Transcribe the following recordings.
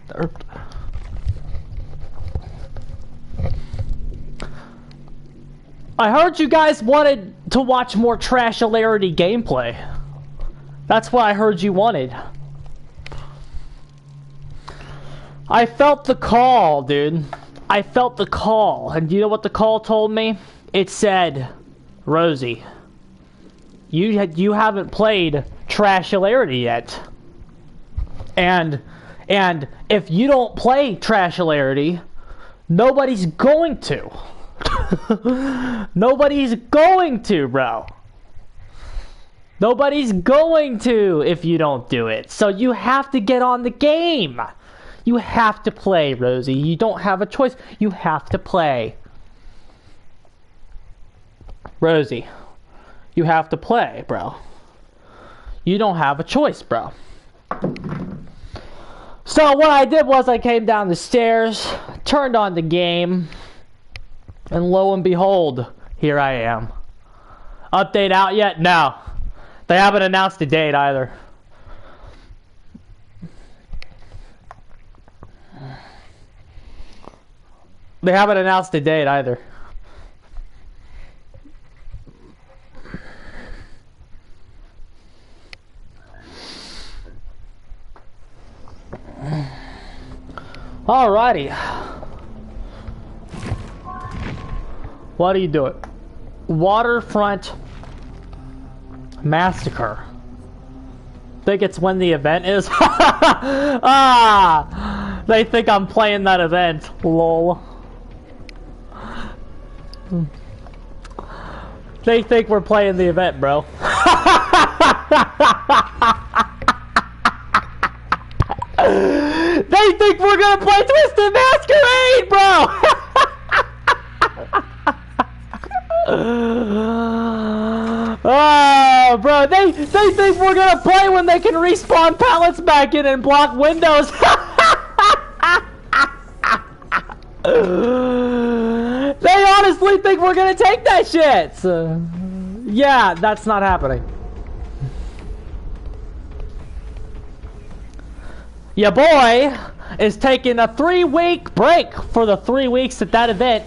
Nerfed. I heard you guys wanted to watch more Trashilarity gameplay. That's what I heard you wanted. I felt the call, dude. I felt the call. And you know what the call told me? It said, Rosie, you haven't played Trashilarity yet. And if you don't play Trashilarity, nobody's going to. Nobody's going to, bro. Nobody's going to if you don't do it. So you have to get on the game. You have to play, Rosie. You don't have a choice. You have to play. Rosie, you have to play, bro. You don't have a choice, bro. So what I did was I came down the stairs, turned on the game, and lo and behold, here I am. Update out yet? No. They haven't announced a date either. They haven't announced a date either. Alrighty. What do you do it? Waterfront Massacre. Think it's when the event is? Ah! They think I'm playing that event. Lol. They think we're playing the event, bro. They think we're gonna play Twisted Masquerade, bro! Oh, bro, they think we're gonna play when they can respawn pallets back in and block windows. They honestly think we're gonna take that shit. So, yeah, that's not happening. Your boy is taking a 3-week break for the 3 weeks that event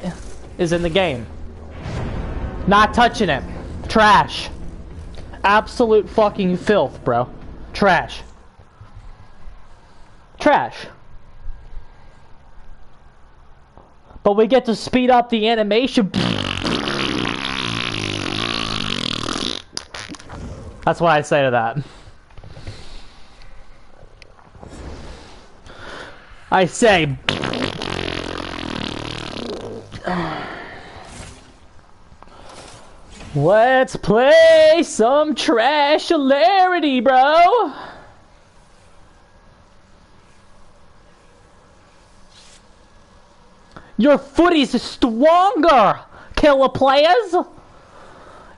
is in the game. Not touching it. Trash. Absolute fucking filth, bro. Trash. Trash. But we get to speed up the animation. That's what I say to that. I say... Let's play some Trashilarity, bro! Your footy's stronger, killer players!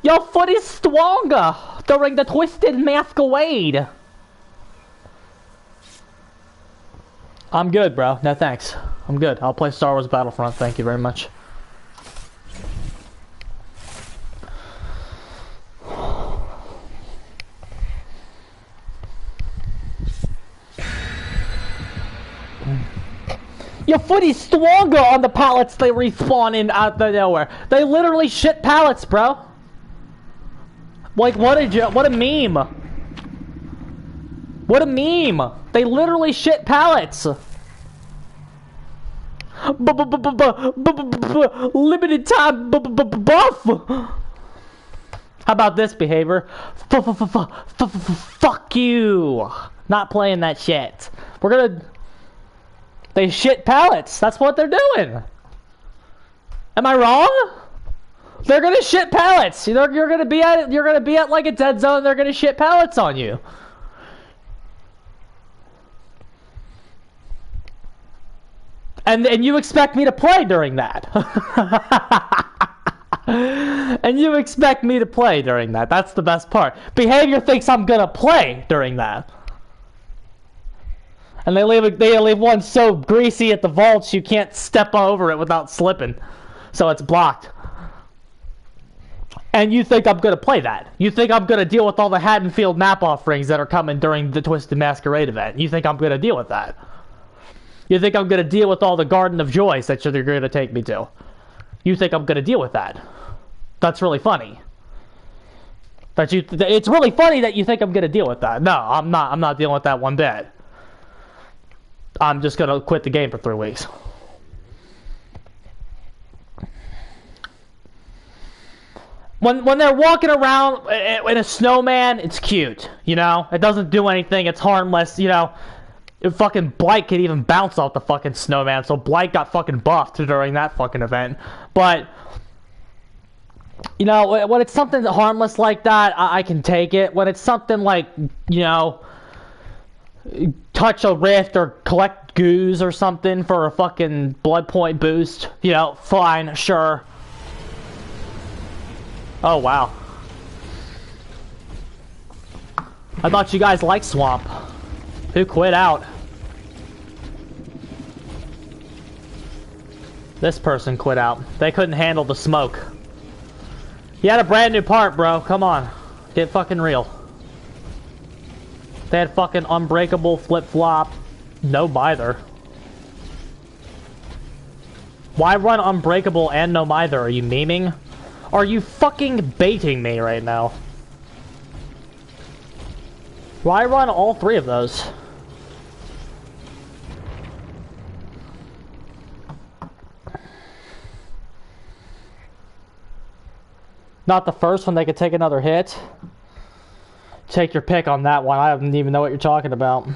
Your footy's stronger during the Twisted Masquerade! I'm good, bro. No thanks. I'm good. I'll play Star Wars Battlefront. Thank you very much. Your footy's stronger on the pallets they respawn in out of nowhere. They literally shit pallets, bro. Like, what a meme. What a meme. They literally shit pallets. Limited time buff. How about this behavior? Fuck you. Not playing that shit. We're gonna... They shit pallets. That's what they're doing. Am I wrong? They're gonna shit pallets. You're gonna be at like a dead zone. They're gonna shit pallets on you. And you expect me to play during that. And you expect me to play during that. That's the best part. Behavior thinks I'm gonna play during that. And they leave one so greasy at the vaults you can't step over it without slipping. So it's blocked. And you think I'm gonna play that. You think I'm gonna deal with all the Haddonfield map offerings that are coming during the Twisted Masquerade event. You think I'm gonna deal with that. You think I'm gonna deal with all the Garden of Joys that you're gonna take me to? You think I'm gonna deal with that? That's really funny. It's really funny that you think I'm gonna deal with that. No, I'm not. I'm not dealing with that one bit. I'm just gonna quit the game for 3 weeks. When they're walking around in a snowman, it's cute, you know? It doesn't do anything, it's harmless, you know? Fucking Blight could even bounce off the fucking snowman, so Blight got fucking buffed during that fucking event. But, you know, when it's something harmless like that, I can take it. When it's something like, you know, touch a rift or collect goos or something for a fucking blood point boost, you know, fine, sure. Oh, wow. I thought you guys liked Swamp. Who quit out? This person quit out. They couldn't handle the smoke. You had a brand new part, bro. Come on. Get fucking real. They had fucking unbreakable flip-flop. No mither. Why run unbreakable and no mither? Are you memeing? Are you fucking baiting me right now? Why run all 3 of those? Not the first one, they could take another hit. Take your pick on that one. I don't even know what you're talking about.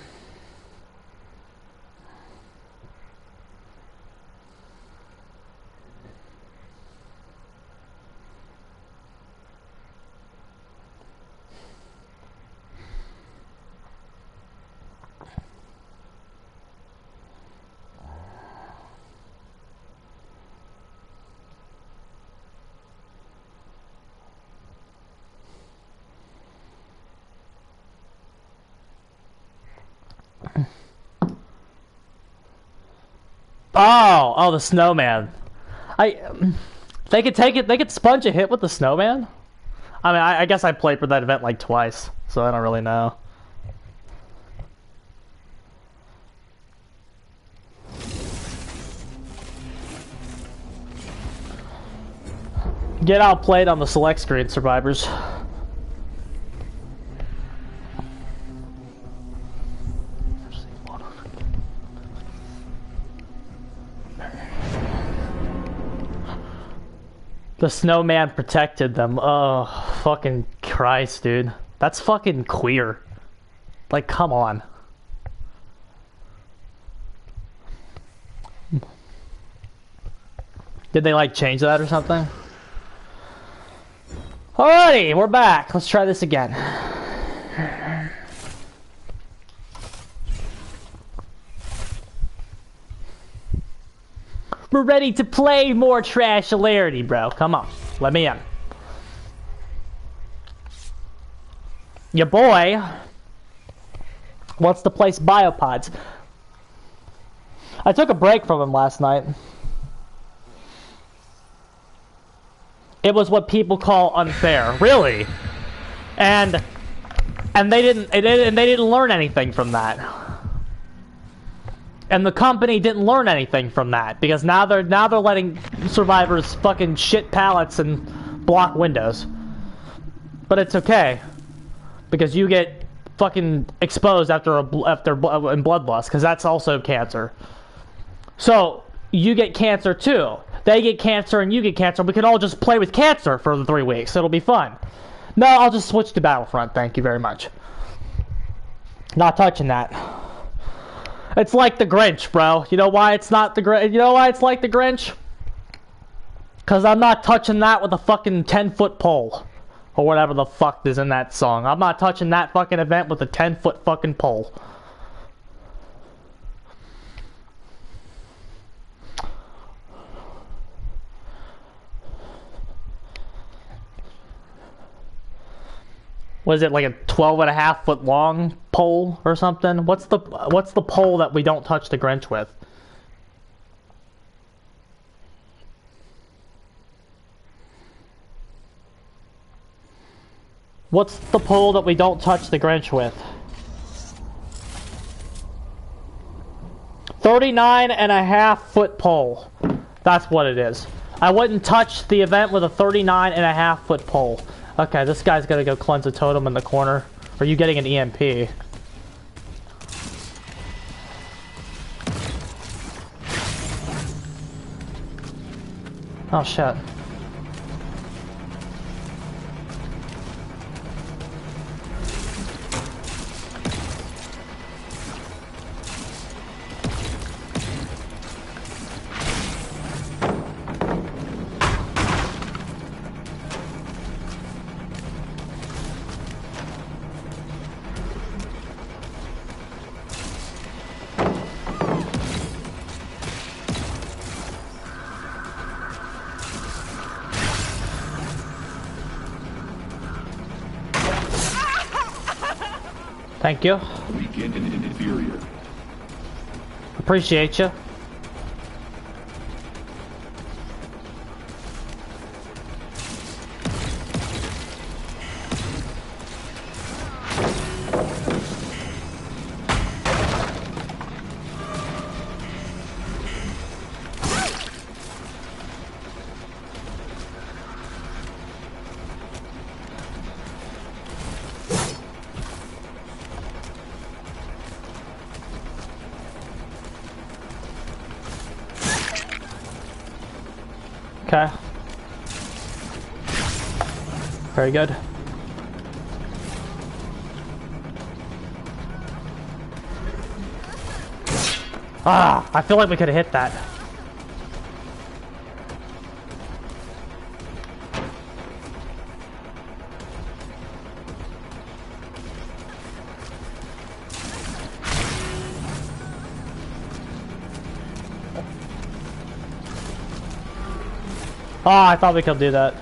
Oh, the snowman. They could take it. They could sponge a hit with the snowman. I mean, I guess I played for that event like twice, so I don't really know. Get outplayed on the select screen, survivors. The snowman protected them. Oh, fucking Christ, dude. That's fucking queer. Like, come on. Did they, like, change that or something? Alrighty, we're back. Let's try this again. We're ready to play more Trash-alarity, bro. Come on. Let me in. Your boy wants to place biopods. I took a break from him last night. It was what people call unfair. Really? And they didn't learn anything from that. And the company didn't learn anything from that, because now they're letting survivors fucking shit pallets and block windows. But it's okay, because you get fucking exposed after in bloodlust, because that's also cancer. So you get cancer too. They get cancer and you get cancer. We can all just play with cancer for the 3 weeks. It'll be fun. No, I'll just switch to Battlefront. Thank you very much. Not touching that. It's like the Grinch, bro. You know why it's not the Grinch? You know why it's like the Grinch? Because I'm not touching that with a fucking 10-foot pole. Or whatever the fuck is in that song. I'm not touching that fucking event with a 10-foot fucking pole. Was it like a 12.5-foot long pole or something? What's the pole that we don't touch the Grinch with? What's the pole that we don't touch the Grinch with? 39.5-foot pole. That's what it is. I wouldn't touch the event with a 39.5-foot pole. Okay, this guy's gonna go cleanse a totem in the corner. Are you getting an EMP? Oh shit. Thank you. Weakened and inferior. Appreciate you. Okay. Very good. Ah, I feel like we could have hit that. Oh, I thought we could do that.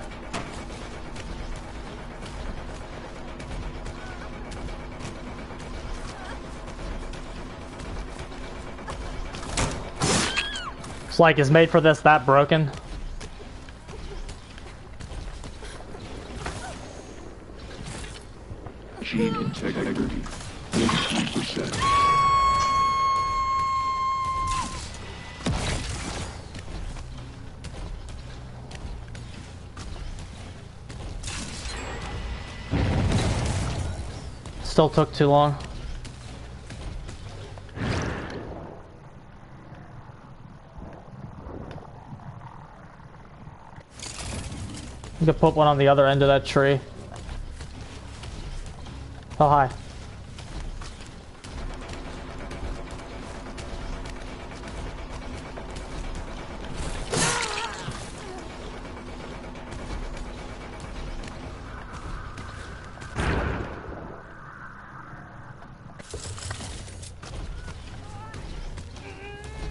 It's like, is made for this that broken? Gene integrity, 83%. Still took too long. You could put one on the other end of that tree. Oh, hi.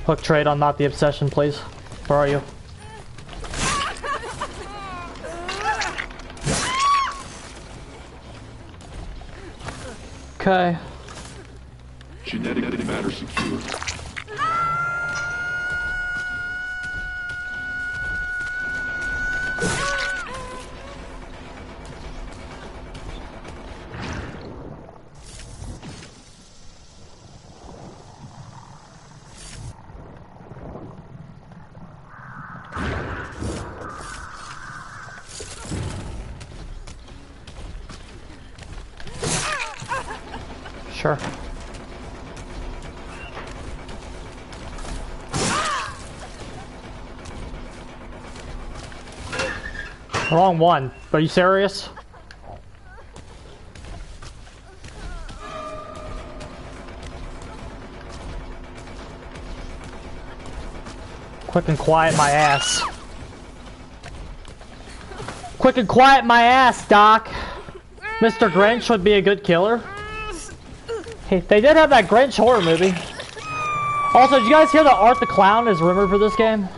Hook trade on Not the Obsession, please. Where are you? Okay. Genetic matter secure. Sure. Wrong one. Are you serious? Quick and quiet my ass. Quick and quiet my ass, Doc. Mr. Grinch would be a good killer. Hey, they did have that Grinch horror movie. Also, did you guys hear that Art the Clown is rumored for this game?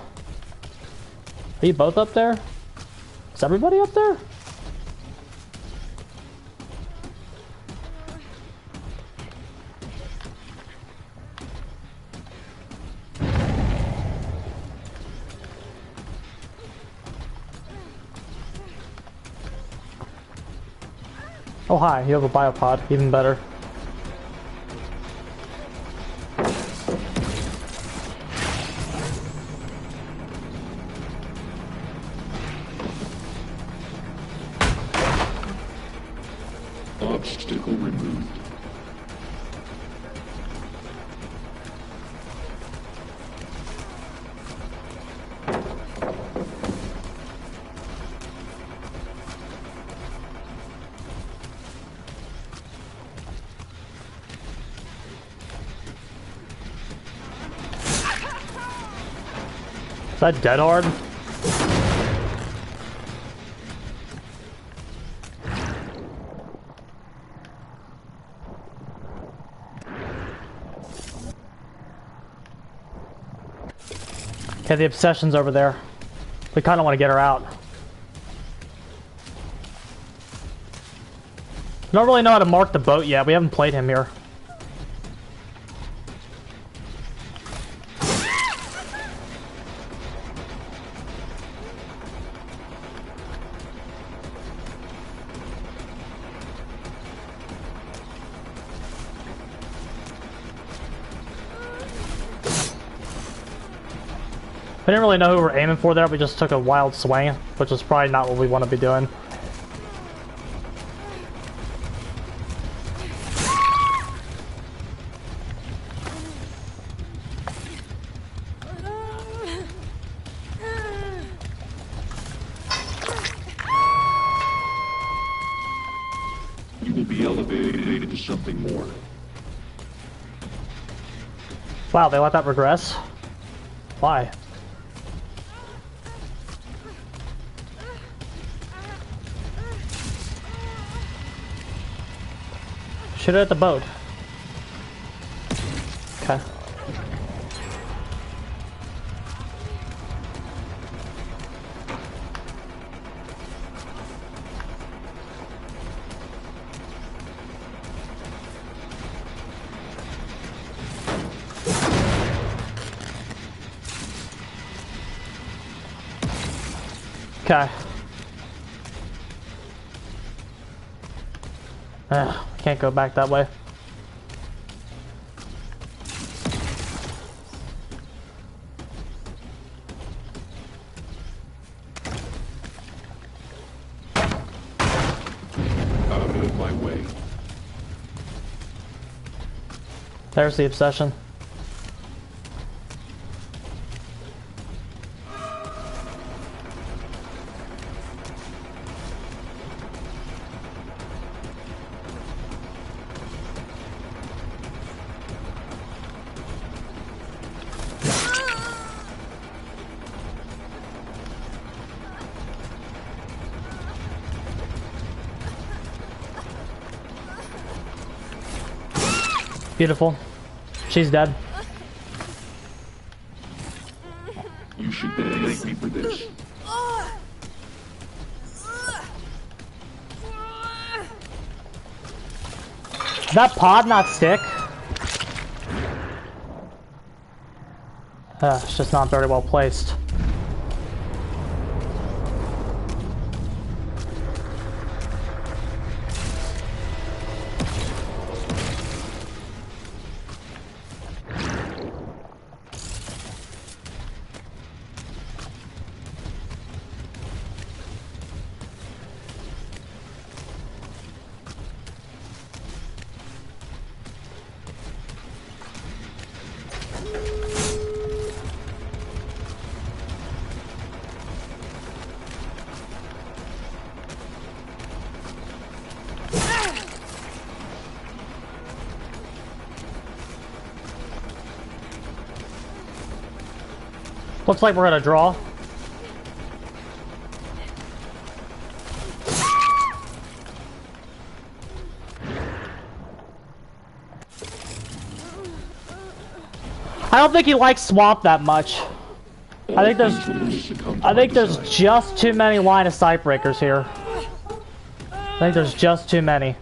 Are you both up there? Is everybody up there? Oh hi, you have a biopod, even better. Is that dead hard? Okay, the obsession's over there. We kind of want to get her out. I don't really know how to mark the boat yet. We haven't played him here. We didn't really know who we were aiming for there. We just took a wild swing, which is probably not what we want to be doing. You will be elevated to something more. Wow, they let that regress? Why? Shoot it at the boat. Okay. Okay. Can't go back that way. Out of my way. There's the obsession. Beautiful. She's dead. You should thank me for this. Does that pod not stick? It's just not very well placed. Looks like we're gonna draw. I don't think he likes swamp that much. I think there's just too many line of sight breakers here. I think there's just too many.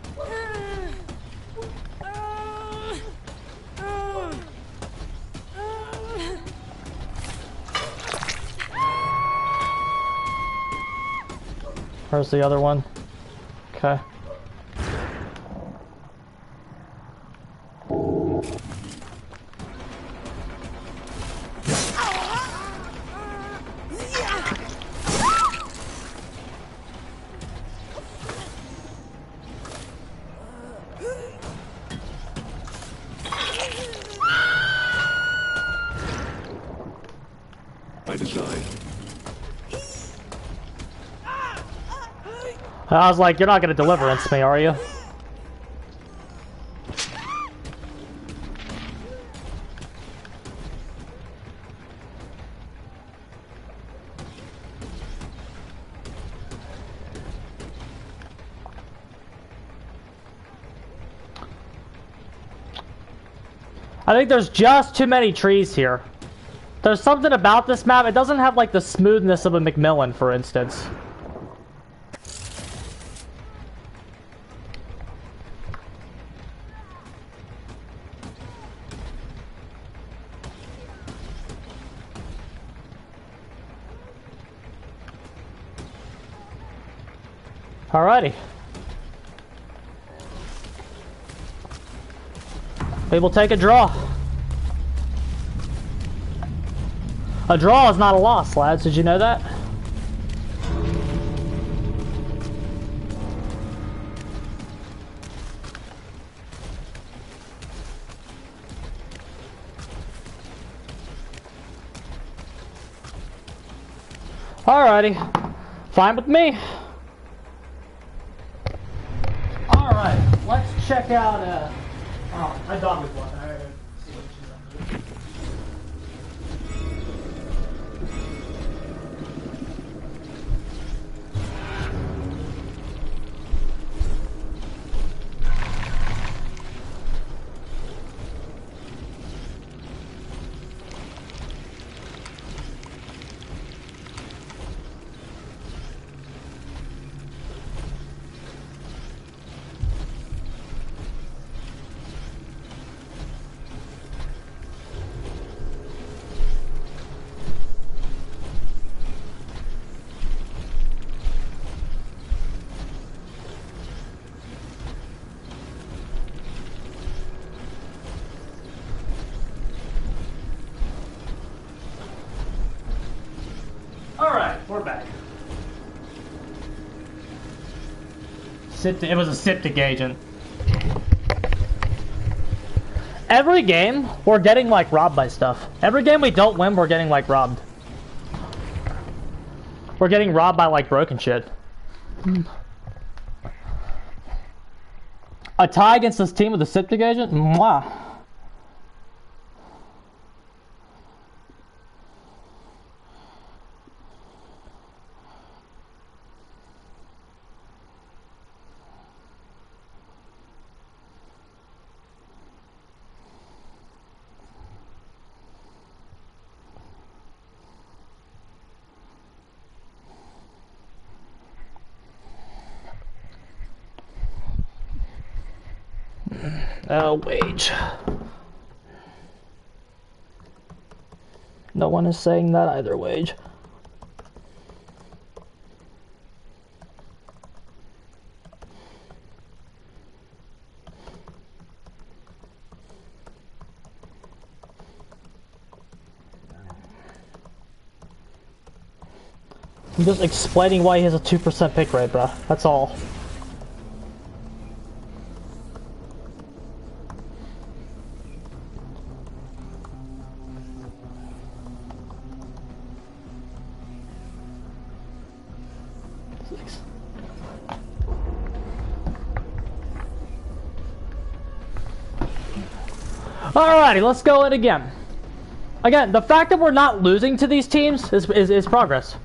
Where's the other one? Okay. I was like, you're not gonna deliverance me, are you? I think there's just too many trees here. There's something about this map, it doesn't have like the smoothness of a Macmillan, for instance. Alrighty. We will take a draw. A draw is not a loss, lads. Did you know that? Alrighty. Fine with me. Alright, let's check out, oh, my dog is walking. I gotta see what she's up to. We're back. It was a septic agent. Every game, we're getting like robbed by stuff. Every game we don't win, we're getting like robbed. We're getting robbed by like broken shit. A tie against this team with a septic agent? Mwah. Wage. No one is saying that either, Wage. I'm just explaining why he has a 2% pick rate, bruh. That's all. Alrighty, let's go in again. Again, the fact that we're not losing to these teams is progress.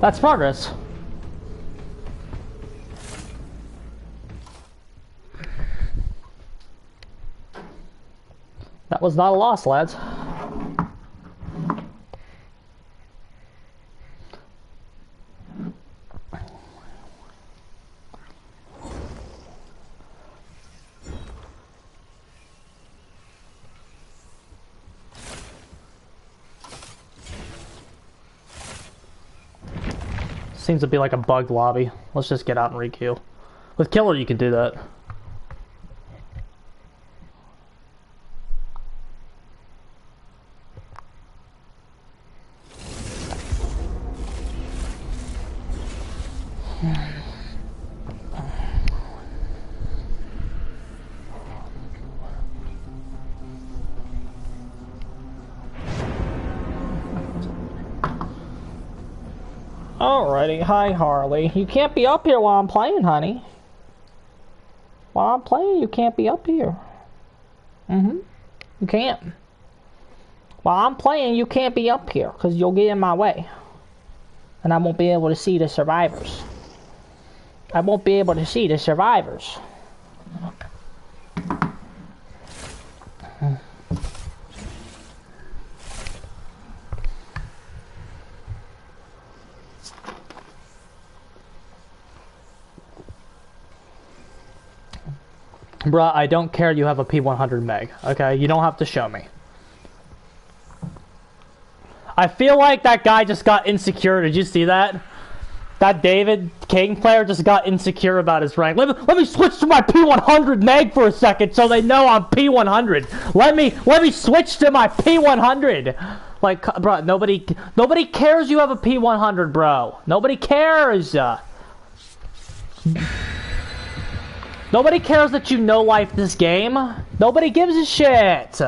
That's progress. That was not a loss, lads. Seems to be like a bugged lobby. Let's just get out and re-queue. With Killer, you can do that. Alrighty, hi Harley. You can't be up here while I'm playing, honey. While I'm playing, you can't be up here. You can't. While I'm playing, you can't be up here, because you'll get in my way. And I won't be able to see the survivors. I won't be able to see the survivors. Bruh, I don't care you have a P100 Meg, okay? You don't have to show me. I feel like that guy just got insecure. Did you see that? That David King player just got insecure about his rank. Let me switch to my P100 Meg for a second so they know I'm P100. Let me switch to my P100. Like, bro, nobody cares you have a P100, bro. Nobody cares. Nobody cares that you no-life this game. Nobody gives a shit.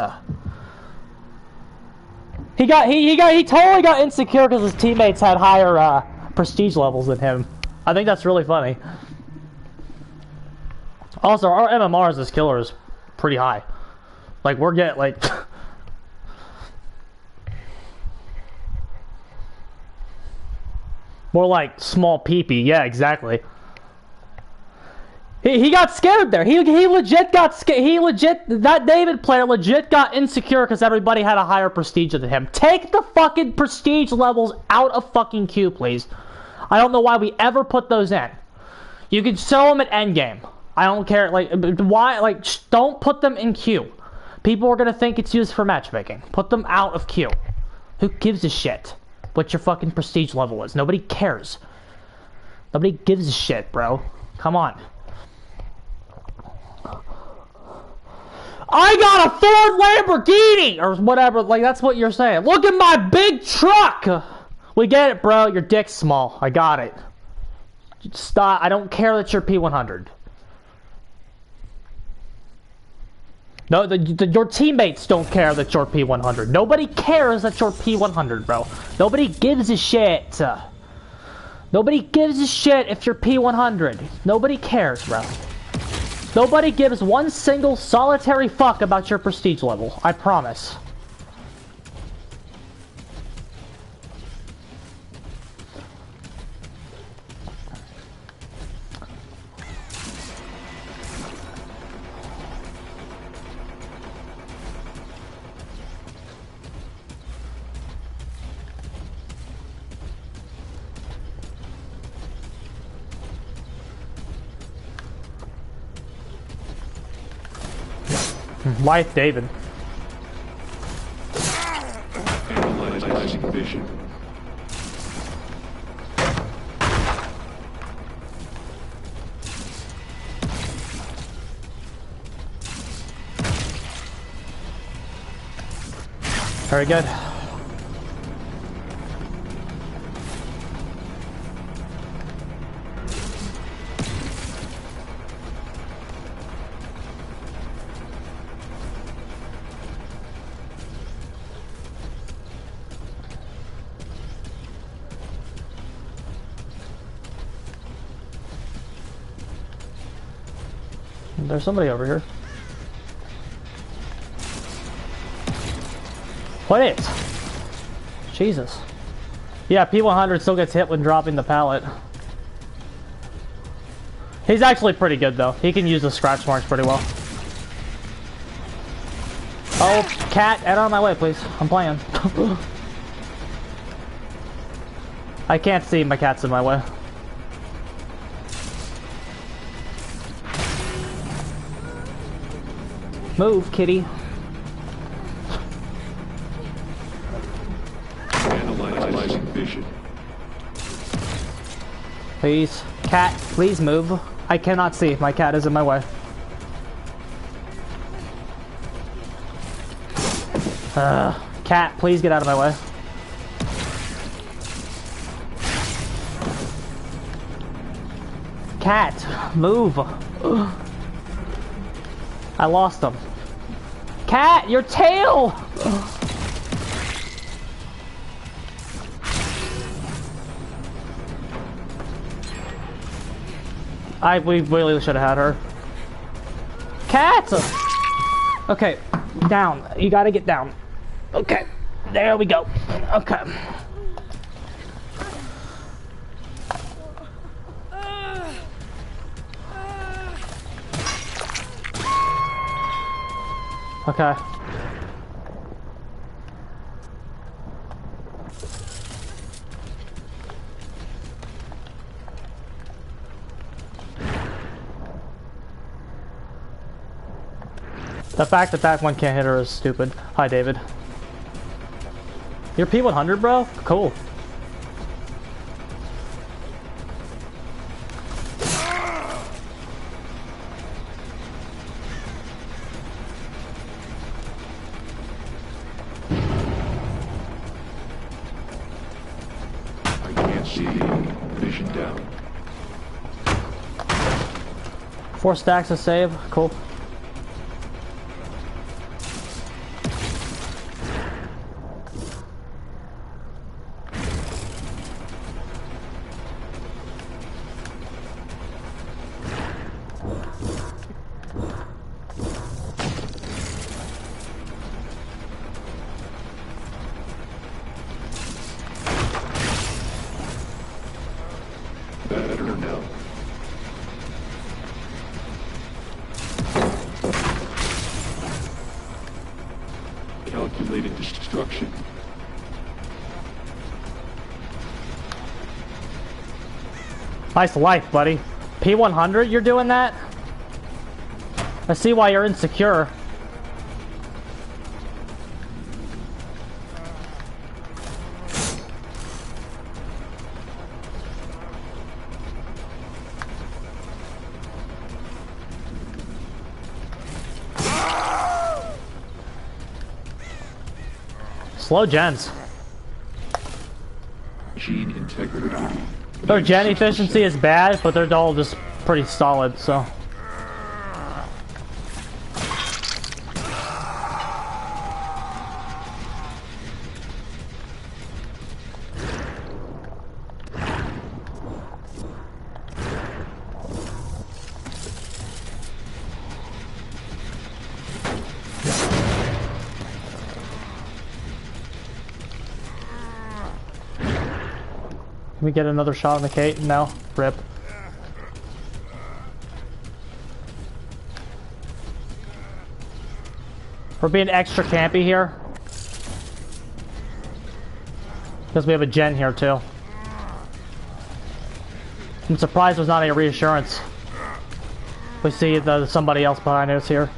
He totally got insecure because his teammates had higher prestige levels than him. I think that's really funny. Also, our MMR as this killer is pretty high. Like, we're getting, like... more like small peepee. Yeah, exactly. He got scared there. He legit got scared. That David player legit got insecure because everybody had a higher prestige than him. Take the fucking prestige levels out of fucking queue, please. I don't know why we ever put those in. You can sell them at endgame. I don't care. Like, why? Like, don't put them in queue. People are gonna think it's used for matchmaking. Put them out of queue. Who gives a shit what your fucking prestige level is? Nobody cares. Nobody gives a shit, bro. Come on. I got a Ford Lamborghini! Or whatever, like, that's what you're saying. Look at my big truck! We get it, bro. Your dick's small. I got it. Stop. I don't care that you're P100. No, your teammates don't care that you're P100. Nobody cares that you're P100, bro. Nobody gives a shit. Nobody gives a shit if you're P100. Nobody cares, bro. Nobody gives one single solitary fuck about your prestige level. I promise. Life, David. Analyzing vision. Very good. There's somebody over here. What is? Jesus. Yeah, P100 still gets hit when dropping the pallet. He's actually pretty good though. He can use the scratch marks pretty well. Oh, cat, get out of my way, please. I'm playing. I can't see, my cat's in my way. Move, kitty. Analyzing vision. Please. Cat, please move. I cannot see. My cat is in my way. Cat, please get out of my way. Cat, move. I lost him. Cat, your tail! We really should have had her. Cat! Okay, down. You gotta get down. Okay, there we go. Okay. Okay. The fact that that one can't hit her is stupid. Hi, David. You're P100, bro? Cool. I can't see. Vision down. 4 stacks to save. Cool. Better now. Calculated destruction. Nice life, buddy. P100, you're doing that? I see why you're insecure. Slow gens. Gene integrity. Their gen efficiency is bad, but they're all just pretty solid, so. Can we get another shot on the Kate? No. Rip. We're being extra campy here. Because we have a gen here too. I'm surprised there's not any reassurance. We see somebody else behind us here.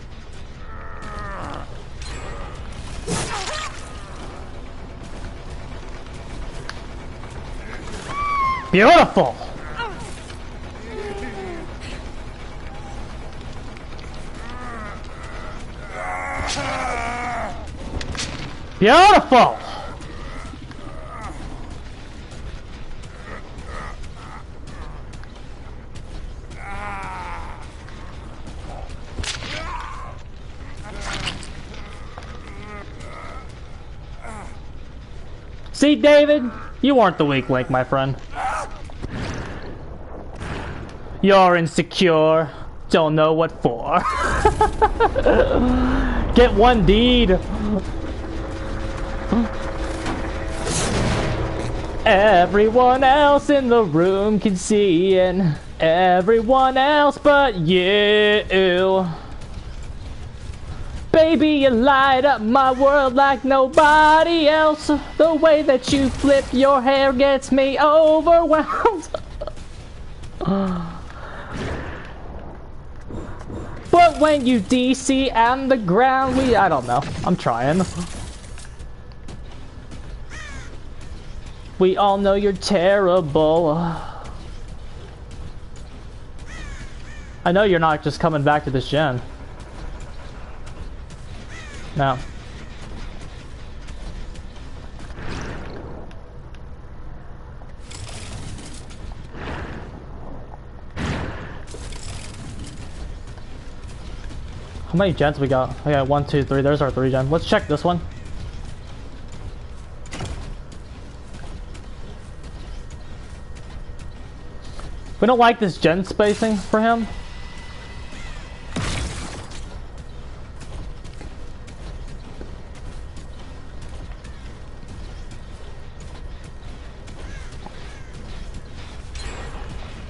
Beautiful! Beautiful! See, David? You weren't the weak link, my friend. You're insecure. Don't know what for. Get one deed. Everyone else in the room can see, and everyone else but you. Baby, you light up my world like nobody else. The way that you flip your hair gets me overwhelmed. But when you DC and the ground, I don't know. I'm trying. We all know you're terrible. I know you're not just coming back to this gen. No. How many gens we got? I got 1, 2, 3. There's our 3 gen. Let's check this one. We don't like this gen spacing for him.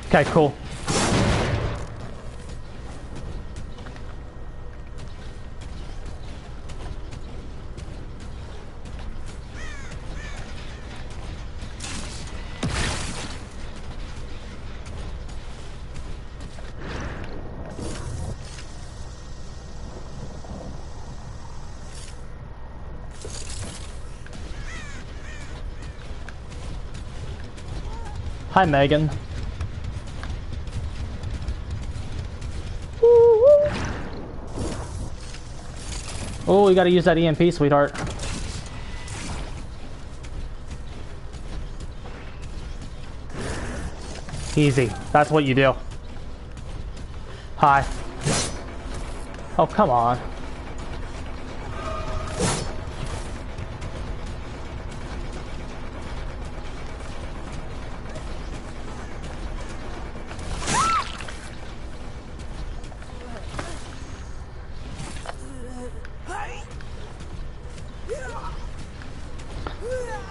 Okay, cool. Hi, Megan. Oh, we gotta use that EMP, sweetheart. Easy. That's what you do. Hi. Oh, come on.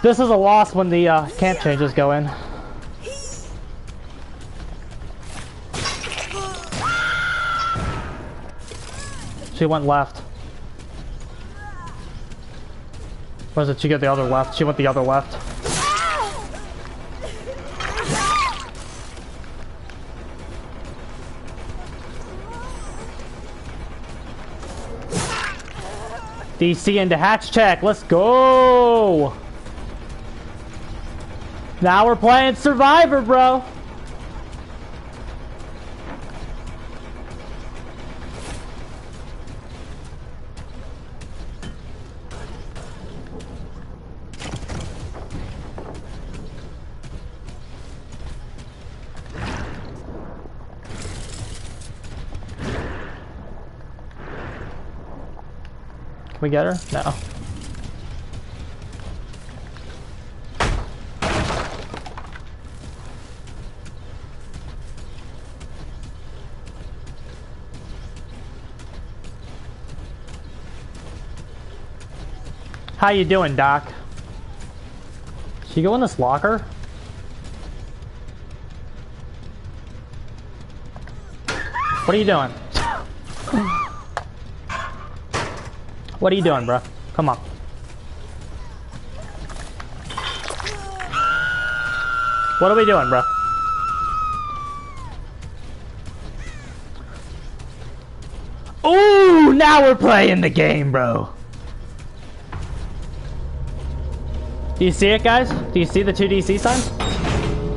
This is a loss when the camp changes go in. She went left. Or is it she got the other left? She went the other left. DC into hatch check. Let's go. Now we're playing Survivor, bro. Can we get her? No. How you doing, Doc? Should you go in this locker? What are you doing? What are you doing, bro? Come on. What are we doing, bro? Ooh, now we're playing the game, bro. Do you see it, guys? Do you see the two DC signs?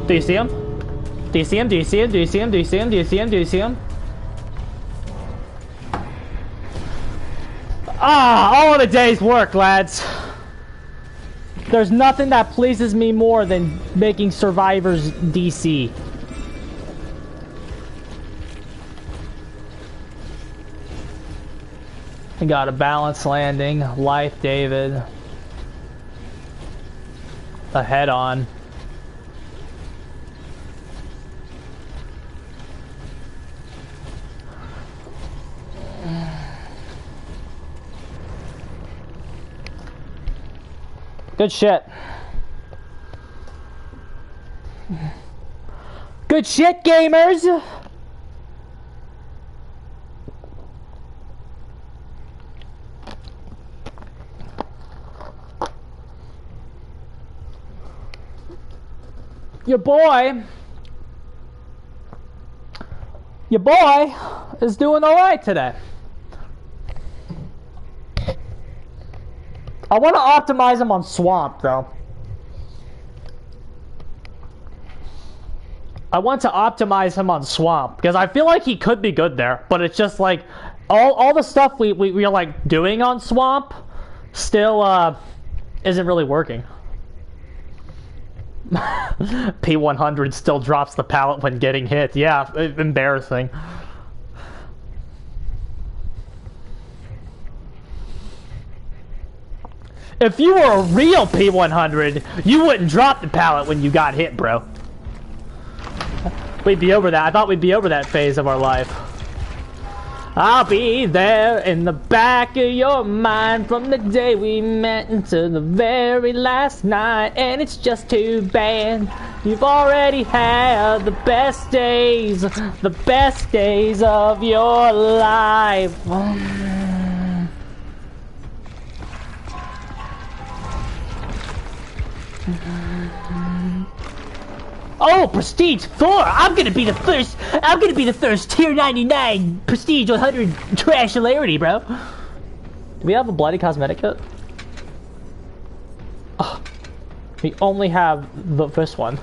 Do you see them? Do you see them? Do you see them? Do you see them? Do you see them? Do you see them? Do you see them? Ah, all of the day's work, lads. There's nothing that pleases me more than making survivors DC. I got a balanced landing, life, David. A head-on. Good shit. Good shit, gamers! Your boy is doing alright today. I want to optimize him on Swamp, though. I want to optimize him on Swamp, because I feel like he could be good there, but it's just like, all the stuff we are like doing on Swamp still isn't really working. P100 still drops the pallet when getting hit. Yeah, embarrassing. If you were a real P100, you wouldn't drop the pallet when you got hit, bro. We'd be over that. I thought we'd be over that phase of our life. I'll be there in the back of your mind from the day we met until the very last night. And it's just too bad you've already had the best days of your life. Oh, Prestige 4! I'm gonna be the first tier 99 Prestige 100 trashularity, bro. Do we have a bloody cosmetic kit? Oh, we only have this one.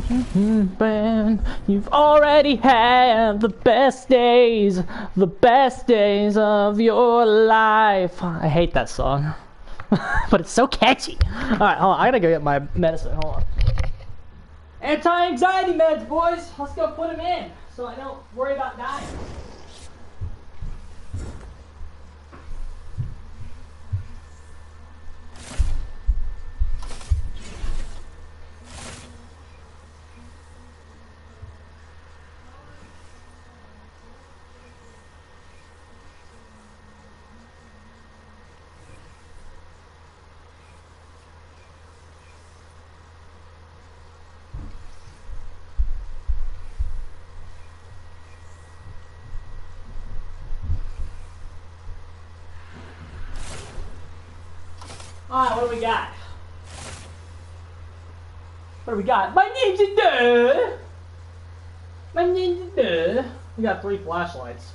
Ben, you've already had the best days of your life. I hate that song, but it's so catchy. All right, hold on. I gotta go get my medicine. Hold on. Anti-anxiety meds, boys. Let's go put them in so I don't worry about dying. Alright, what do we got? What do we got? My name's a duh! My name's a duh! We got 3 flashlights.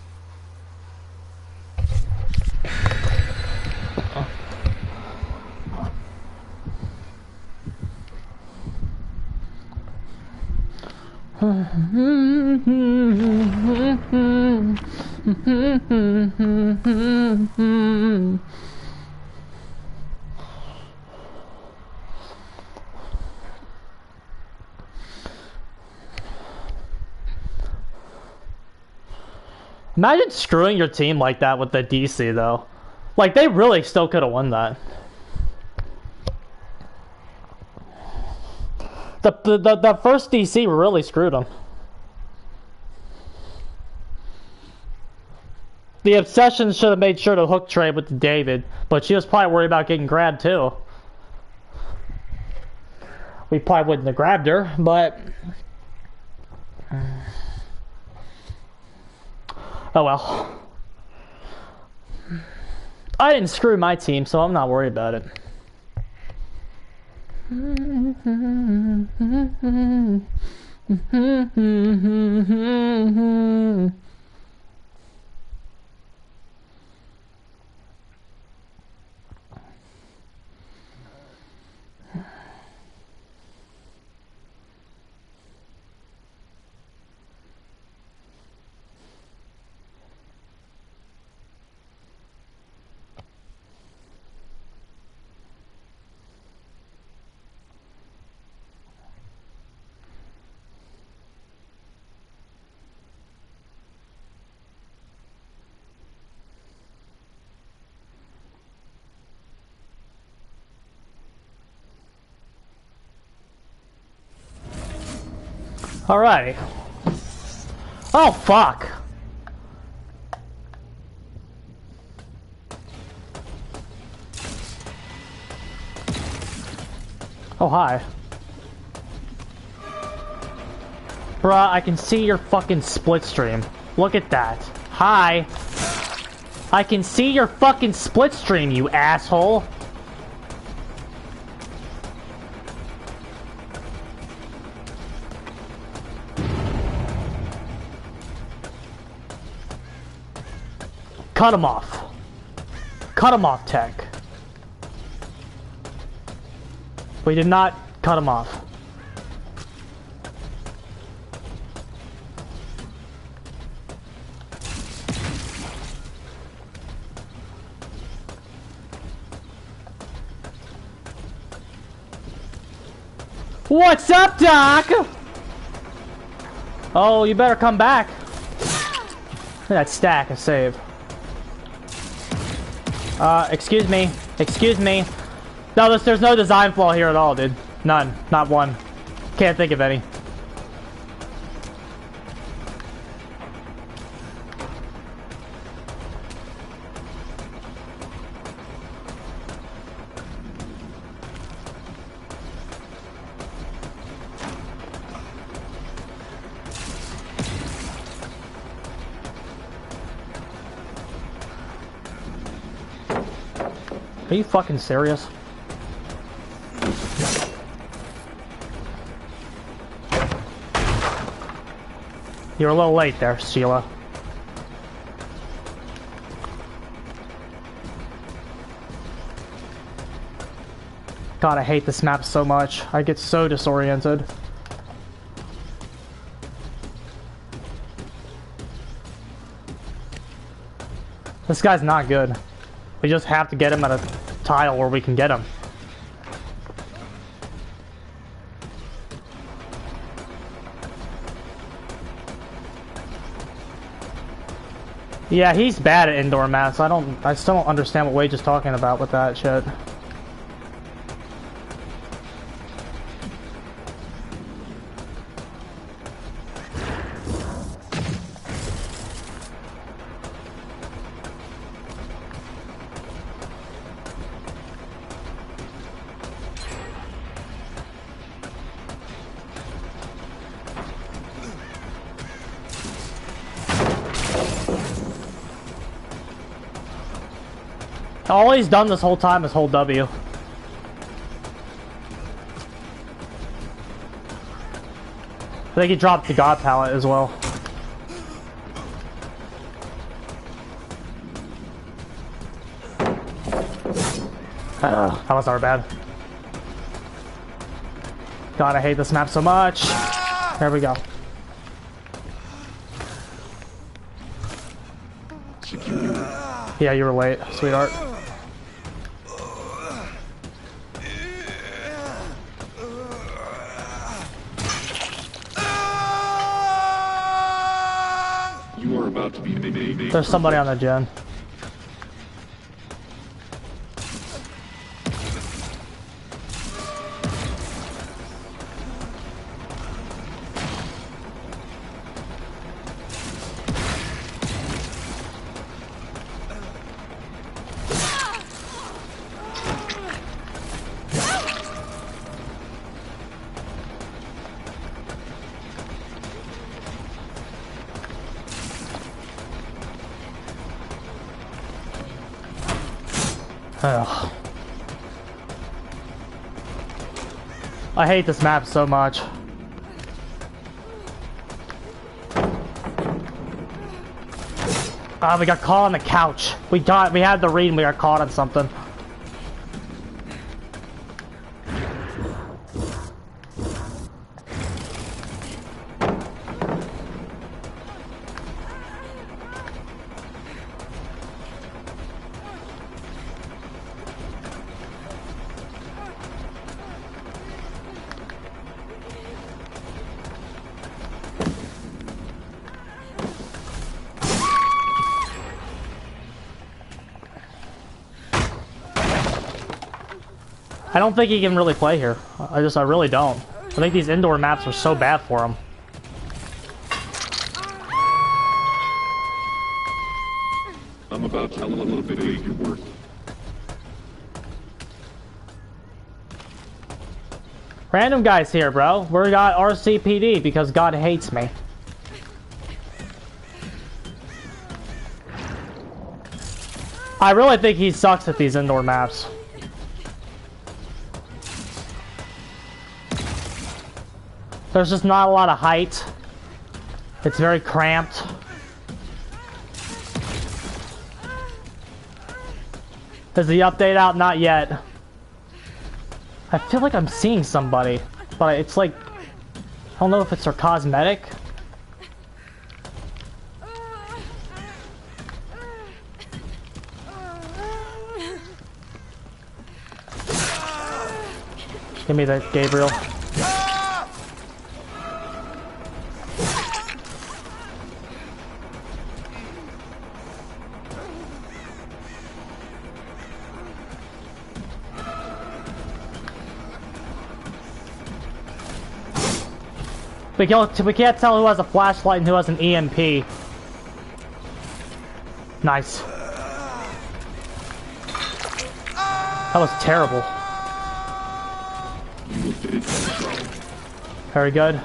Imagine screwing your team like that with the DC though. Like they really still could have won that. The first DC really screwed them. The Obsession should have made sure to hook trade with David, but she was probably worried about getting grabbed too. We probably wouldn't have grabbed her, but... oh well. I didn't screw my team, so I'm not worried about it. Alrighty. Oh, fuck. Oh, hi. Bruh, I can see your fucking split stream. Look at that. Hi. I can see your fucking split stream, you asshole. Cut him off. Cut him off, Tech. We did not cut him off. What's up, Doc? Oh, you better come back. Look at that stack of save. Excuse me. Excuse me. No, there's no design flaw here at all, dude. None. Not one. Can't think of any. Are you fucking serious? You're a little late there, Sheila. God, I hate this map so much. I get so disoriented. This guy's not good. We just have to get him at a tile where we can get him. Yeah, he's bad at indoor maps. I still don't understand what Wage is talking about with that shit. All he's done this whole time is hold W. I think he dropped the God pallet as well. That was our bad. God, I hate this map so much. There we go. Yeah, you were late, sweetheart. You are about to be made. There's somebody on the gen. Ugh. I hate this map so much. We got caught on the couch. We had the read and we got caught on something. I don't think he can really play here. I really don't. I think these indoor maps are so bad for him. I'm about to elevate your worth. Random guys here, bro. We got RCPD because God hates me. I really think he sucks at these indoor maps. There's just not a lot of height. It's very cramped. Is the update out? Not yet. I feel like I'm seeing somebody, but it's like, I don't know if it's for cosmetic. Give me that, Gabriel. We can't tell who has a flashlight and who has an EMP. Nice. That was terrible. Very good.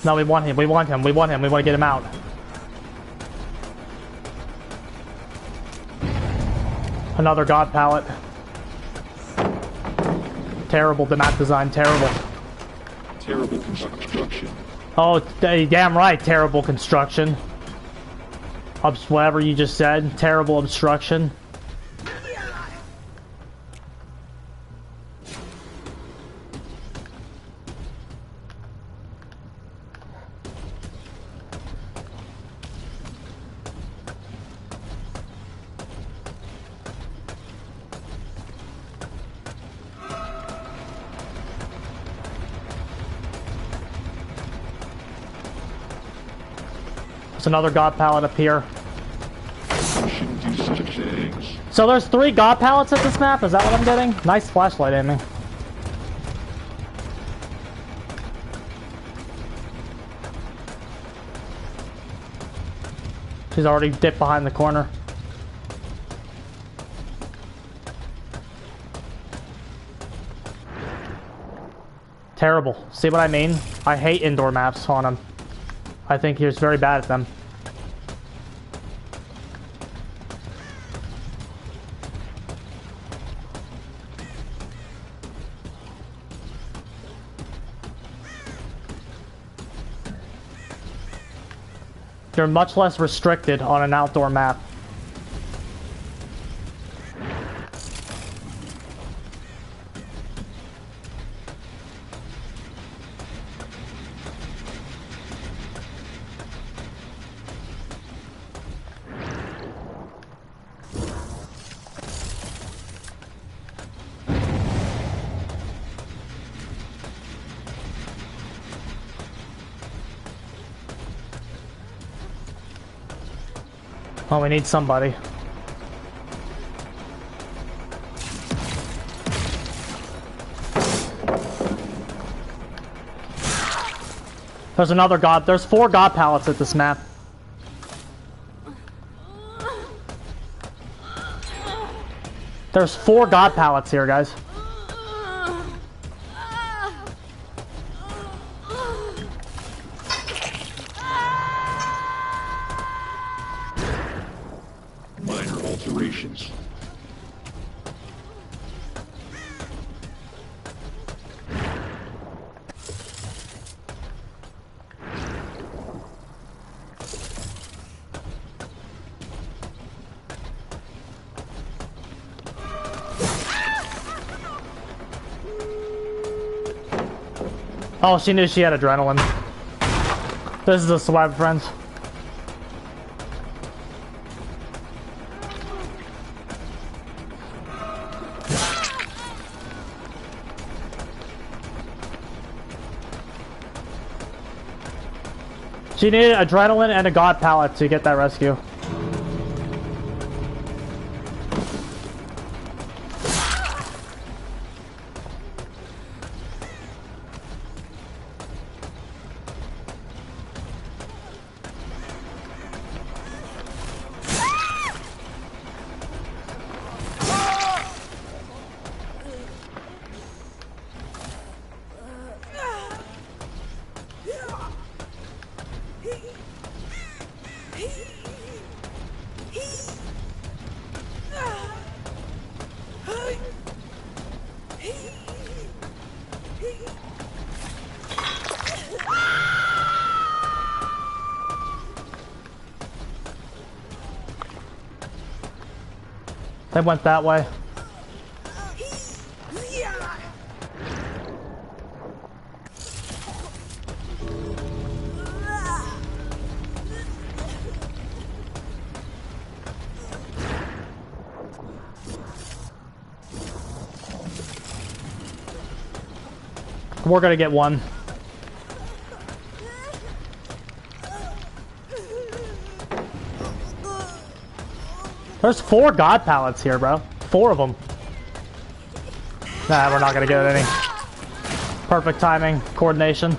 No, we want him. We want him. We want him. We want to get him out. Another God pallet. Terrible, the map design, terrible. Terrible construction. Oh, damn right, terrible construction. Whatever you just said, terrible obstruction. There's another god pallet up here. You shouldn't do such things. So there's 3 god pallets at this map, is that what I'm getting? Nice flashlight aiming. She's already dipped behind the corner. Terrible. See what I mean? I hate indoor maps on them. I think he's very bad at them. You're much less restricted on an outdoor map. Oh, we need somebody. There's another god. There's 4 god pallets at this map. There's 4 god pallets here, guys. Minor alterations. Oh, she knew she had adrenaline. This is a swipe, friends. She needed adrenaline and a god pallet to get that rescue. They went that way. We're gonna get one. There's 4 god pallets here, bro. 4 of them. Nah, we're not gonna get any. Perfect timing, coordination.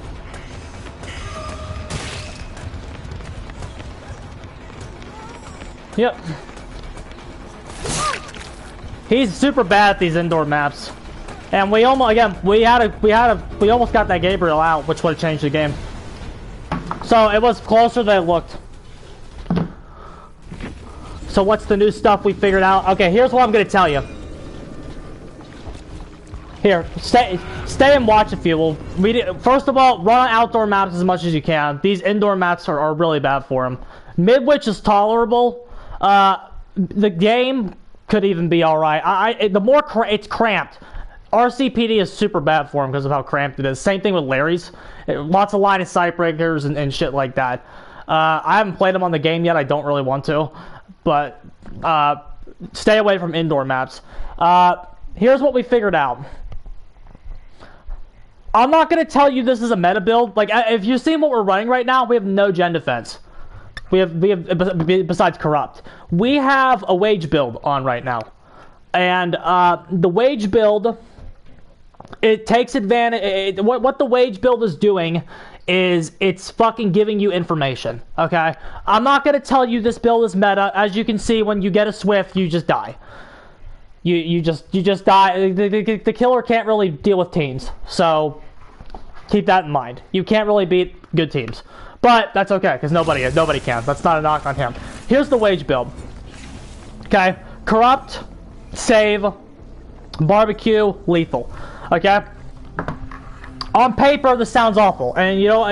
Yep. He's super bad at these indoor maps. And we almost, again, we almost got that Gabriel out, which would have changed the game. So it was closer than it looked. So what's the new stuff we figured out? Okay, here's what I'm gonna tell you. Here, stay and watch a few. First of all, run on outdoor maps as much as you can. These indoor maps are really bad for them. Midwich is tolerable. The game could even be all right. It's cramped. RCPD is super bad for him because of how cramped it is. Same thing with Larry's. Lots of line of sight breakers and shit like that. I haven't played them on the game yet. I don't really want to. But stay away from indoor maps. Here's what we figured out. I'm not going to tell you this is a meta build. Like, if you see what we're running right now, we have no gen defense. We have besides corrupt. We have a wage build on right now, and the wage build, it takes advantage. What the wage build is doing is it's fucking giving you information. Okay, I'm not gonna tell you this build is meta. As you can see, when you get a Swift, you just die. You just die. The killer can't really deal with teams, so keep that in mind. You can't really beat good teams. But that's okay, because nobody can. That's not a knock on him. Here's the wage build. Okay? Corrupt, save, barbecue, lethal. Okay? On paper, this sounds awful. And, you know,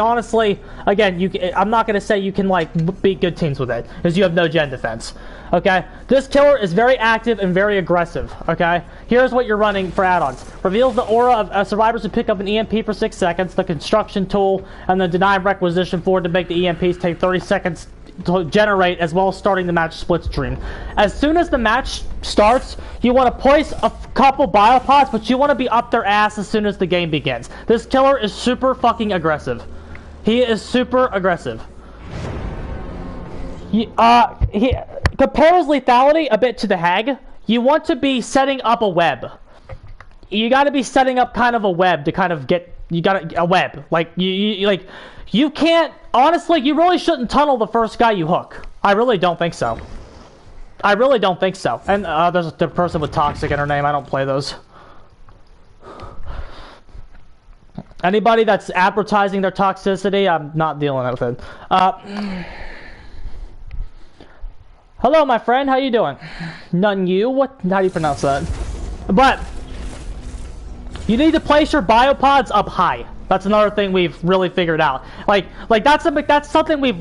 honestly, again, I'm not going to say you can, like, beat good teams with it, because you have no gen defense. Okay? This killer is very active and very aggressive. Okay? Here's what you're running for add-ons. Reveals the aura of survivors who pick up an EMP for 6 seconds, the construction tool, and the deny requisition for to make the EMPs take 30 seconds to generate, as well as starting the match split stream. As soon as the match starts, you want to place a couple biopods, but you want to be up their ass as soon as the game begins. This killer is super fucking aggressive. He is super aggressive. He compares lethality a bit to the Hag. You want to be setting up a web. You got to be setting up kind of a web to kind of get. You got a web. Like you can't. Honestly, you really shouldn't tunnel the first guy you hook. I really don't think so. I really don't think so. And there's a person with toxic in her name. I don't play those. Anybody that's advertising their toxicity, I'm not dealing with it. Hello, my friend. How you doing? None you? What? How do you pronounce that? But you need to place your biopods up high. That's another thing we've really figured out. Like that's something we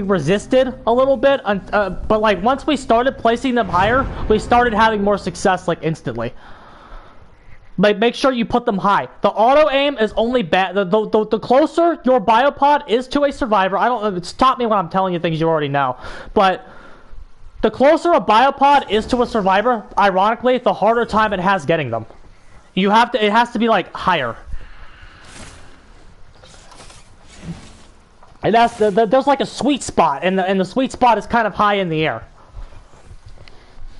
resisted a little bit. But like once we started placing them higher, we started having more success like instantly. Like make sure you put them high. The auto aim is only bad. The closer your biopod is to a survivor, stop me when I'm telling you things you already know. But the closer a biopod is to a survivor, ironically, the harder time it has getting them. It has to be like higher. And there's like a sweet spot, and the sweet spot is kind of high in the air.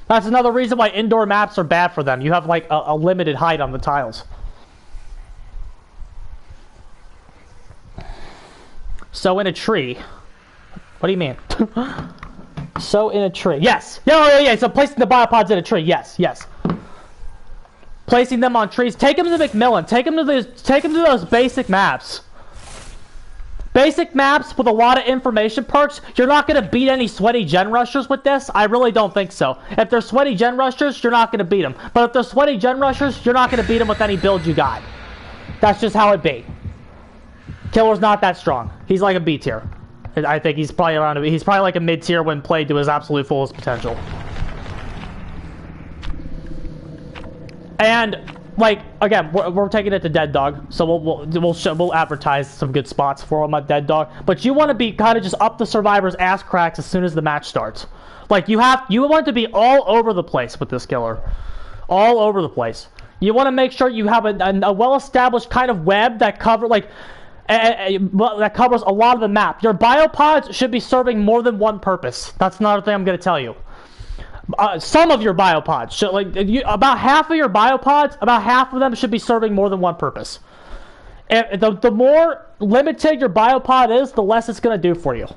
That's another reason why indoor maps are bad for them. You have like a limited height on the tiles. So in a tree. What do you mean? So in a tree. Yes. Yeah. So placing the biopods in a tree. Yes. Placing them on trees. Take them to McMillan. Take them to those basic maps. Basic maps with a lot of information perks. You're not going to beat any sweaty gen rushers with this. I really don't think so. If they're sweaty gen rushers, you're not going to beat them. But if they're sweaty gen rushers, you're not going to beat them with any build you got. That's just how it be. Killer's not that strong. He's like a B tier. I think he's probably like a mid tier when played to his absolute fullest potential. And like again, we're taking it to Dead Dog, so we'll advertise some good spots for him at Dead Dog. But you want to be kind of just up the survivor's ass cracks as soon as the match starts. Like you want to be all over the place with this killer, all over the place. You want to make sure you have a well-established kind of web that that covers a lot of the map. Your biopods should be serving more than one purpose. That's another thing I'm going to tell you. Some of your biopods should, about half of your biopods, about half of them should be serving more than one purpose. And the more limited your biopod is, the less it's going to do for you.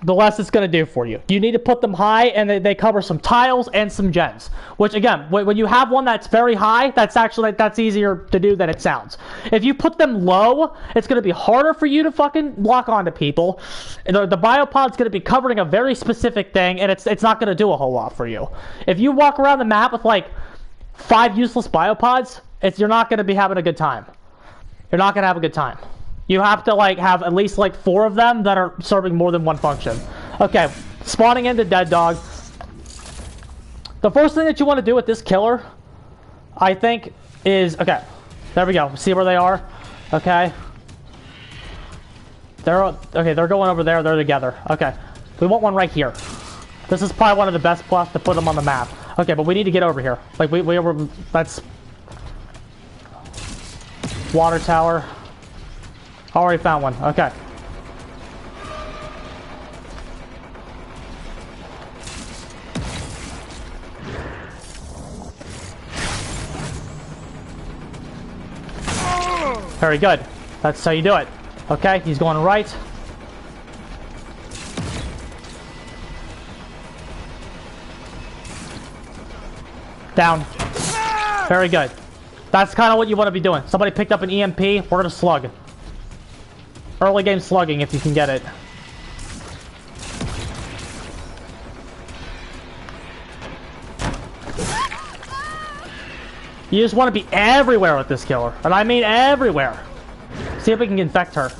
The less it's going to do for you. You need to put them high, and they cover some tiles and some gens. Which again, when you have one that's very high, that's easier to do than it sounds. If you put them low, it's going to be harder for you to fucking lock onto people. The biopod's going to be covering a very specific thing, and it's not going to do a whole lot for you. If you walk around the map with like 5 useless biopods, you're not going to be having a good time. You're not going to have a good time. You have to like have at least like 4 of them that are serving more than one function. Okay, spawning into Dead Dog. The first thing that you want to do with this killer, I think, is okay. There we go. See where they are? Okay. They're going over there. They're together. Okay. We want one right here. This is probably one of the best spots to put them on the map. Okay, but we need to get over here. Like that's water tower. Already found one. Okay. Very good. That's how you do it. Okay, he's going right. Down. Very good. That's kind of what you want to be doing. Somebody picked up an EMP. We're going to slug. Early game slugging if you can get it. You just want to be everywhere with this killer. And I mean everywhere. See if we can infect her.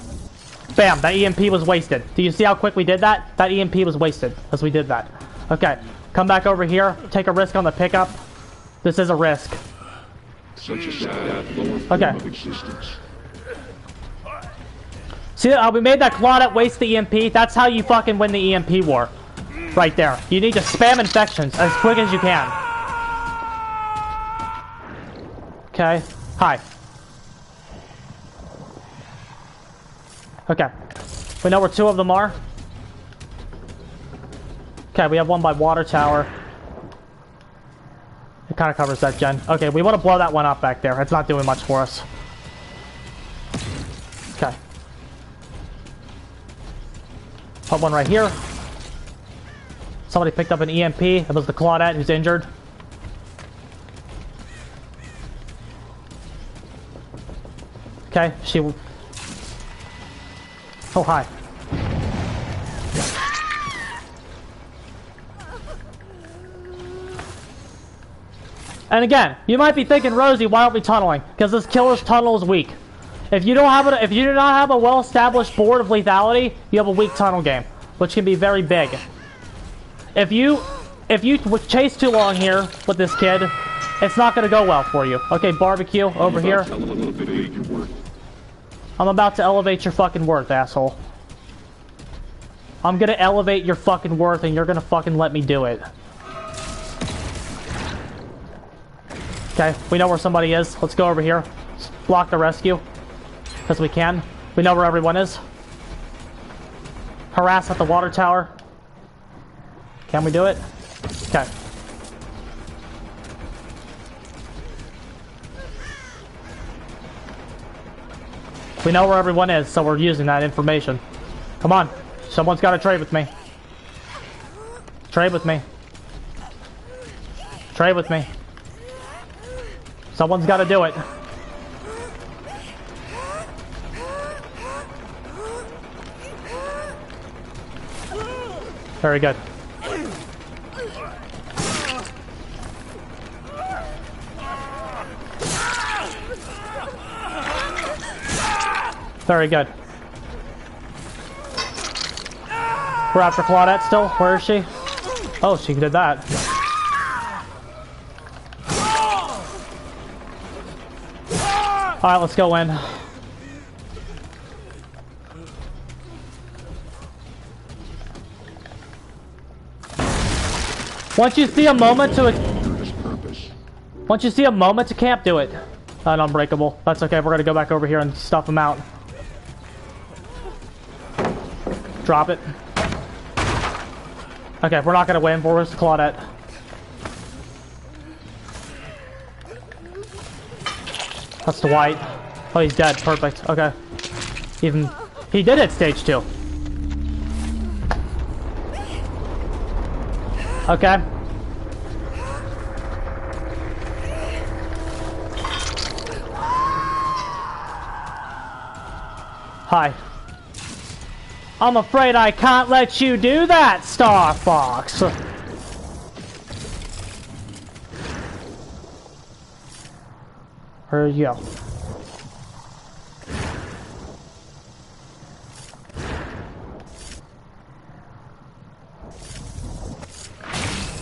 Bam, that EMP was wasted. Do you see how quick we did that? That EMP was wasted as we did that. Okay, come back over here. Take a risk on the pickup. This is a risk. Such a sad lower form of existence. See how we made that Claudette waste the EMP? That's how you fucking win the EMP war. Right there. You need to spam infections as quick as you can. Okay. Hi. Okay. We know where two of them are. Okay, we have one by water tower. It kind of covers that gen. Okay, we want to blow that one up back there. It's not doing much for us. Okay. Put one right here. Somebody picked up an EMP. It was the Claudette who's injured. Okay, she... Oh, hi. And again, you might be thinking, Rosie, why aren't we tunneling? Because this killer's tunnel is weak. If you don't have if you do not have a well-established board of lethality, you have a weak tunnel game, which can be very big. If you chase too long here with this kid, it's not going to go well for you. Okay, barbecue over here. I'm about to elevate your fucking worth, asshole. I'm gonna elevate your fucking worth, and you're gonna fucking let me do it. Okay, we know where somebody is. Let's go over here. Let's block the rescue. Because we can. We know where everyone is. Harass at the water tower. Can we do it? Okay. We know where everyone is, so we're using that information. Come on. Someone's got to trade with me. Trade with me. Trade with me. Someone's got to do it. Very good. Very good. We're after Claudette still. Where is she? Oh, she did that. Alright, let's go in. Once you see a moment to camp, do it. Unbreakable. That's okay. We're gonna go back over here and stuff them out. Drop it. Okay, we're not gonna win. Where's Claudette? That's the white. Oh, he's dead. Perfect. Okay. He did it stage 2. Okay. Hi. I'm afraid I can't let you do that, Star Fox. Where you go?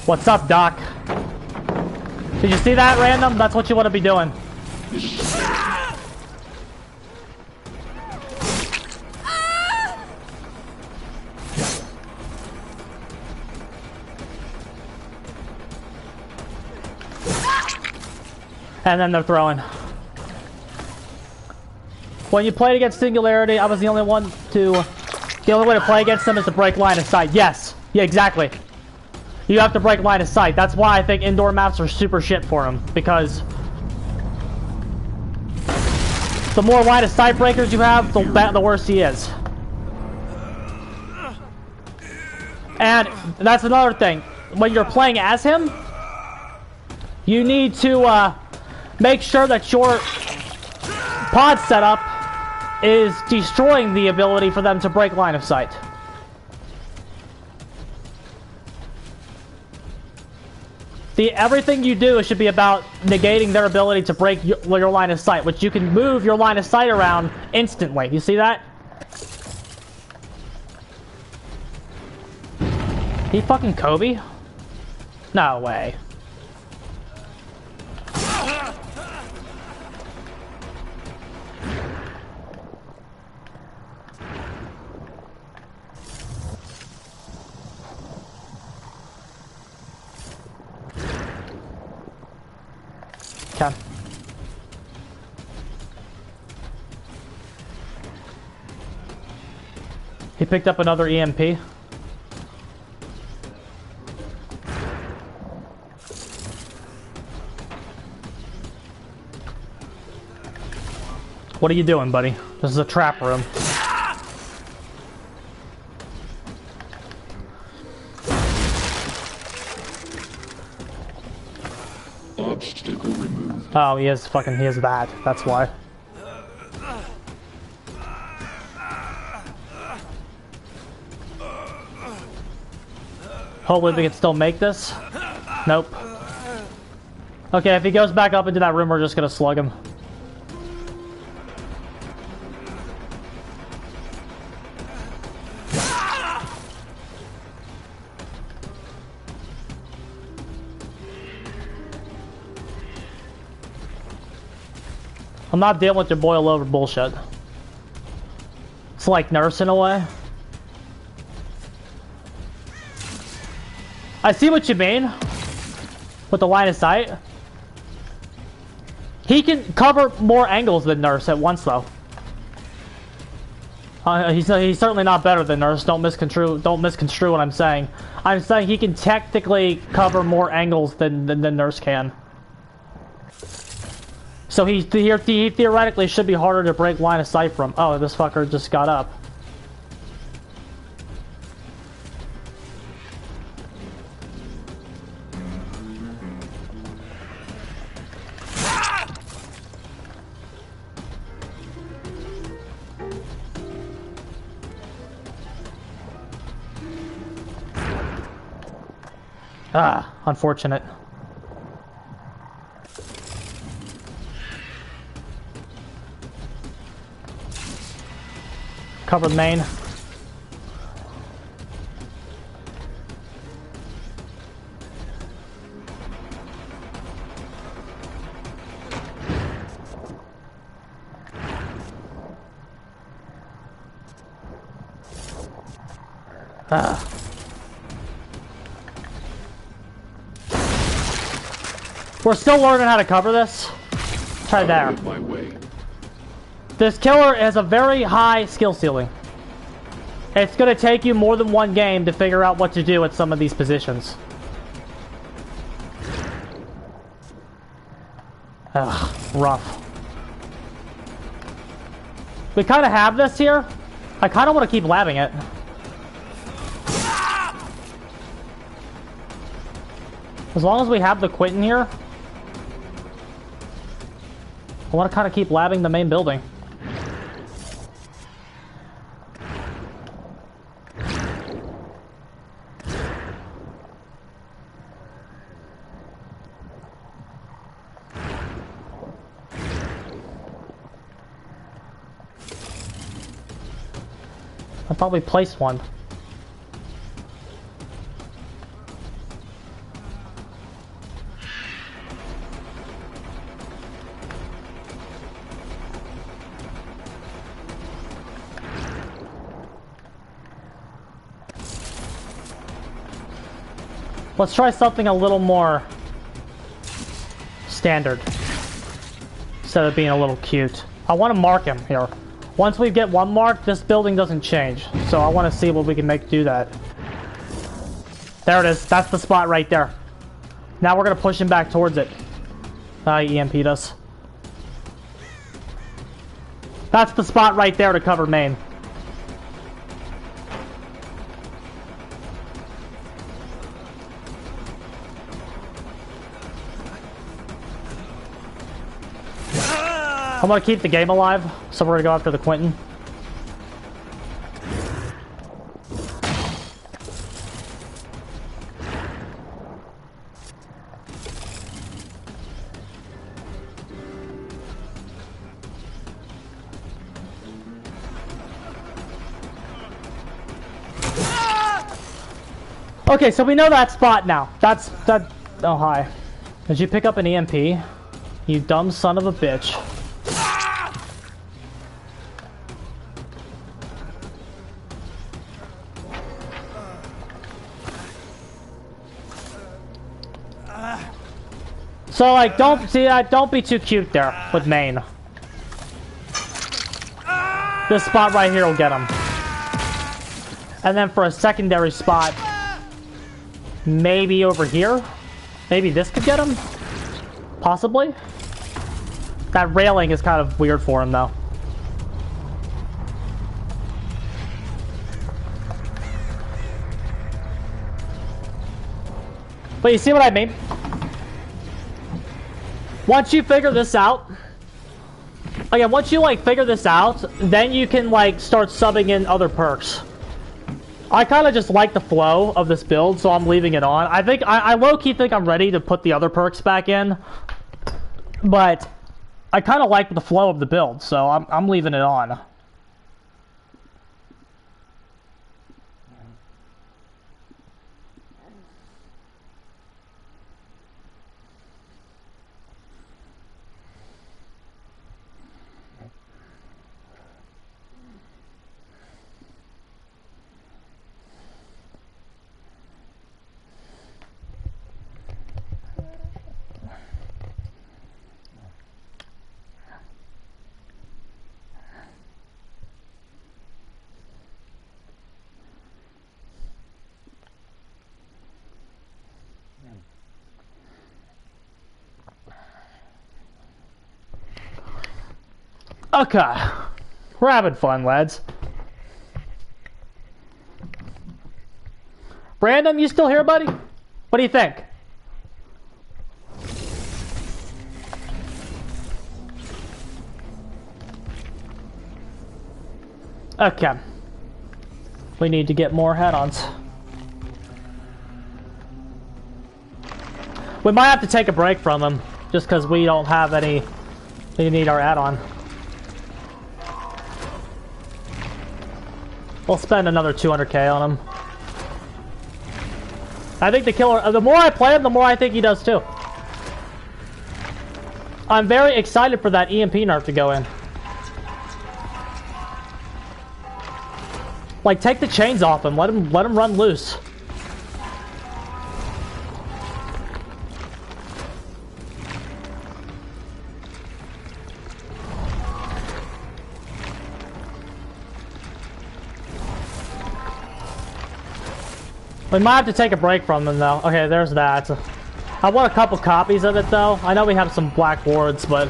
What's up, Doc? Did you see that, random? That's what you want to be doing. And then they're throwing. When you played against Singularity, I was the only one to... The only way to play against them is to break line of sight. Yes. Yeah, exactly. You have to break line of sight. That's why I think indoor maps are super shit for them. Because the more line of sight breakers you have, the worse he is. And that's another thing. When you're playing as him, you need to make sure that your pod setup is destroying the ability for them to break line of sight. Everything you do should be about negating their ability to break your line of sight, which you can move your line of sight around instantly. You see that? He fucking Kobe? No way. Okay. He picked up another EMP. What are you doing, buddy? This is a trap room. Obstacle removed. Oh, he is that. That's why. Hopefully we can still make this. Nope. Okay, if he goes back up into that room, we're just gonna slug him. I'm not dealing with your boil over bullshit. It's like Nurse in a way. I see what you mean with the line of sight. He can cover more angles than Nurse at once, though. He's certainly not better than Nurse. Don't misconstrue what I'm saying. I'm saying he can technically cover more angles than Nurse can. So he theoretically should be harder to break line of sight from. Oh, this fucker just got up. Ah, unfortunate. Cover the main. Ah. We're still learning how to cover this. Try there. My way. This killer has a very high skill ceiling. It's gonna take you more than one game to figure out what to do at some of these positions. Ugh, rough. We kind of have this here. I kind of want to keep labbing it. As long as we have the Quentin here, I want to kind of keep labbing the main building. I thought we placed one. Let's try something a little more standard instead of being a little cute. I want to mark him here. Once we get one mark, this building doesn't change. So I want to see what we can make do that. There it is. That's the spot right there. Now we're going to push him back towards it. He EMP'd us. That's the spot right there to cover main. I'm gonna keep the game alive, so we're gonna go after the Quentin. Okay, so we know that spot now. That. Oh, hi. Did you pick up an EMP? You dumb son of a bitch. So, like, don't be too cute there with main. This spot right here will get him. And then for a secondary spot, maybe over here? Maybe this could get him? Possibly? That railing is kind of weird for him, though. But you see what I mean? Once you figure this out, again, once you, like, figure this out, then you can, like, start subbing in other perks. I kind of just like the flow of this build, so I'm leaving it on. I low-key think I'm ready to put the other perks back in, but I kind of like the flow of the build, so I'm leaving it on. Okay, we're having fun, lads. Brandon, you still here, buddy? What do you think? Okay. We need to get more head-ons. We might have to take a break from them, just because we don't have any. We need our add-on. We'll spend another 200k on him. I think the killer, the more I play him, the more I think he does too. I'm very excited for that EMP nerf to go in. Like, take the chains off him, let him run loose. We might have to take a break from them, though. Okay, there's that. I want a couple copies of it, though. I know we have some black wards, but...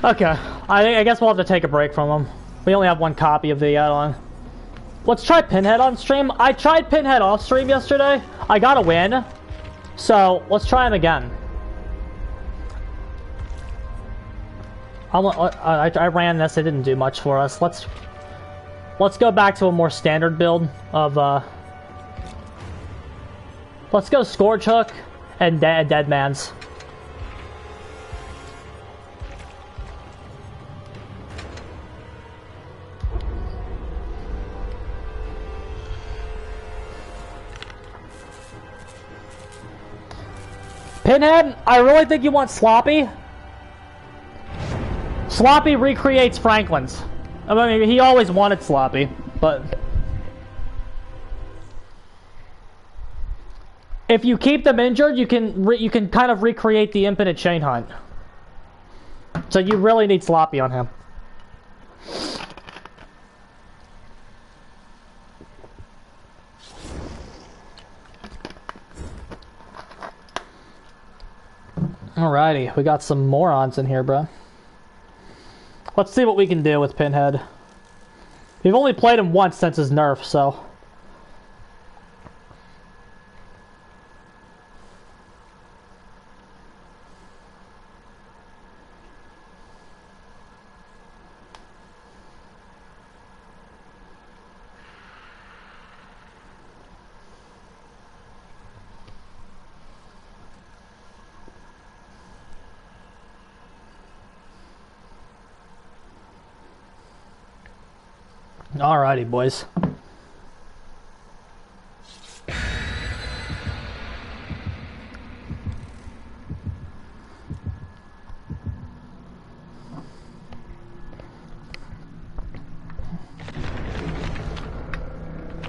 Okay, I guess we'll have to take a break from them. We only have one copy of the add-on. Let's try Pinhead on stream. I tried Pinhead off stream yesterday. I got a win. So, let's try him again. I ran this. It didn't do much for us. Let's go back to a more standard build of... Let's go Scourge Hook and Dead Man's. Pinhead, I really think you want Sloppy. Sloppy recreates Franklin's. I mean, he always wanted Sloppy, but... If you keep them injured, you can kind of recreate the infinite chain hunt. So you really need sloppy on him. Alrighty, we got some morons in here, bro. Let's see what we can do with Pinhead. We've only played him once since his nerf, so... Alrighty, boys.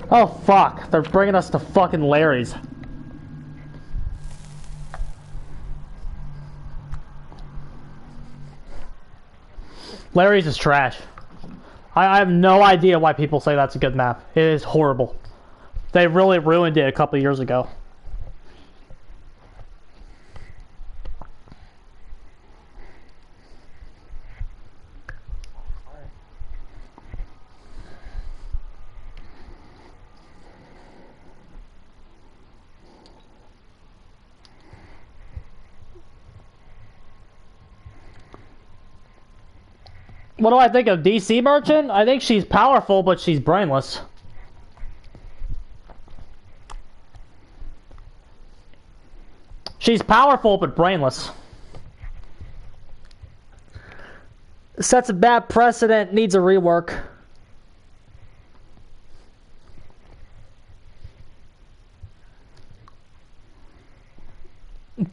Oh fuck, they're bringing us to fucking Larry's. Larry's is trash. I have no idea why people say that's a good map. It is horrible. They really ruined it a couple years ago. What do I think of DC Merchant? I think she's powerful, but she's brainless. She's powerful, but brainless. Sets a bad precedent, needs a rework.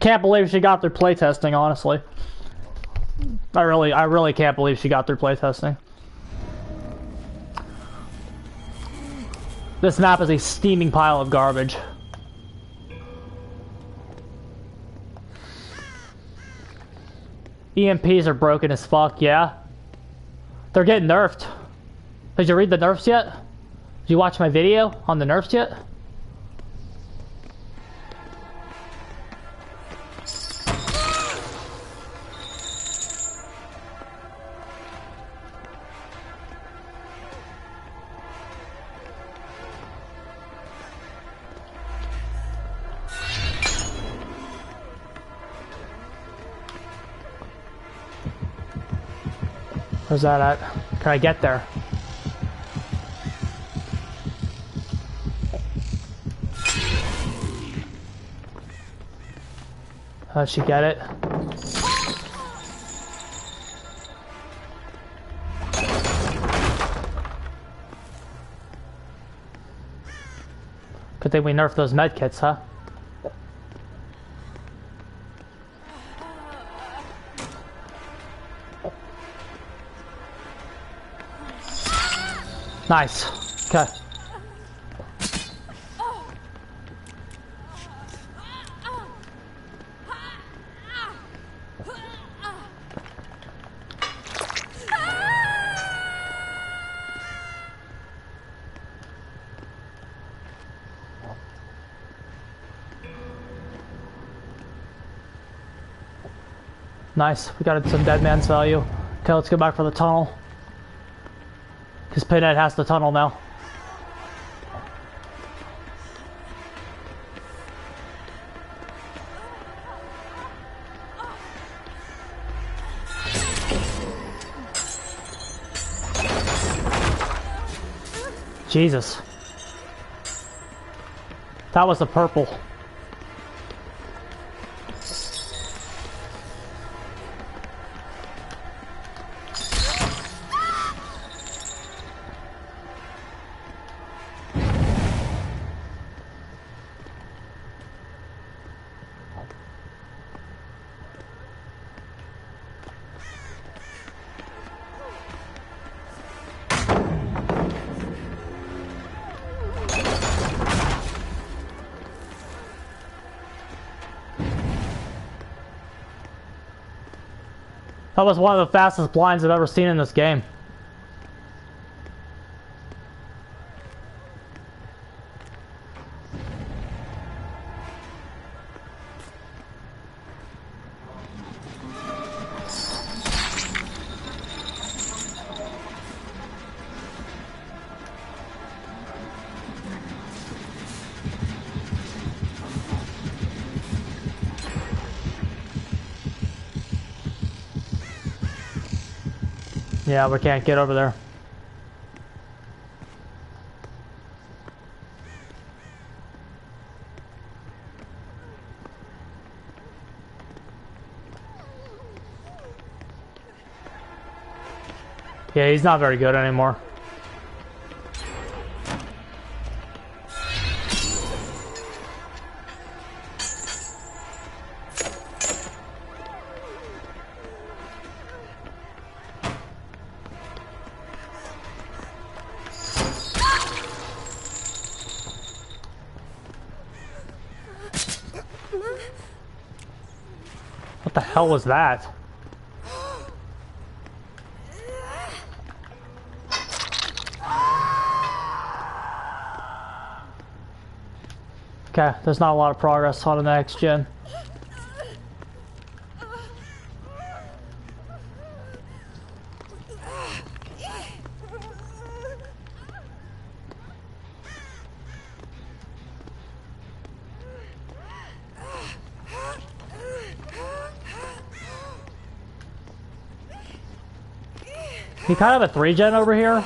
Can't believe she got through playtesting, honestly. I really can't believe she got through playtesting. This map is a steaming pile of garbage. EMPs are broken as fuck, yeah. They're getting nerfed. Did you read the nerfs yet? Did you watch my video on the nerfs yet? Where's that at? Can I get there? How'd she get it? Good thing we nerfed those medkits, huh? Nice. Okay. Nice. We got some dead man's value. Okay, let's go back for the tunnel. Because Pinhead has the tunnel now. Jesus. That was the purple. That was one of the fastest blinds I've ever seen in this game. Yeah, we can't get over there. Yeah, he's not very good anymore. What the hell was that? Okay, there's not a lot of progress on the next gen. You kind of a 3-gen over here.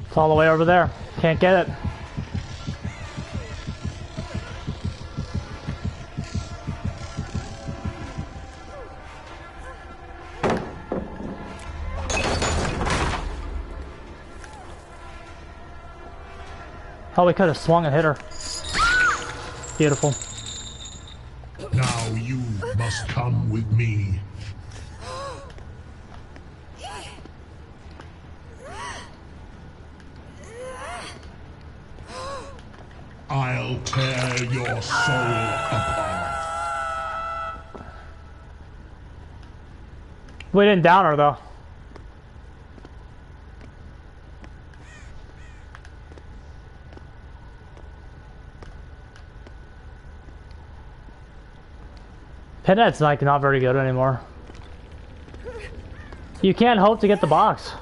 It's all the way over there. Can't get it. Oh, we could have swung and hit her. Beautiful. Now you must come with me. I'll tear your soul apart. We didn't down her though. Pinhead's like not very good anymore. You can't hope to get the box.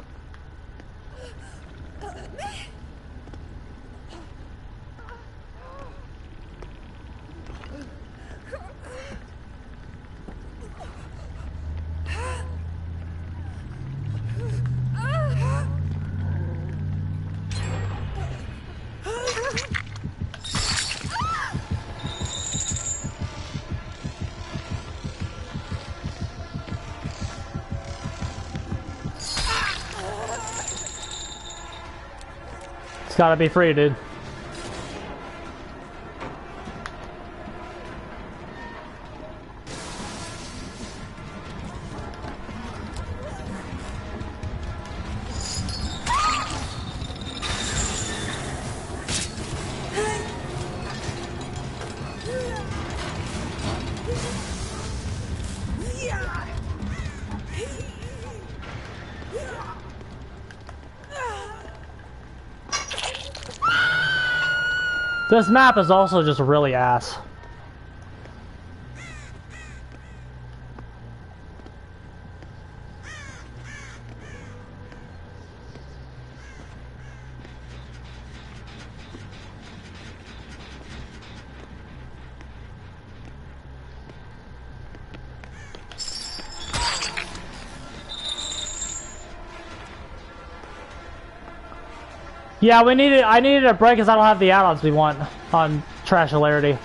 It's gotta be free, dude. This map is also just really ass. Yeah, we needed. I needed a break because I don't have the add-ons we want on Trash Hilarity.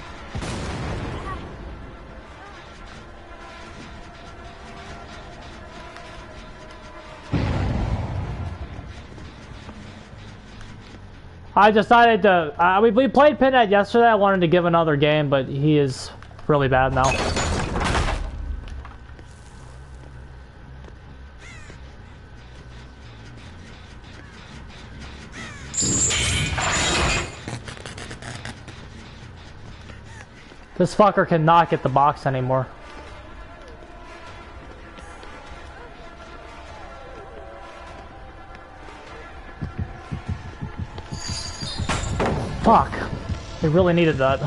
I decided to. We played Pinhead yesterday. I wanted to give another game, but he is really bad now. This fucker cannot get the box anymore. Fuck. They really needed that.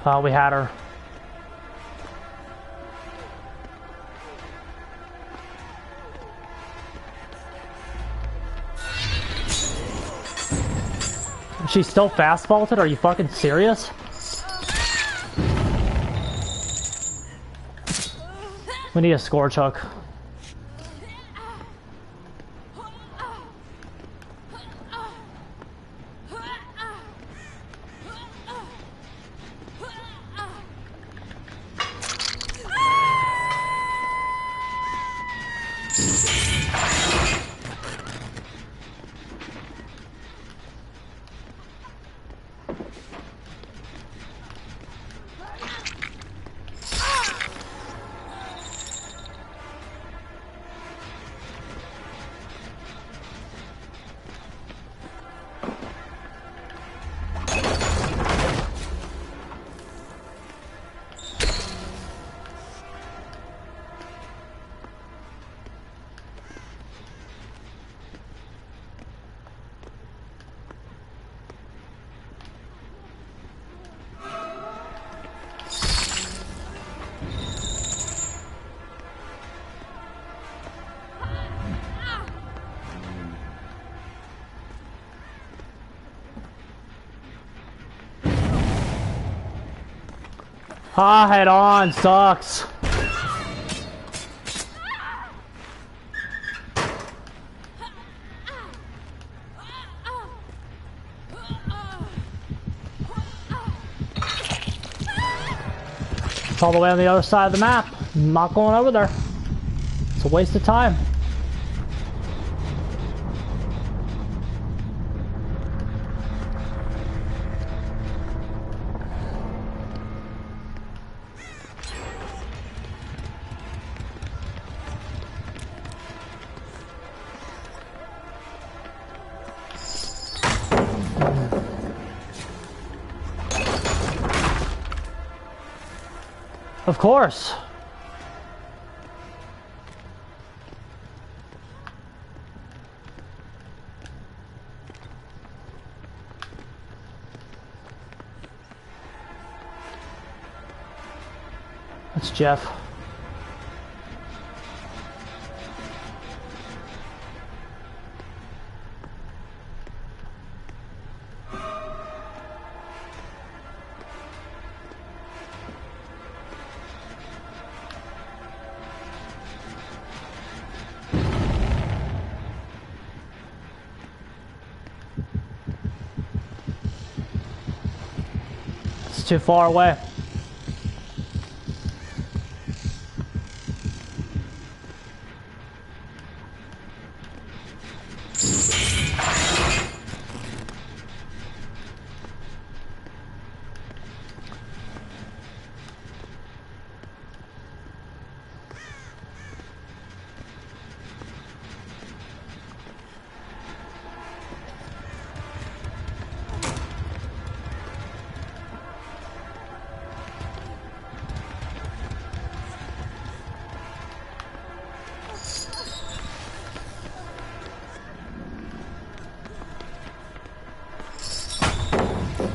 Oh, we had her. She's still fast vaulted? Are you fucking serious? We need a scorch hook. Ah, head on, sucks. It's all the way on the other side of the map. I'm not going over there. It's a waste of time. Of course. That's Jeff. It's too far away.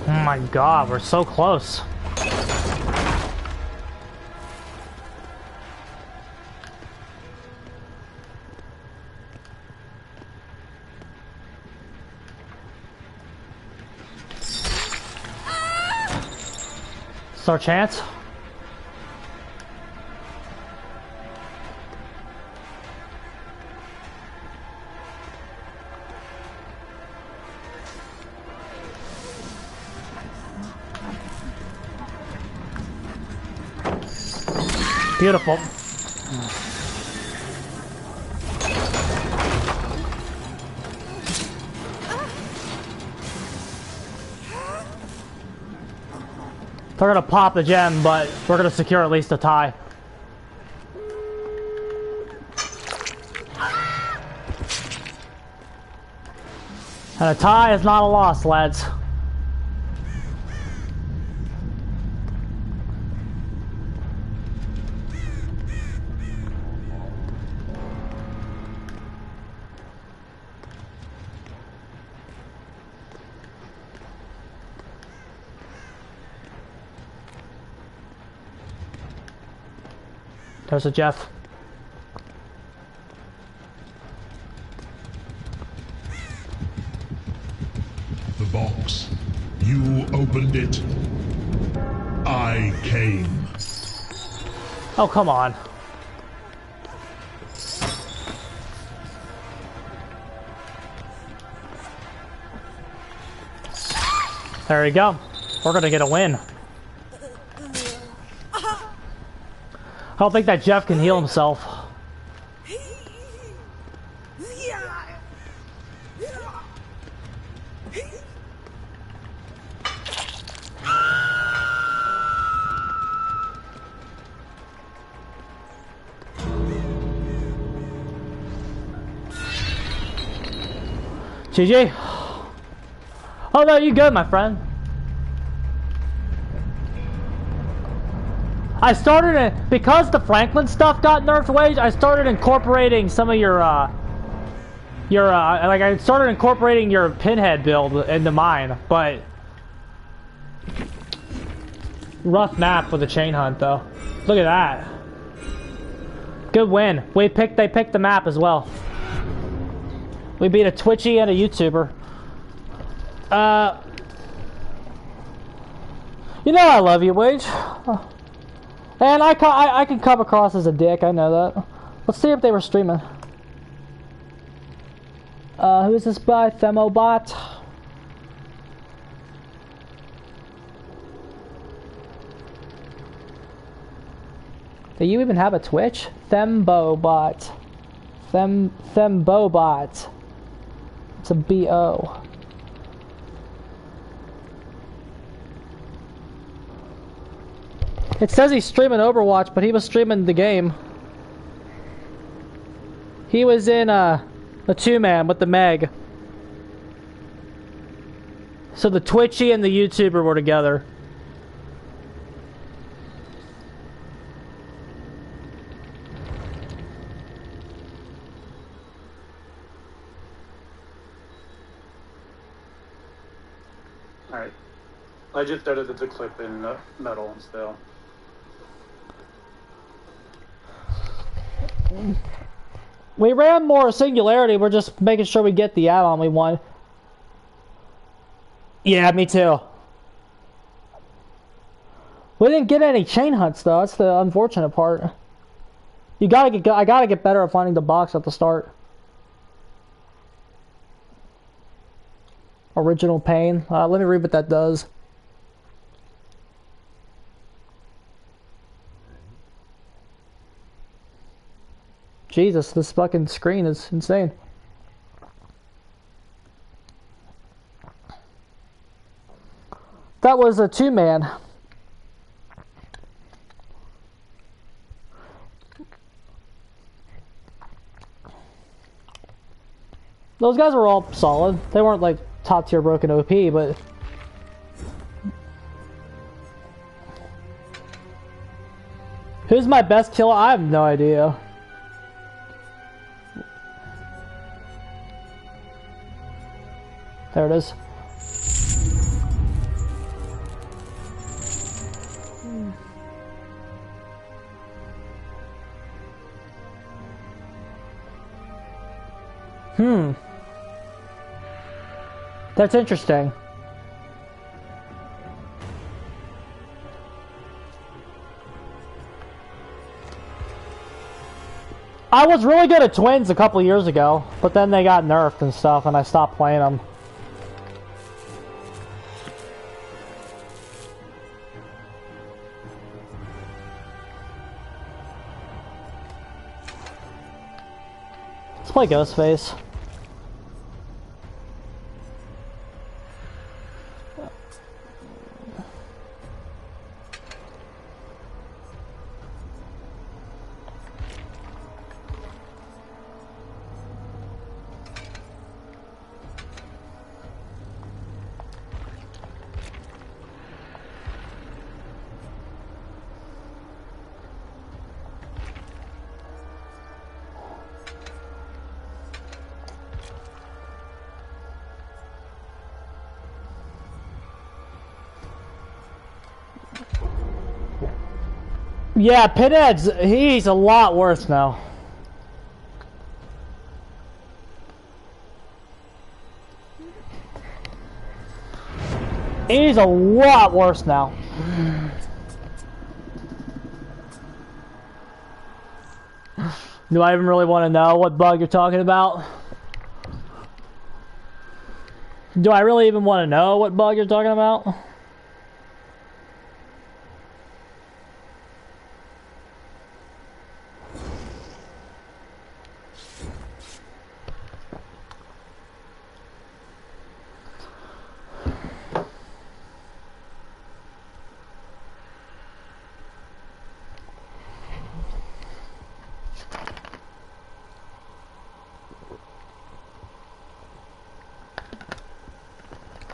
Oh my god, we're so close. It's our chance. Beautiful. They're gonna pop the gem, but we're gonna secure at least a tie. And a tie is not a loss, lads. There's a Jeff. The box. You opened it. I came. Oh, come on. There we go. We're gonna get a win. I don't think that Jeff can heal himself. GG. Oh no, you good, my friend. I started because the Franklin stuff got nerfed wage. I started incorporating some of your like I started incorporating your pinhead build into mine, but rough map with the chain hunt though. Look at that. Good win. They picked the map as well. We beat a Twitchy and a YouTuber. You know I love you, Wage. And I can come across as a dick, I know that. Let's see if they were streaming. Who is this by? Themobot? Do you even have a Twitch? Thembobot. Thembobot. It's a B-O. It says he's streaming Overwatch, but he was streaming the game. He was in a two-man with the Meg. So the Twitchy and the YouTuber were together. Alright. I just edited the clip in metal still. We ran more Singularity, we're just making sure we get the add-on we want. Yeah, me too. We didn't get any chain hunts though, that's the unfortunate part. I gotta get better at finding the box at the start. Original pain. Let me read what that does. Jesus, this fucking screen is insane. That was a two-man. Those guys were all solid. They weren't like top tier broken OP, but who's my best killer? I have no idea. There it is. That's interesting. I was really good at twins a couple years ago, but then they got nerfed and stuff, and I stopped playing them. Let's play Ghostface. Yeah, Pinhead's, he's a lot worse now. He's a lot worse now. Do I even really want to know what bug you're talking about? Do I really even want to know what bug you're talking about?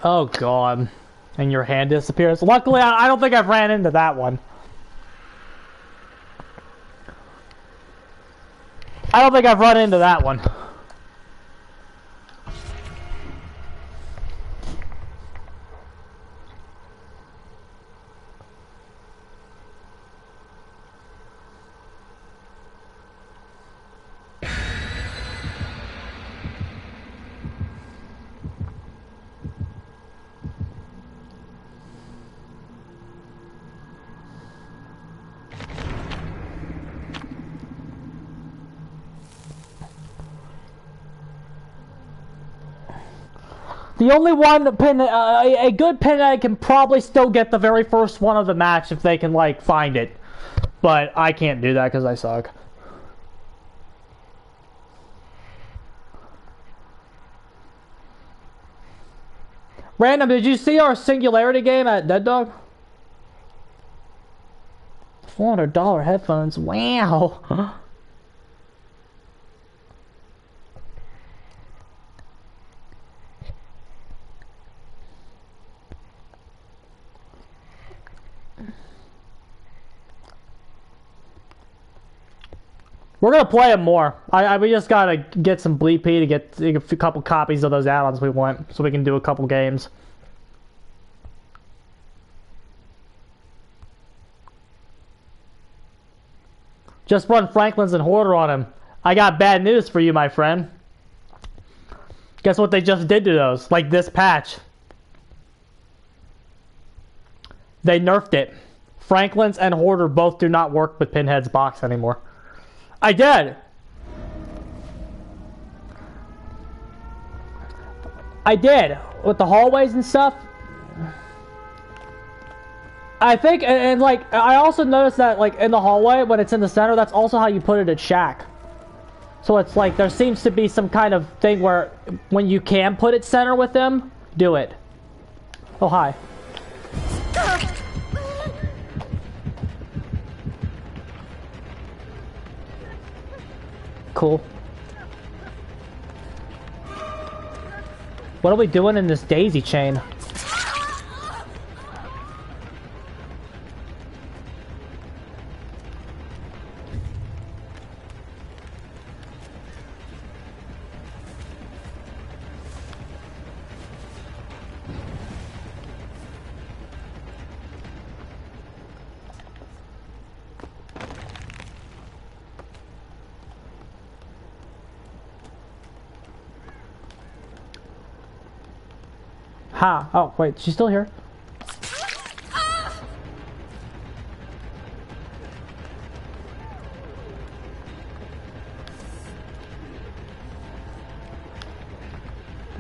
Oh god. And your hand disappears. Luckily, I don't think I've ran into that one. I don't think I've run into that one. The only one a good pinhead can probably still get the very first one of the match if they can, like, find it. But I can't do that because I suck. Random, did you see our Singularity game at Dead Dog? $400 headphones. Wow. We're gonna play them more. We just gotta get some Bleep P to get a couple copies of those add-ons we want, so we can do a couple games. Just run Franklin's and Hoarder on him. I got bad news for you, my friend. Guess what they just did to those? Like this patch. They nerfed it. Franklin's and Hoarder both do not work with Pinhead's box anymore. I did. I did. With the hallways and stuff. I think, and like, I also noticed that, like, in the hallway, when it's in the center, that's also how you put it at Shack. So it's like, there seems to be some kind of thing where, when you can put it center with them, do it. Oh, hi. Cool. What are we doing in this daisy chain? Ha! Oh, wait, she's still here.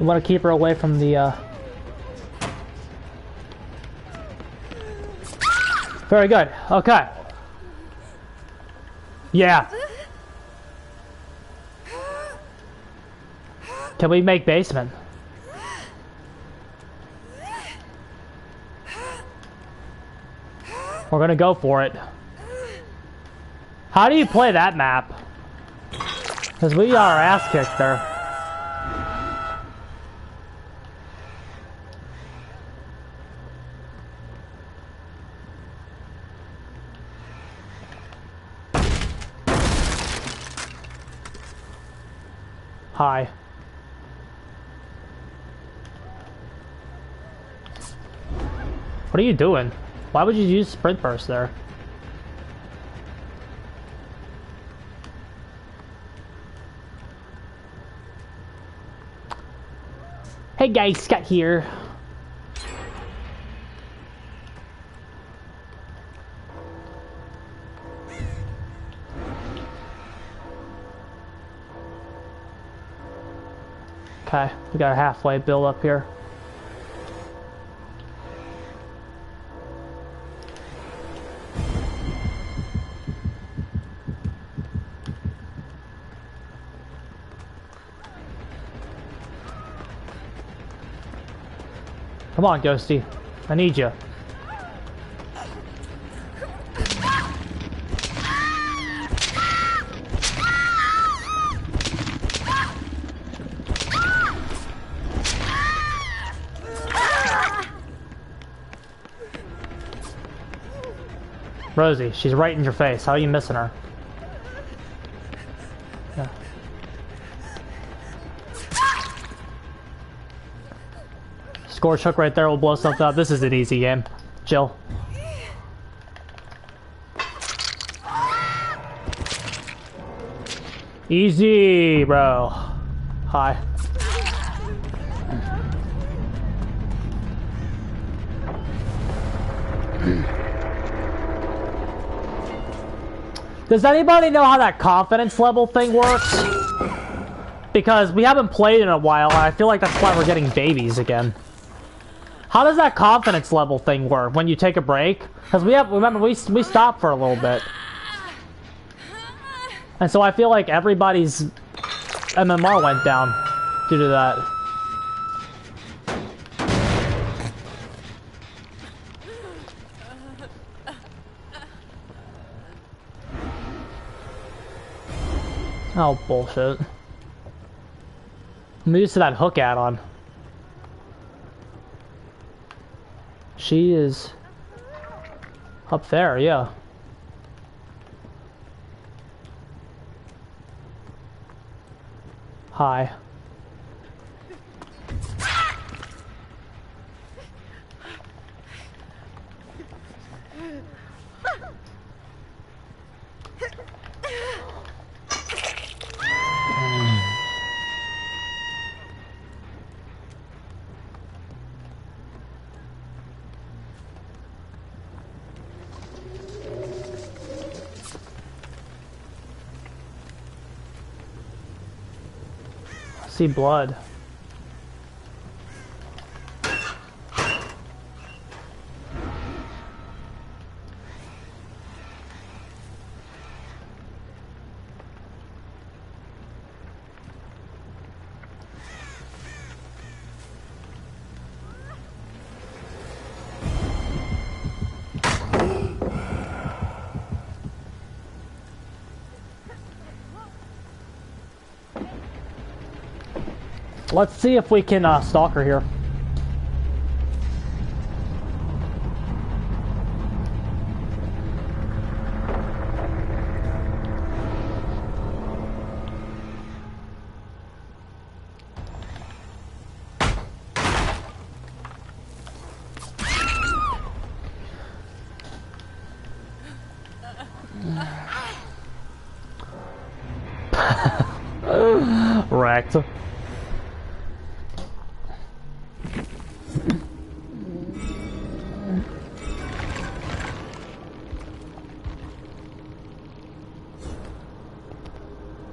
We want to keep her away from the, Very good. Okay. Yeah. Can we make basement? We're gonna go for it. How do you play that map? Because we got our ass kicked there. Hi. What are you doing? Why would you use sprint burst there? Hey guys, Scott here. Okay, we got a halfway build up here. Come on, Ghosty. I need you. Rosie, she's right in your face. How are you missing her? Yeah. Scorch hook right there will blow something up. This is an easy game. Chill. Easy, bro. Hi. Does anybody know how that confidence level thing works? Because we haven't played in a while, and I feel like that's why we're getting babies again. How does that confidence level thing work when you take a break? Because remember, we stopped for a little bit. And so I feel like everybody's MMR went down due to that. Oh, bullshit. I'm used to that hook add-on. She is up there, yeah. Hi. See blood. Let's see if we can stalk her here. Wrecked.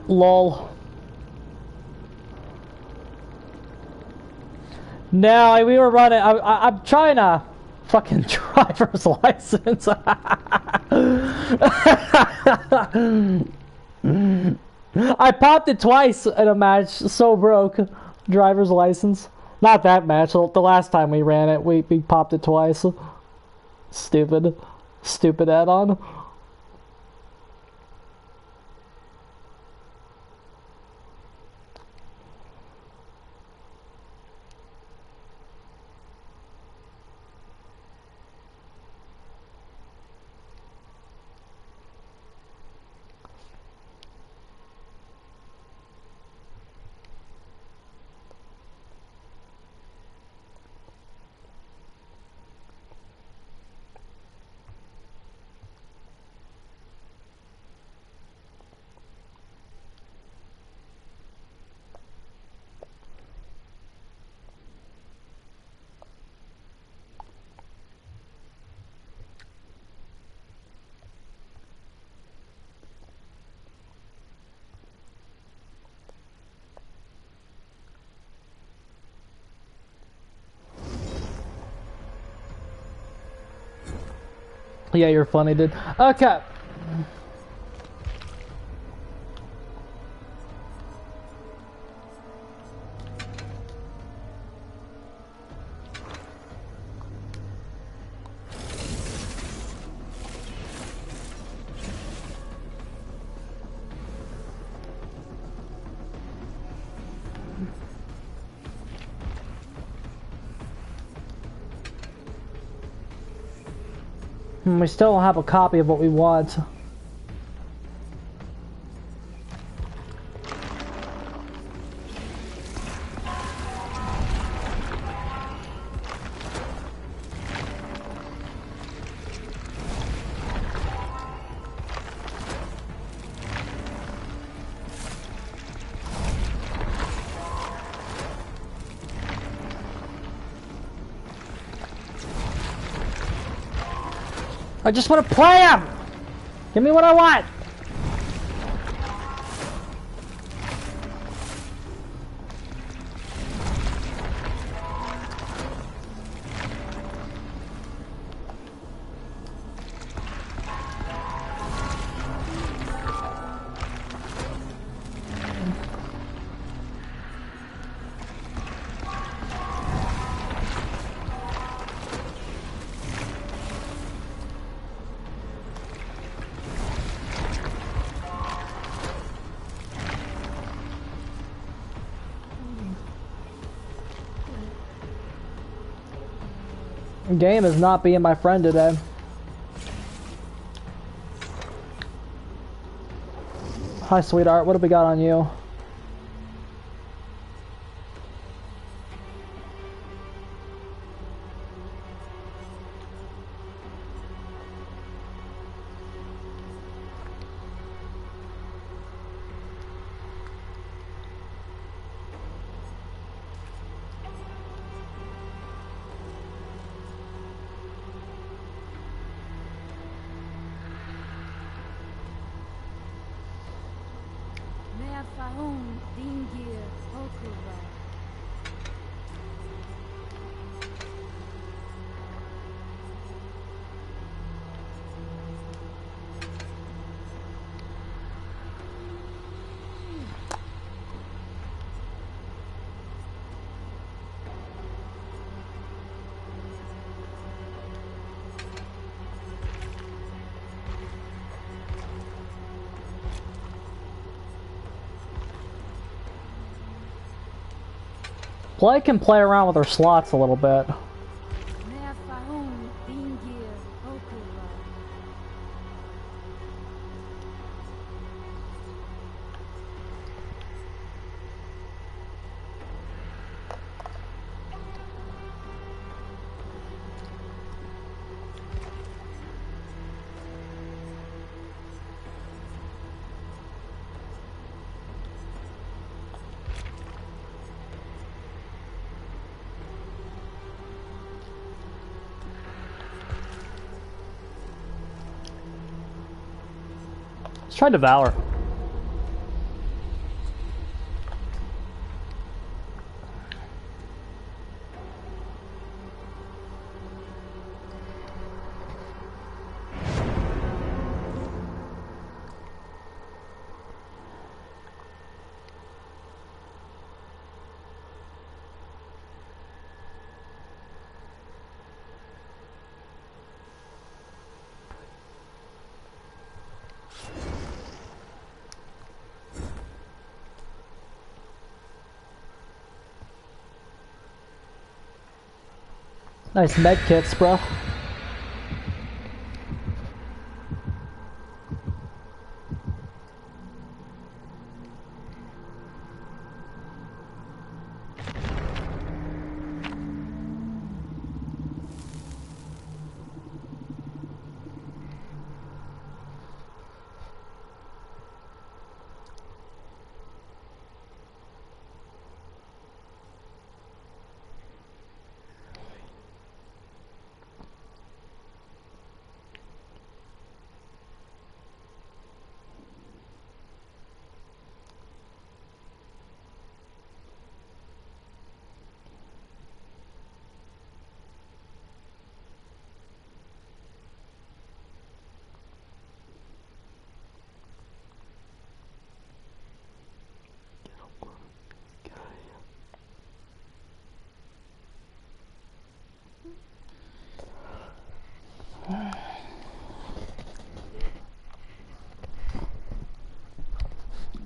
Lol. No, we were running. I'm trying to fucking driver's license. I popped it twice in a match. So broke. Driver's license. Not that match. The last time we ran it, we popped it twice. Stupid add-on. Yeah, you're funny, dude. Okay. We still don't have a copy of what we want. I just want to play him! Give me what I want! Game is not being my friend today. Hi, sweetheart. What have we got on you? Play can play around with her slots a little bit. Let's try Devour. Nice med kits, bro.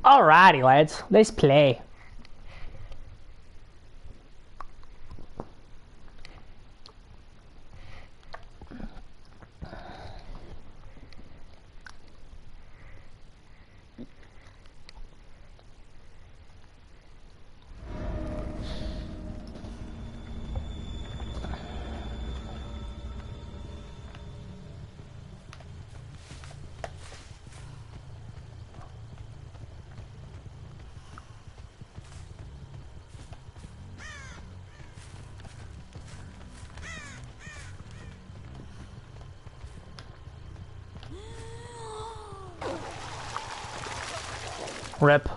Alrighty, lads. Let's play. Rip.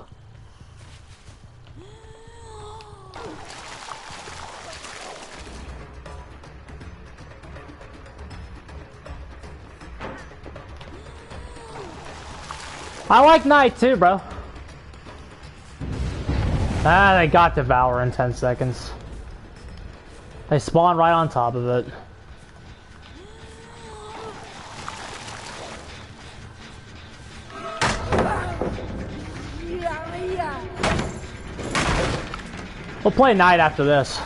I like night too, bro. Ah, they got Devour in 10 seconds. They spawn right on top of it. We'll play night after this.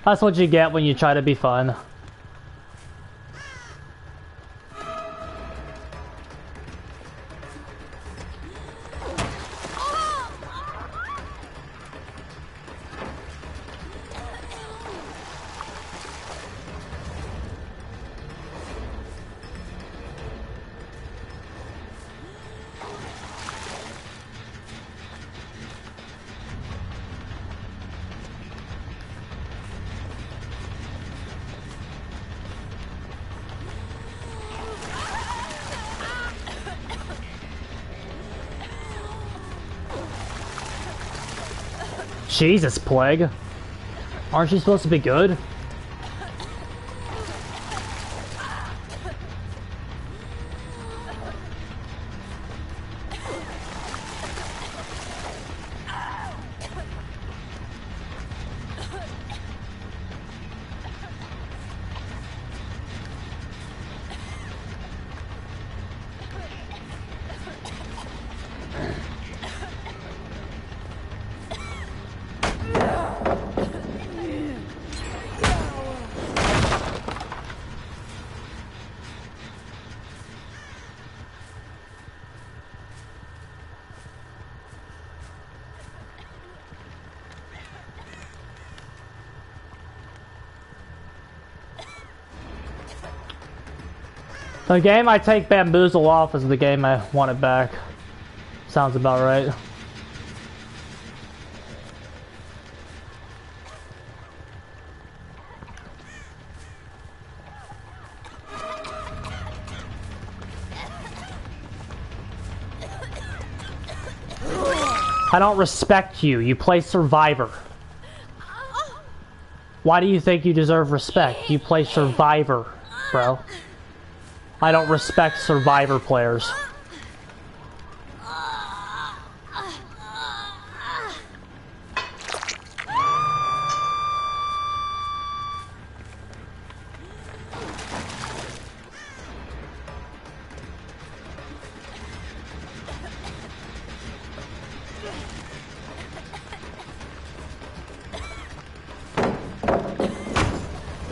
That's what you get when you try to be fun. Jesus, Plague. Aren't you supposed to be good? The game I take Bamboozle off is the game I want it back. Sounds about right. I don't respect you. You play Survivor. Why do you think you deserve respect? You play Survivor, bro. I don't respect Survivor players.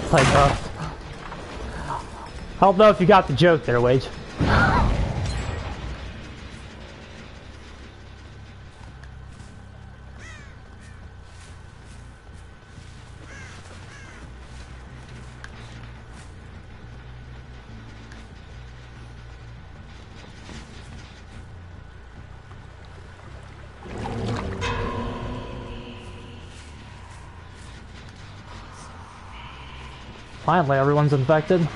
Play both. I don't know if you got the joke there, Wage. Finally, everyone's infected.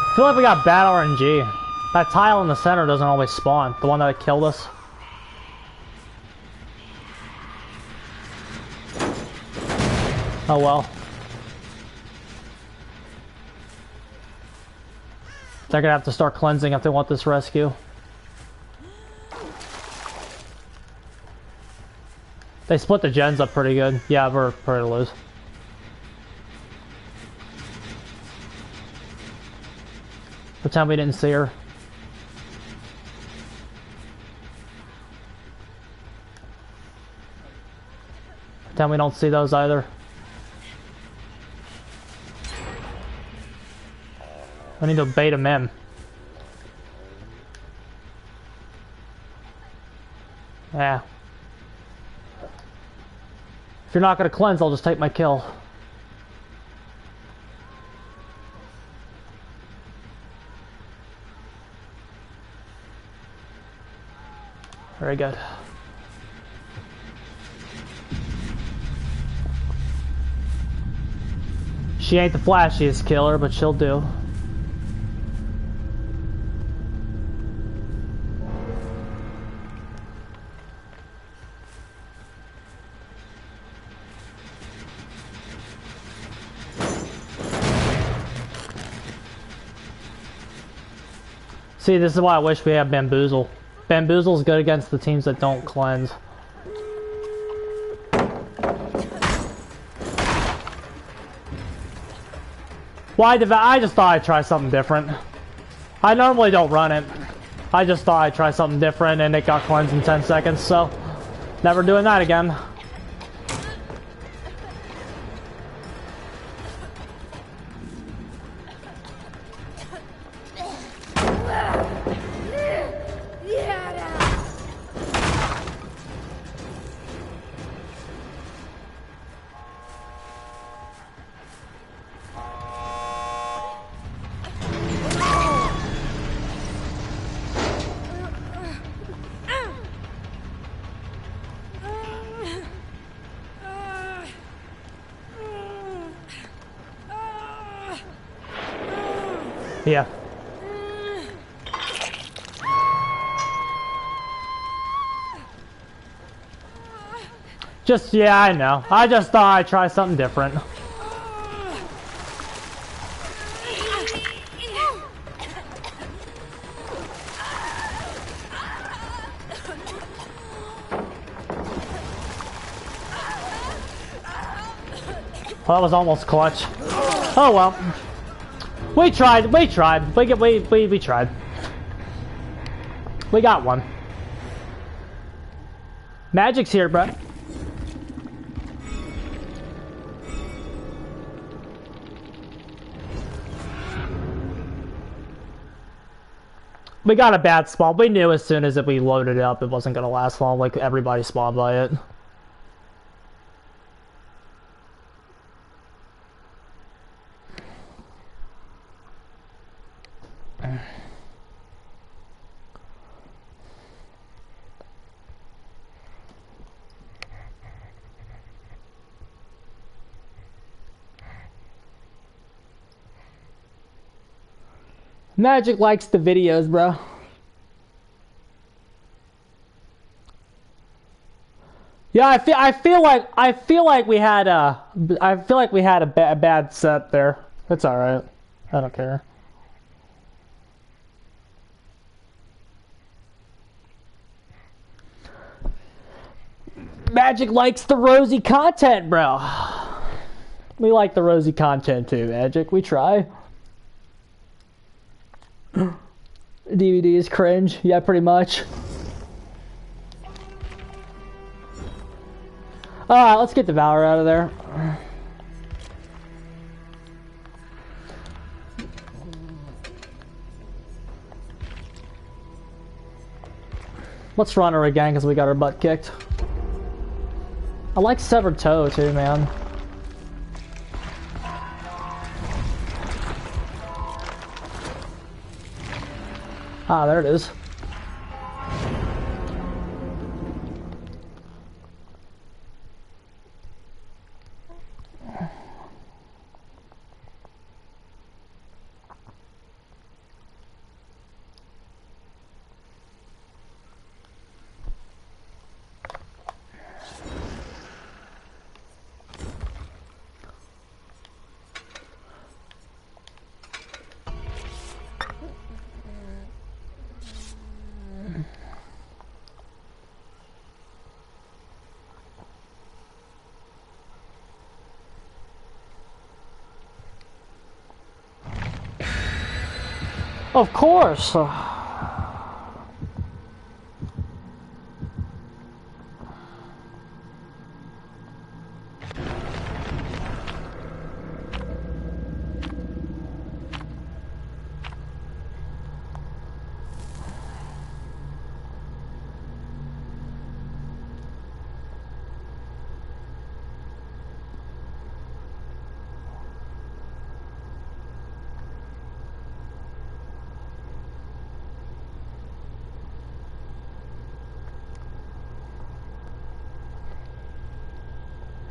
I feel like we got bad RNG. That tile in the center doesn't always spawn. The one that killed us. Oh well. They're gonna have to start cleansing if they want this rescue. They split the gens up pretty good. Yeah, we're pretty loose. Pretend we didn't see her. Pretend we don't see those either. I need to bait them in. Yeah. If you're not gonna cleanse, I'll just take my kill. Very good. She ain't the flashiest killer, but she'll do. See, this is why I wish we had Bamboozle. Bamboozle's good against the teams that don't cleanse. Why did I just thought I'd try something different. I normally don't run it. I just thought I'd try something different and it got cleansed in 10 seconds, so never doing that again. Yeah. Just, yeah, I know. I just thought I'd try something different. Well, that was almost clutch. Oh well. We tried. We tried. We tried. We got one. Magic's here, bro. We got a bad spawn. We knew as soon as we loaded it up, it wasn't gonna last long. Like everybody spawned by it. Magic likes the videos, bro. Yeah, I feel like we had a bad set there. It's all right. I don't care. Magic likes the rosy content, bro. We like the rosy content too, Magic. We try. DVD is cringe. Yeah, pretty much. Alright, let's get the Valor out of there. Let's run her again because we got her butt kicked. I like Severed Toe too, man. Ah, there it is. Of course.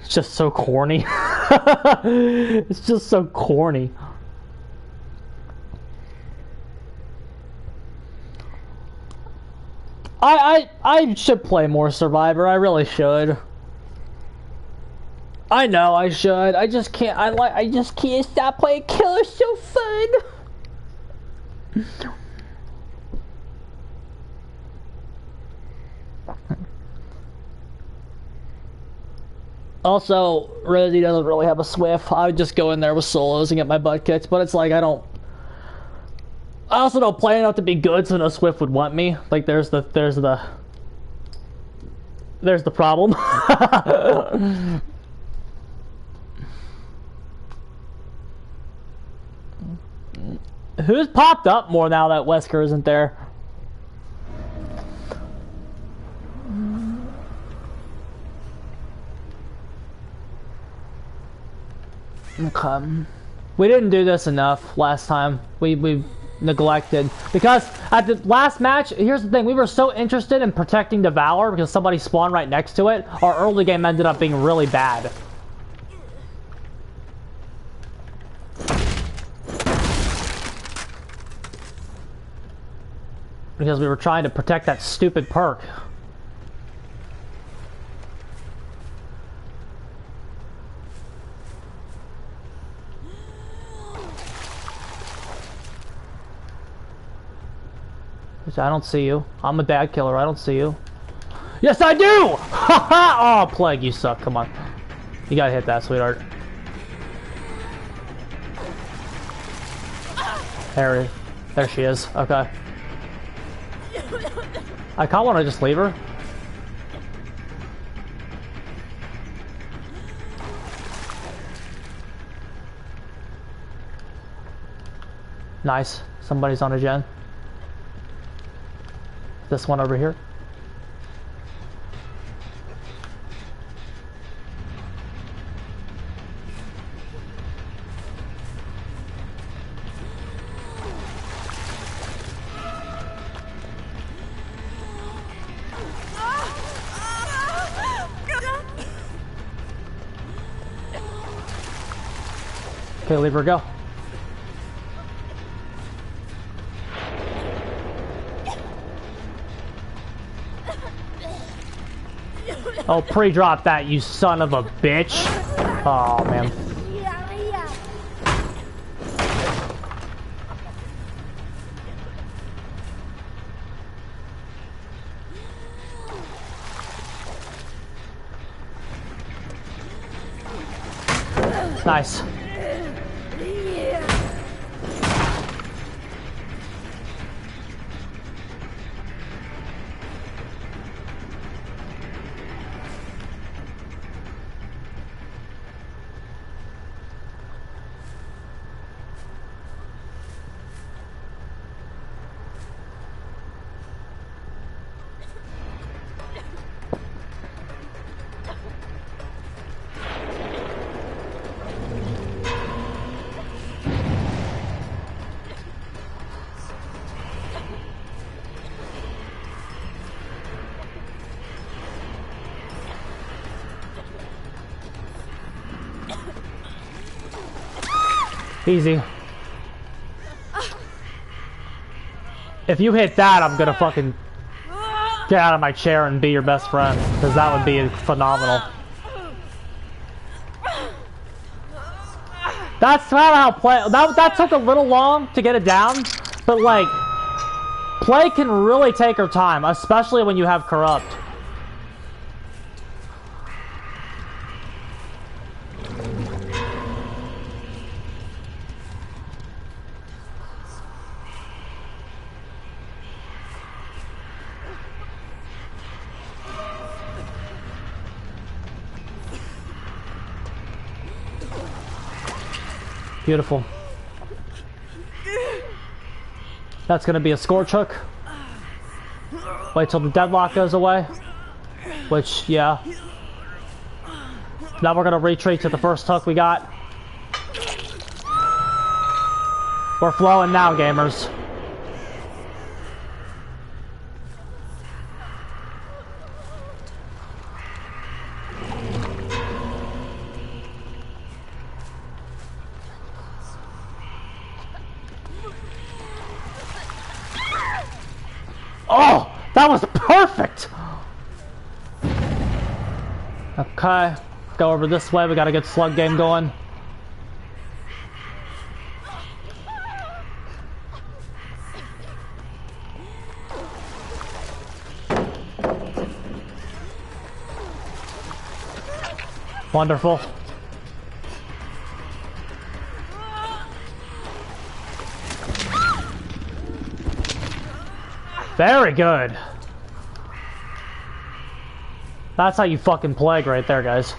It's just so corny. It's just so corny. I should play more Survivor. I really should. I know I should. I just can't. I just can't stop playing Killer. So fun. Also, Rosie doesn't really have a Swift. I would just go in there with solos and get my butt kicked, but it's like I also don't play enough to be good, so no Swift would want me. Like there's the problem. Who's popped up more now that Wesker isn't there? Okay. We didn't do this enough last time. We neglected. Because at the last match, here's the thing, we were so interested in protecting the Valor because somebody spawned right next to it, our early game ended up being really bad. Because we were trying to protect that stupid perk. I don't see you. I'm a bad killer. I don't see you. Yes, I do! Oh, Plague, you suck. Come on. You gotta hit that, sweetheart. There she is. Okay. I kinda wanna just leave her. Nice. Somebody's on a gen. This one over here. Okay, leave her go. Oh, pre-drop that, you son of a bitch. Oh, man. Nice. Easy. If you hit that, I'm gonna fucking get out of my chair and be your best friend, because that would be phenomenal. That's not how play. That took a little long to get it down, but like, play can really take her time, especially when you have corrupt. Beautiful. That's gonna be a scorch hook. Wait till the deadlock goes away. Which, yeah. Now we're gonna retreat to the first hook we got. We're flowing now, gamers. Oh, that was perfect! Okay, go over this way. We got a good slug game going. Wonderful. Very good. That's how you fucking plague right there, guys.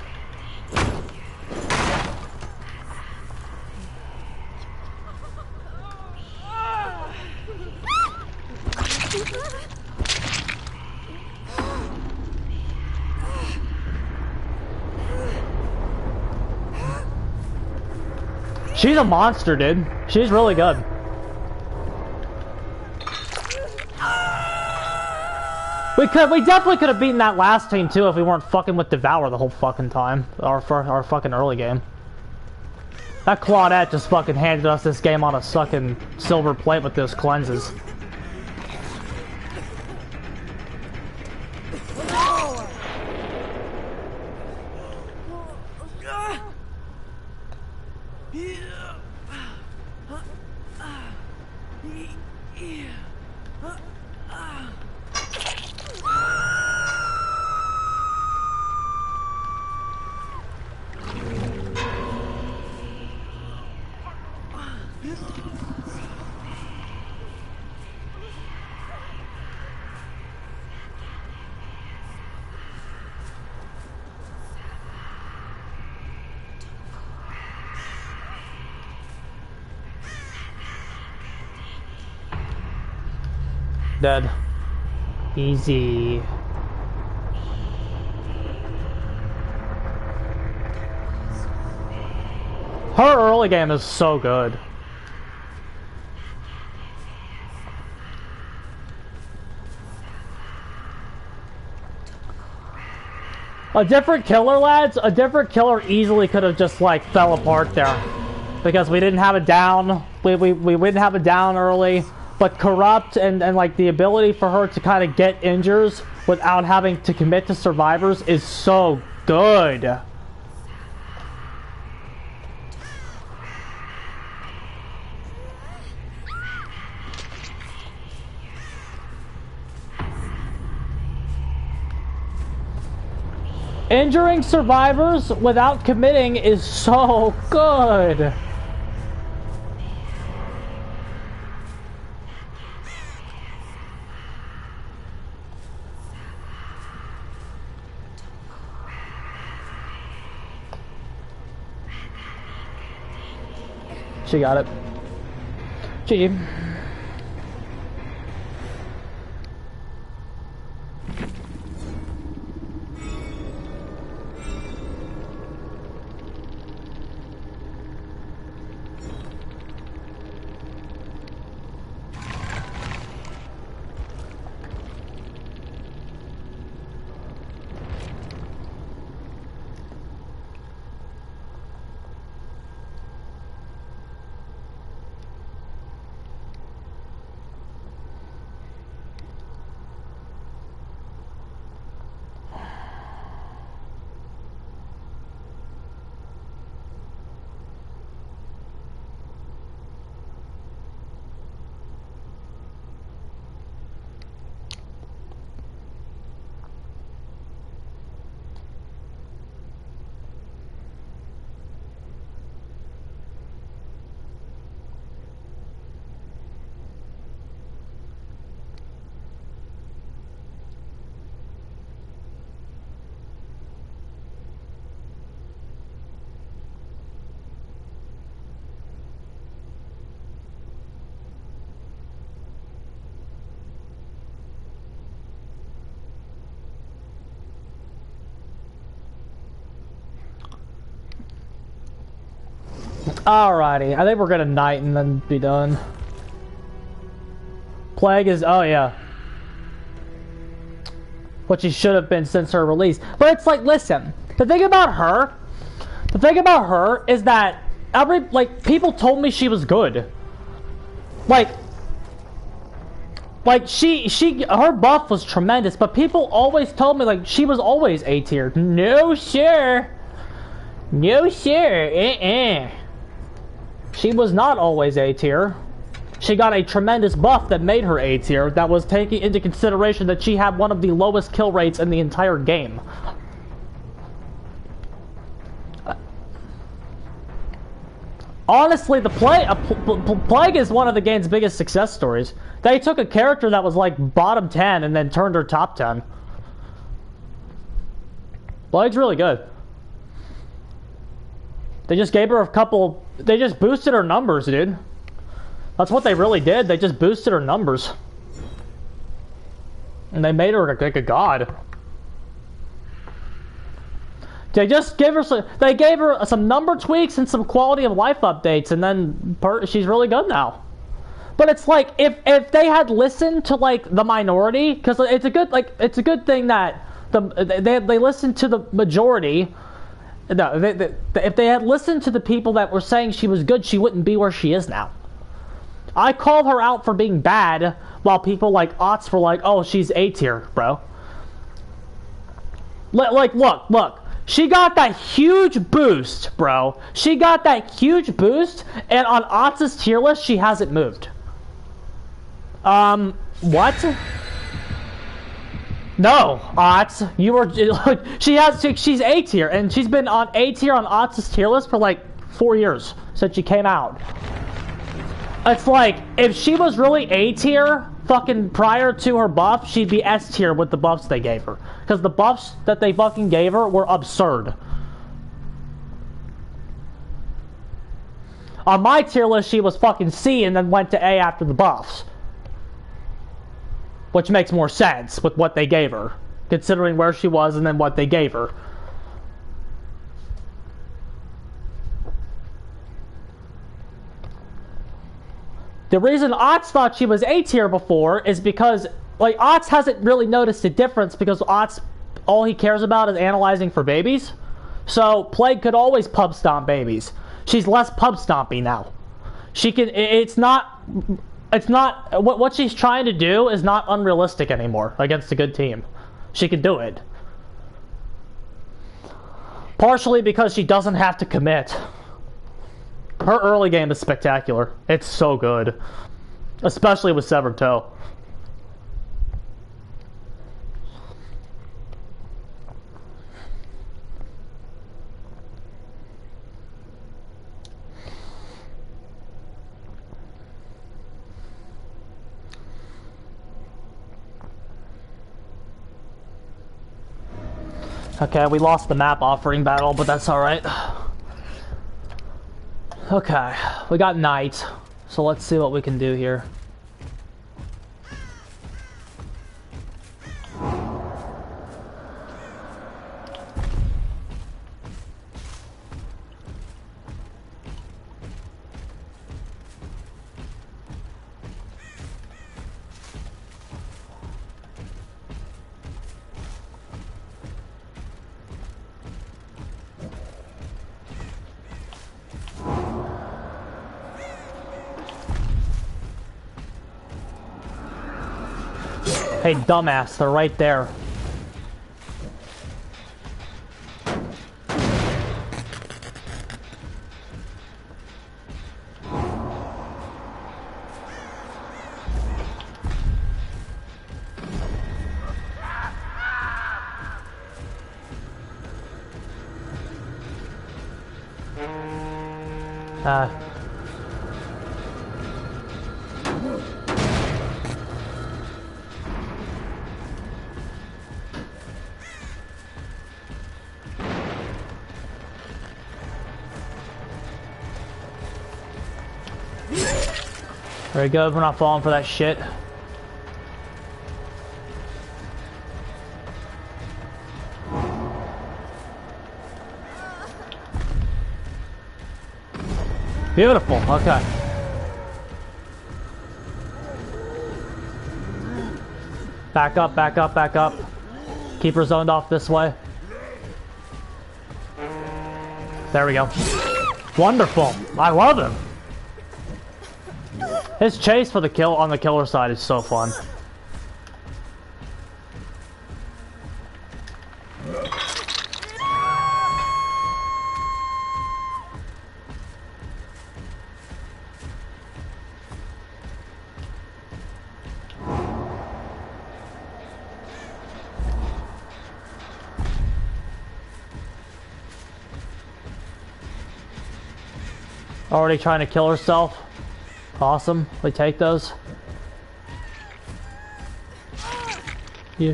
She's a monster, dude. She's really good. We definitely could have beaten that last team too if we weren't fucking with Devour the whole fucking time. Our fucking early game. That Claudette just fucking handed us this game on a fucking silver plate with those cleanses. Dead. Easy. Her early game is so good. A different killer, lads, a different killer easily could have just like fell apart there. Because we didn't have it down. We didn't have it down early. But corrupt and like the ability for her to kind of get injures without having to commit to survivors is so good. Injuring survivors without committing is so good. She got it. GG. Alrighty, I think we're gonna night and then be done. Plague is, oh yeah. What she should have been since her release. But it's like, listen, the thing about her is that people told me she was good. Her buff was tremendous, but people always told me, like, she was always A tier. No, sure. No, sure. She was not always A tier. She got a tremendous buff that made her A tier that was taking into consideration that she had one of the lowest kill rates in the entire game. Honestly, the Plague is one of the game's biggest success stories. They took a character that was like bottom 10 and then turned her top 10. Plague's really good. They just gave her a couple... They just boosted her numbers, dude. That's what they really did. They just boosted her numbers. And they made her like a god. They just gave her some... They gave her some number tweaks and some quality of life updates, and then she's really good now. But it's like, if they had listened to, like, the minority... Because it's a good thing that they listened to the majority... No, if they had listened to the people that were saying she was good, she wouldn't be where she is now. I called her out for being bad, while people like Otts were like, oh, she's A tier, bro. Like, look. She got that huge boost, bro. She got that huge boost, and on Otts' tier list, she hasn't moved. What? No, Otts, you were... She's A tier, and she's been on A tier on Otts' tier list for like 4 years since she came out. It's like, if she was really A tier, fucking prior to her buff, she'd be S tier with the buffs they gave her. Because the buffs that they fucking gave her were absurd. On my tier list, she was fucking C and then went to A after the buffs. Which makes more sense with what they gave her, considering where she was and then what they gave her. The reason Otts thought she was A tier before is because, like, Otts hasn't really noticed a difference because Otts, all he cares about is analyzing for babies. So Plague could always pub stomp babies. She's less pub stompy now. She can, it's not what she's trying to do is not unrealistic anymore against a good team. She can do it. Partially because she doesn't have to commit. Her early game is spectacular. It's so good. Especially with Severed Toe. Okay, we lost the map offering battle, but that's alright. Okay, we got night, so let's see what we can do here. Hey, dumbass, they're right there. Very good, we're not falling for that shit. Beautiful, okay. Back up, back up, back up. Keep her zoned off this way. There we go. Wonderful, I love him. His chase for the kill on the killer side is so fun. Already trying to kill herself. Awesome. We take those.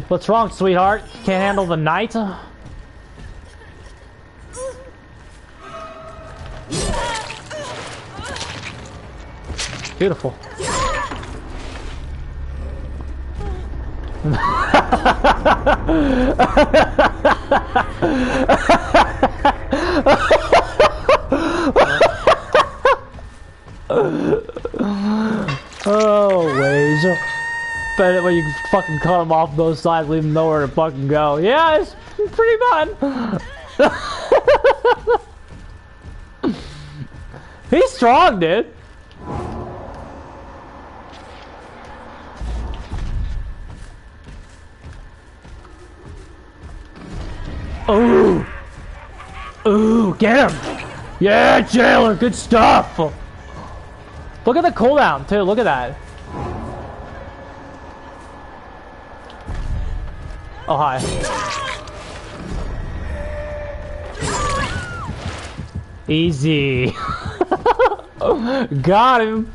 What's wrong, sweetheart? You can't handle the night? Beautiful. Oh, ways. Bet when you fucking cut him off both sides, leave him nowhere to fucking go. Yeah, it's pretty fun. He's strong, dude. Ooh. Ooh, get him. Yeah, Jailer, good stuff. Look at the cooldown, too. Look at that. Oh, hi. Easy. Got him.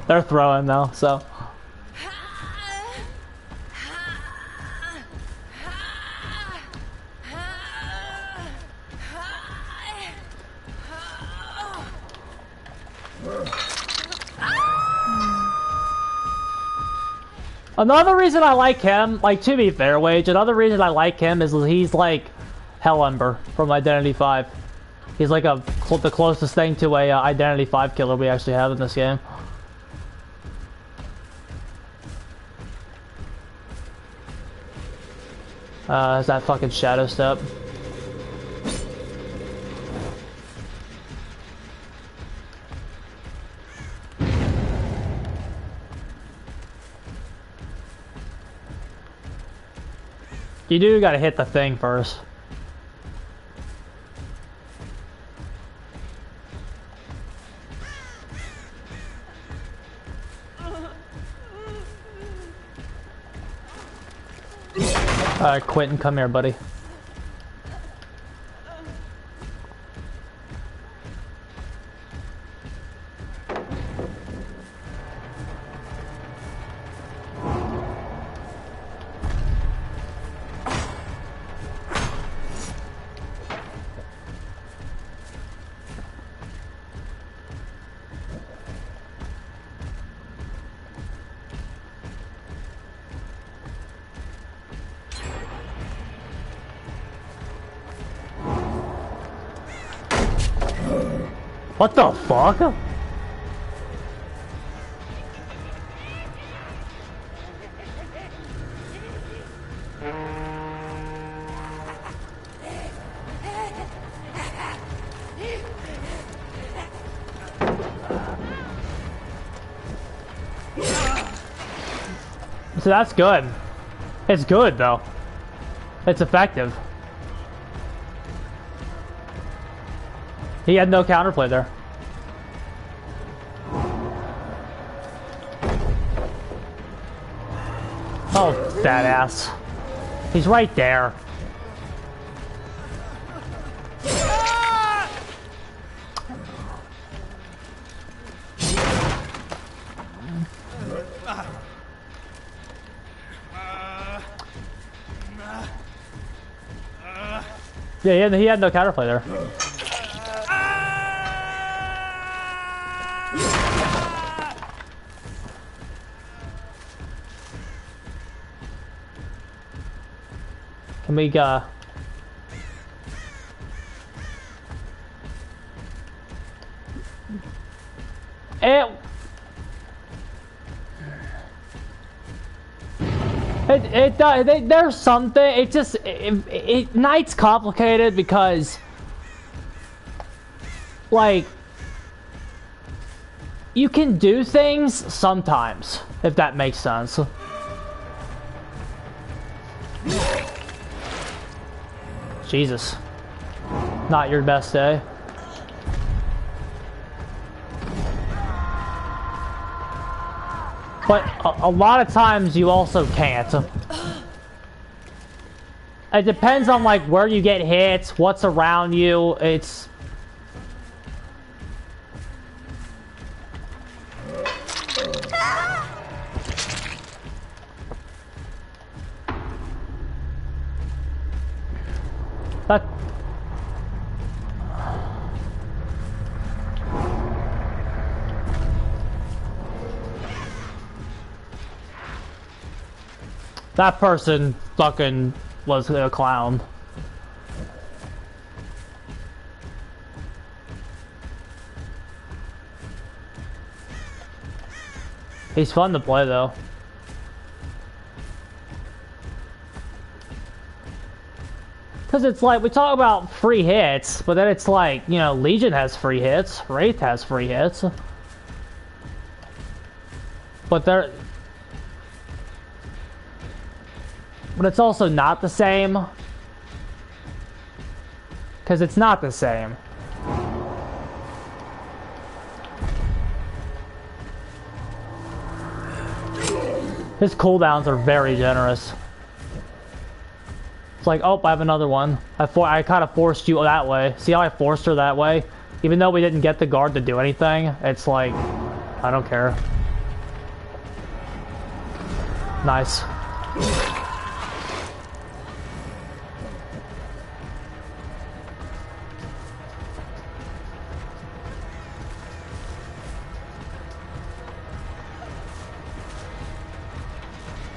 They're throwing, though, so. Another reason I like him, like, to be fair, Wage, another reason I like him is he's like Hell Ember from Identity 5. He's like the closest thing to a Identity 5 killer we actually have in this game. Is that fucking Shadow Step? You do gotta hit the thing first. Alright, Quentin, come here, buddy. What the fuck? So that's good. It's good though. It's effective. He had no counterplay there. Oh, that ass. He's right there. Yeah, he had no counterplay there. Can we there's something. It just Night's complicated because, like, you can do things sometimes, if that makes sense. Jesus, not your best day. But a lot of times you also can't. It depends on like where you get hit, what's around you. It's that. That person fucking was a clown. He's fun to play though. Because it's like, we talk about free hits, but then it's like, you know, Legion has free hits, Wraith has free hits. But they're... But it's also not the same. Because it's not the same. His cooldowns are very generous. It's like, oh, I have another one. I kind of forced you that way. See how I forced her that way? Even though we didn't get the guard to do anything, it's like, I don't care. Nice.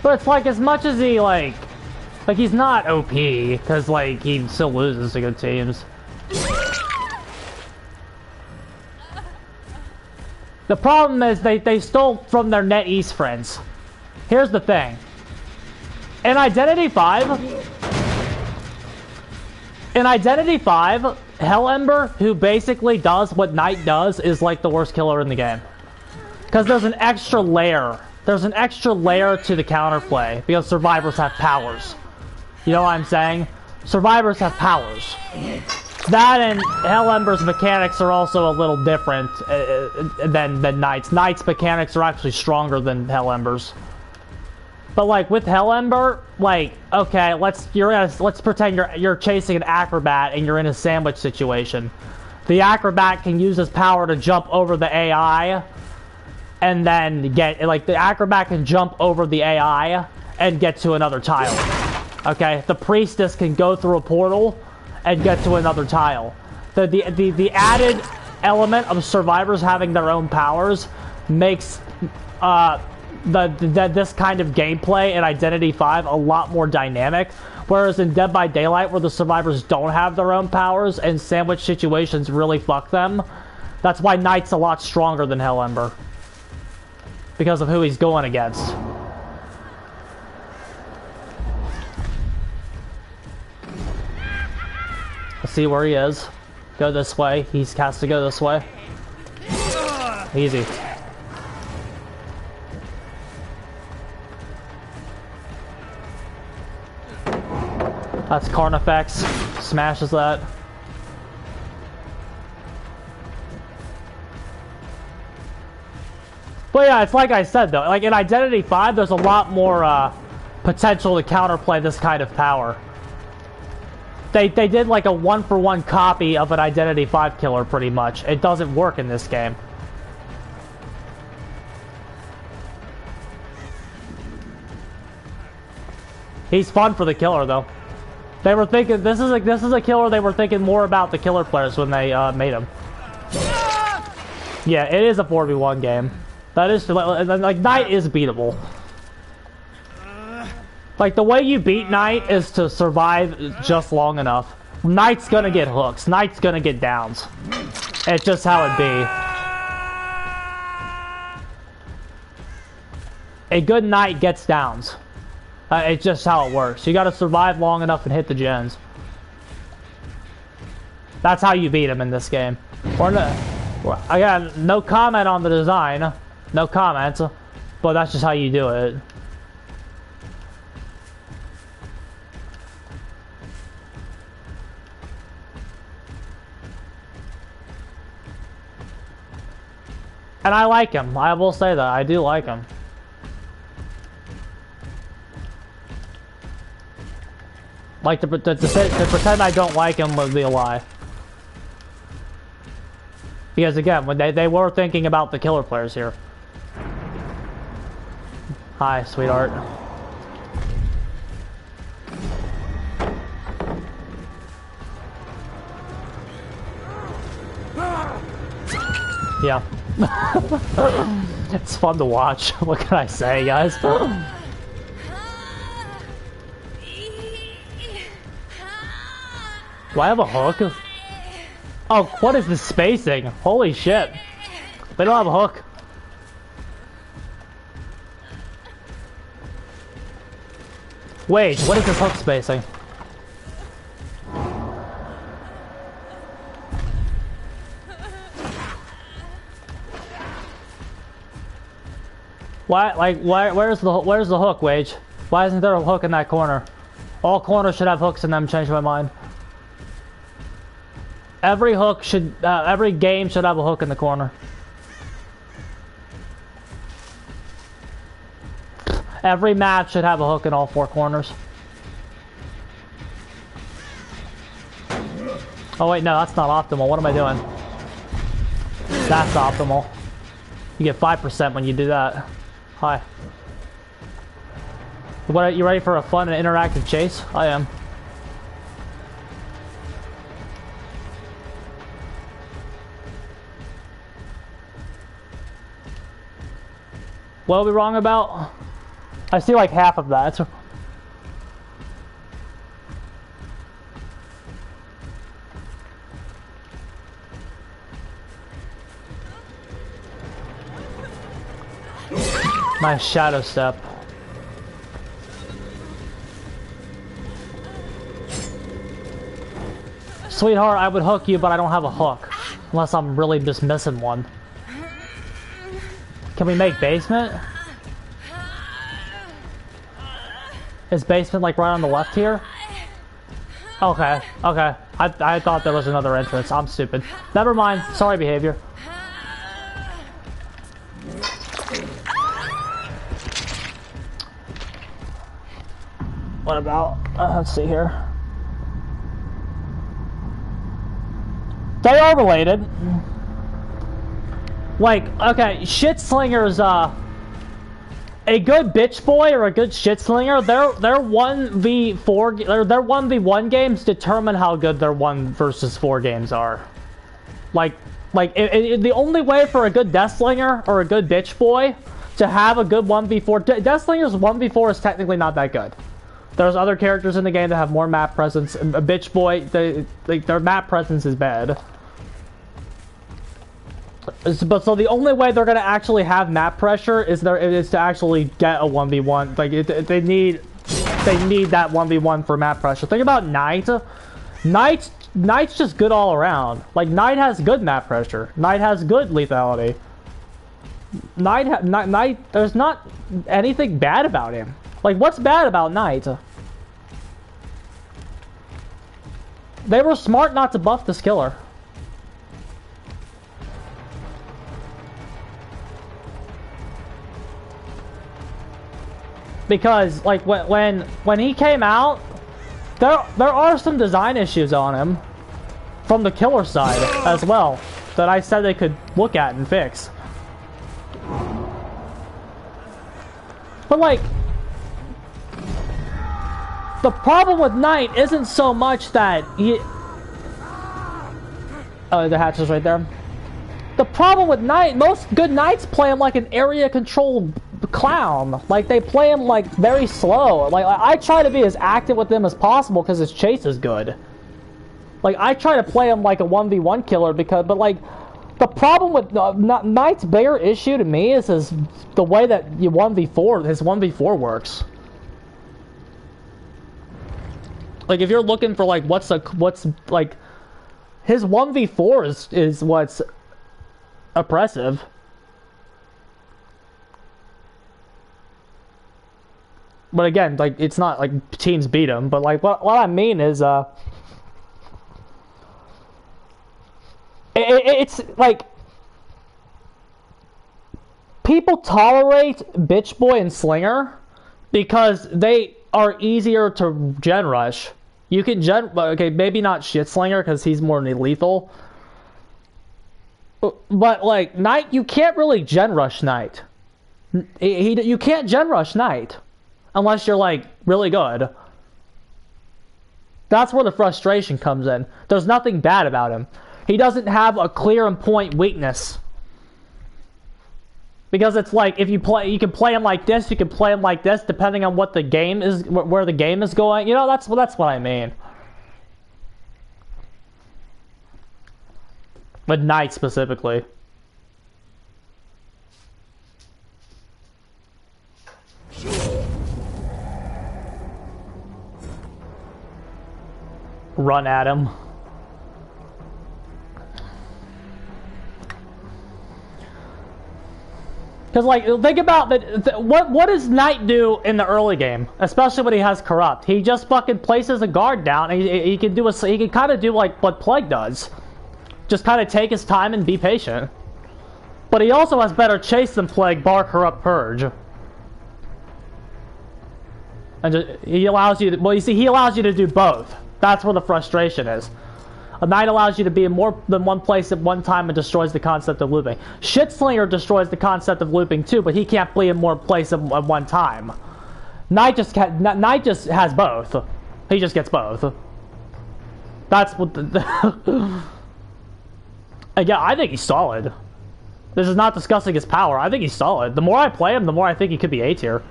But it's like, as much as he, like he's not OP, because, like, he still loses to good teams. The problem is they stole from their NetEase friends. Here's the thing. In Identity 5, Hellember, who basically does what Knight does, is like the worst killer in the game. Because there's an extra layer. There's an extra layer to the counterplay, because survivors have powers. You know what I'm saying? Survivors have powers. That and Hellember's mechanics are also a little different than Knight's. Knight's mechanics are actually stronger than Hellember's. But like with Hellember, like okay, let's pretend you're chasing an acrobat and you're in a sandwich situation. The acrobat can use his power to jump over the AI, and then the acrobat can jump over the AI and get to another tile. Okay, the priestess can go through a portal and get to another tile. The added element of survivors having their own powers makes this kind of gameplay in Identity 5 a lot more dynamic, whereas in Dead by Daylight, where the survivors don't have their own powers and sandwich situations really fuck them, that's why Knight's a lot stronger than Hellember, because of who he's going against. Let's see where he is. Go this way. He has to go this way. Easy. That's Carnifex. Smashes that. But yeah, it's like I said though. Like in Identity 5, there's a lot more potential to counterplay this kind of power. They did like a 1-for-1 copy of an Identity 5 killer pretty much. It doesn't work in this game. He's fun for the killer though. They were thinking this is a killer. They were thinking more about the killer players when they made him. Yeah, it is a 4v1 game. That is like Knight is beatable. Like the way you beat Knight is to survive just long enough. Knight's gonna get hooks. Knight's gonna get downs. It's just how it be. A good Knight gets downs. It's just how it works. You gotta survive long enough and hit the gens. That's how you beat him in this game. Or no, again, no comment on the design. No comments. But that's just how you do it. And I like him. I will say that. I do like him. Like, to pretend I don't like him would be a lie. Because again, when they were thinking about the killer players here. Hi, sweetheart. Yeah. It's fun to watch. What can I say, guys? Do I have a hook? Oh, what is this spacing? Holy shit. They don't have a hook. Wait, what is this hook spacing? Why, like, where's the hook, Wage? Why isn't there a hook in that corner? All corners should have hooks in them, change my mind. Every hook should, every game should have a hook in the corner. Every map should have a hook in all 4 corners. Oh wait, no, that's not optimal. What am I doing? That's optimal. You get 5% when you do that. Hi. What, you ready for a fun and interactive chase? I am. What are we wrong about? I see like half of that. Nice shadow step. Sweetheart, I would hook you, but I don't have a hook. Unless I'm really just missing one. Can we make basement? Is basement like right on the left here? Okay, okay. I thought there was another entrance. I'm stupid. Never mind. Sorry behavior. What about, let's see here. They are related. Like, okay, shit slingers, a good bitch boy or a good shit slinger, their 1v4, their 1v1 games determine how good their 1 versus 4 games are. Like the only way for a good death slinger or a good bitch boy to have a good 1v4, death slinger's 1v4 is technically not that good. There's other characters in the game that have more map presence. A bitch boy, their map presence is bad. But so the only way they're gonna actually have map pressure is to actually get a 1v1. Like they need that 1v1 for map pressure. Think about Knight. Knight's just good all around. Like Knight has good map pressure. Knight has good lethality. Knight, there's not anything bad about him. Like what's bad about Knight? They were smart not to buff this killer. Because like when he came out, there are some design issues on him from the killer side as well that I said they could look at and fix. But like the problem with Knight isn't so much that he... Oh, the hatch is right there. The problem with Knight, most good Knights play him like an area control clown. Like they play him like very slow. Like I try to be as active with him as possible because his chase is good. Like I try to play him like a 1v1 killer but like the problem with Knight's bigger issue to me is the way that his 1v4 works. Like if you're looking for like what's like his 1v4 is what's oppressive. But again, like it's not like teams beat him, but like what I mean is it's like people tolerate bitch boy and slinger because they are easier to gen rush. You can okay, maybe not shit slinger because he's more lethal. But like Knight, you can't really gen rush Knight. You can't gen rush Knight unless you're like really good. That's where the frustration comes in. There's nothing bad about him. He doesn't have a clear and point weakness. Because it's like if you can play him like this, you can play him like this, depending on what the game is, where the game is going. You know, that's what I mean. With Knight specifically. Run at him. Because, like, think about what does Knight do in the early game? Especially when he has Corrupt. He just fucking places a guard down, and he can kind of do, like, what Plague does. Just kind of take his time and be patient. But he also has better chase than Plague, bar Corrupt Purge. And he allows you to, well, you see, he allows you to do both. That's where the frustration is. A Knight allows you to be in more than one place at one time and destroys the concept of looping. Shitslinger destroys the concept of looping too, but he can't be in more places at one time. Knight just has both. He just gets both. That's what Again, I think he's solid. This is not discussing his power. I think he's solid. The more I play him, the more I think he could be A tier.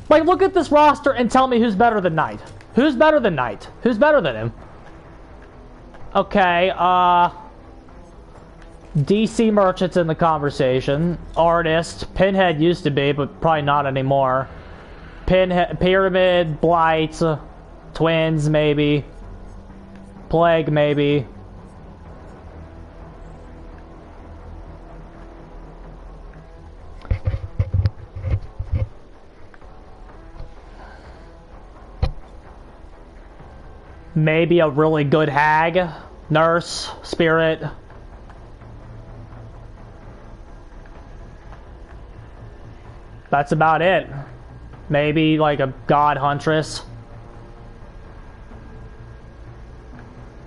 Like, look at this roster and tell me who's better than Knight. Who's better than Knight? Who's better than him? Okay, DC Merchant's in the conversation. Artist. Pinhead used to be, but probably not anymore. Pinhead, Pyramid, Blight, Twins, maybe. Plague, maybe. maybe a really good hag, nurse, spirit. That's about it. Maybe like a god huntress.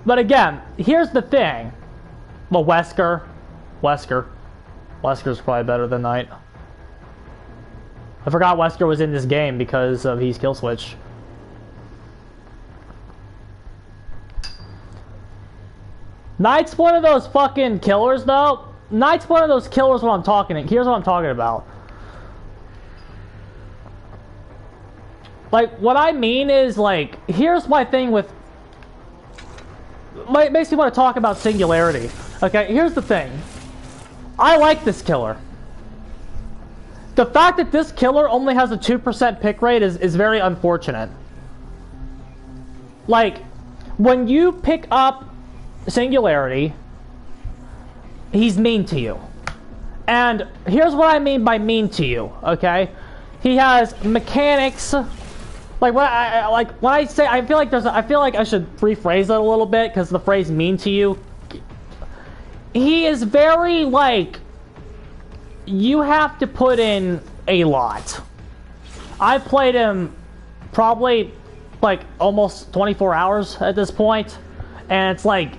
But again, here's the thing. Well, Wesker's probably better than Knight. I forgot Wesker was in this game because of his kill switch. Knight's one of those fucking killers, though. Knight's one of those killers when I'm talking. Here's what I'm talking about. Like, what I mean is, like, here's my thing with... It makes me want to talk about Singularity. Okay, here's the thing. I like this killer. The fact that this killer only has a 2% pick rate is very unfortunate. Like, when you pick up Singularity, he's mean to you. And here's what I mean by mean to you, okay? He has mechanics... Like when I say, I feel like I should rephrase that a little bit, because the phrase "mean to you," he is very, like, you have to put in a lot. I've played him probably like almost 24 hours at this point, and it's like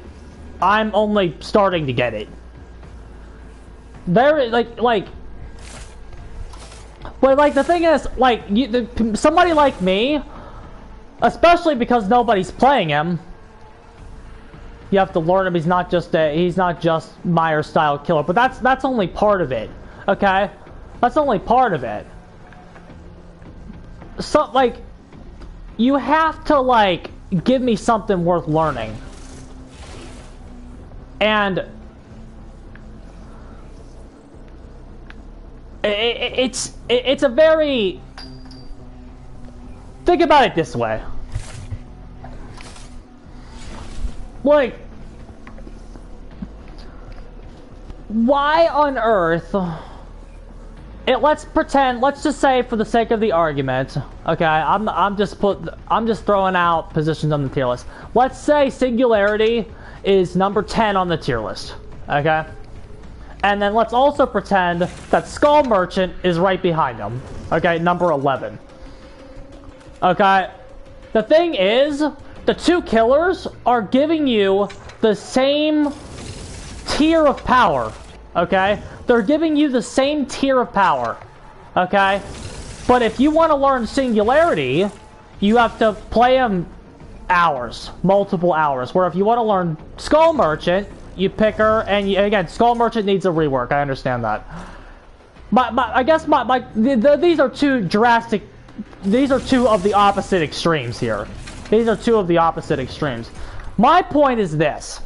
I'm only starting to get it. Very but, like, the thing is, like, somebody like me, especially because nobody's playing him, you have to learn him. He's not just Meyer-style killer, but that's only part of it, okay? That's only part of it. So, like, you have to, like, give me something worth learning. And... It's a very... Think about it this way. Like, why on earth... let's just say for the sake of the argument, okay, I'm just throwing out positions on the tier list. Let's say Singularity is number 10 on the tier list, okay? And then let's also pretend that Skull Merchant is right behind him. Okay, number 11. Okay, the thing is, the two killers are giving you the same tier of power. Okay, they're giving you the same tier of power. Okay, but if you want to learn Singularity, you have to play him hours, multiple hours. Where if you want to learn Skull Merchant, you pick her, and again, Skull Merchant needs a rework. I understand that. I guess these are two drastic. These are two of the opposite extremes here. These are two of the opposite extremes. My point is this.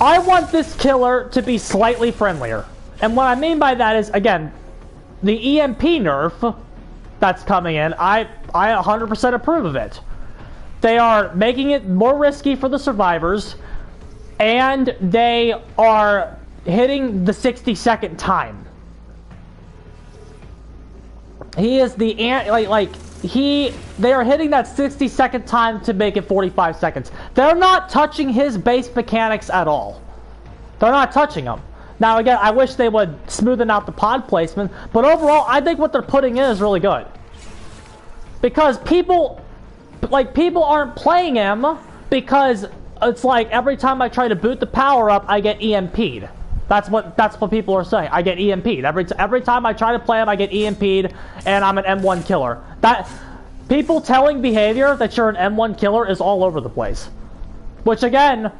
I want this killer to be slightly friendlier. And what I mean by that is, again, the EMP nerf that's coming in, I 100% approve of it. They are making it more risky for the survivors, and they are hitting the 60-second time. He is the they are hitting that 60-second time to make it 45 seconds. They're not touching his base mechanics at all. They're not touching them. Now again, I wish they would smoothen out the pod placement, but overall, I think what they're putting in is really good. Because people aren't playing him because it's like every time I try to boot the power up, I get EMP'd. That's what people are saying. I get EMP'd. Every time I try to play him, I get EMP'd, and I'm an M1 killer. That people telling behavior that you're an M1 killer is all over the place. Which again,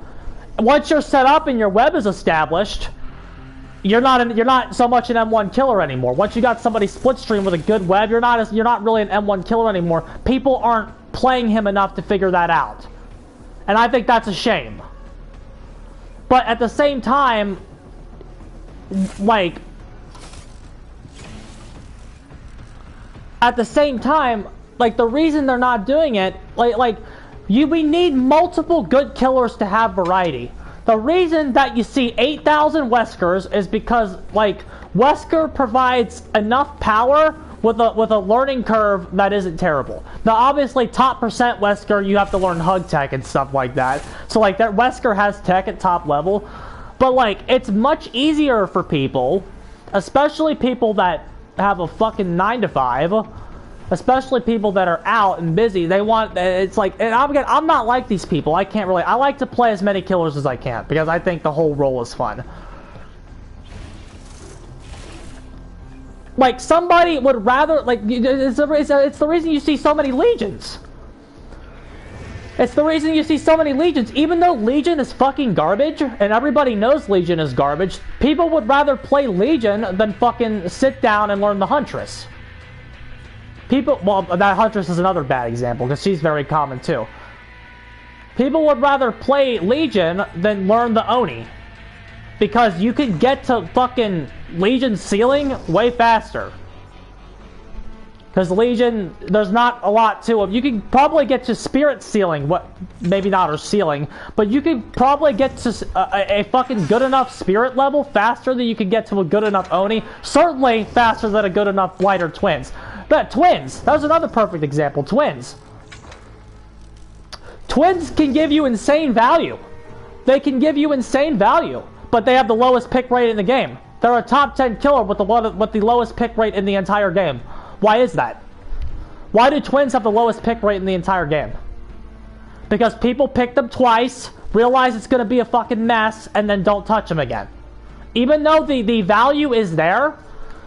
once you're set up and your web is established, you're not so much an M1 killer anymore. Once you got somebody split stream with a good web, you're not really an M1 killer anymore. People aren't playing him enough to figure that out. And I think that's a shame. But at the same time, like, the reason they're not doing it, we need multiple good killers to have variety. The reason that you see 8,000 Weskers is because, like, Wesker provides enough power with a learning curve that isn't terrible. Now, obviously, top percent Wesker, you have to learn hug tech and stuff like that. So, like, that Wesker has tech at top level. But, like, it's much easier for people, especially people that have a fucking 9 to 5, especially people that are out and busy. They want, it's like, and I'm not like these people. I can't really, I like to play as many killers as I can, because I think the whole role is fun. Like, somebody would rather, like, it's the reason you see so many Legions. It's the reason you see so many Legions. Even though Legion is fucking garbage, and everybody knows Legion is garbage, people would rather play Legion than fucking sit down and learn the Huntress. People, well, that Huntress is another bad example, because she's very common too. People would rather play Legion than learn the Oni. Because you can get to fucking Legion ceiling way faster. Because Legion, there's not a lot to them. You can probably get to Spirit ceiling, maybe not her ceiling, but you can probably get to a fucking good enough Spirit level faster than you can get to a good enough Oni. Certainly faster than a good enough Blighter Twins. But Twins, that was another perfect example. Twins. Twins can give you insane value. They can give you insane value. But they have the lowest pick rate in the game. They're a top 10 killer with the lowest pick rate in the entire game. Why is that? Why do Twins have the lowest pick rate in the entire game? Because people pick them twice, realize it's going to be a fucking mess, and then don't touch them again. Even though the value is there,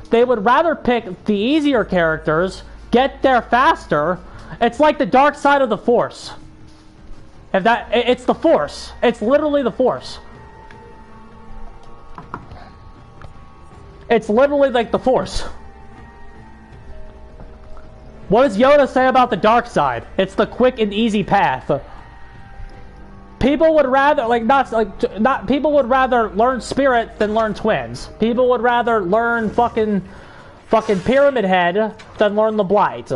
they would rather pick the easier characters, get there faster. It's like the dark side of the Force. It's the Force. It's literally the Force. It's literally like the Force. What does Yoda say about the dark side? It's the quick and easy path. People would rather people would rather learn Spirit than learn Twins. People would rather learn fucking Pyramid Head than learn the Blight.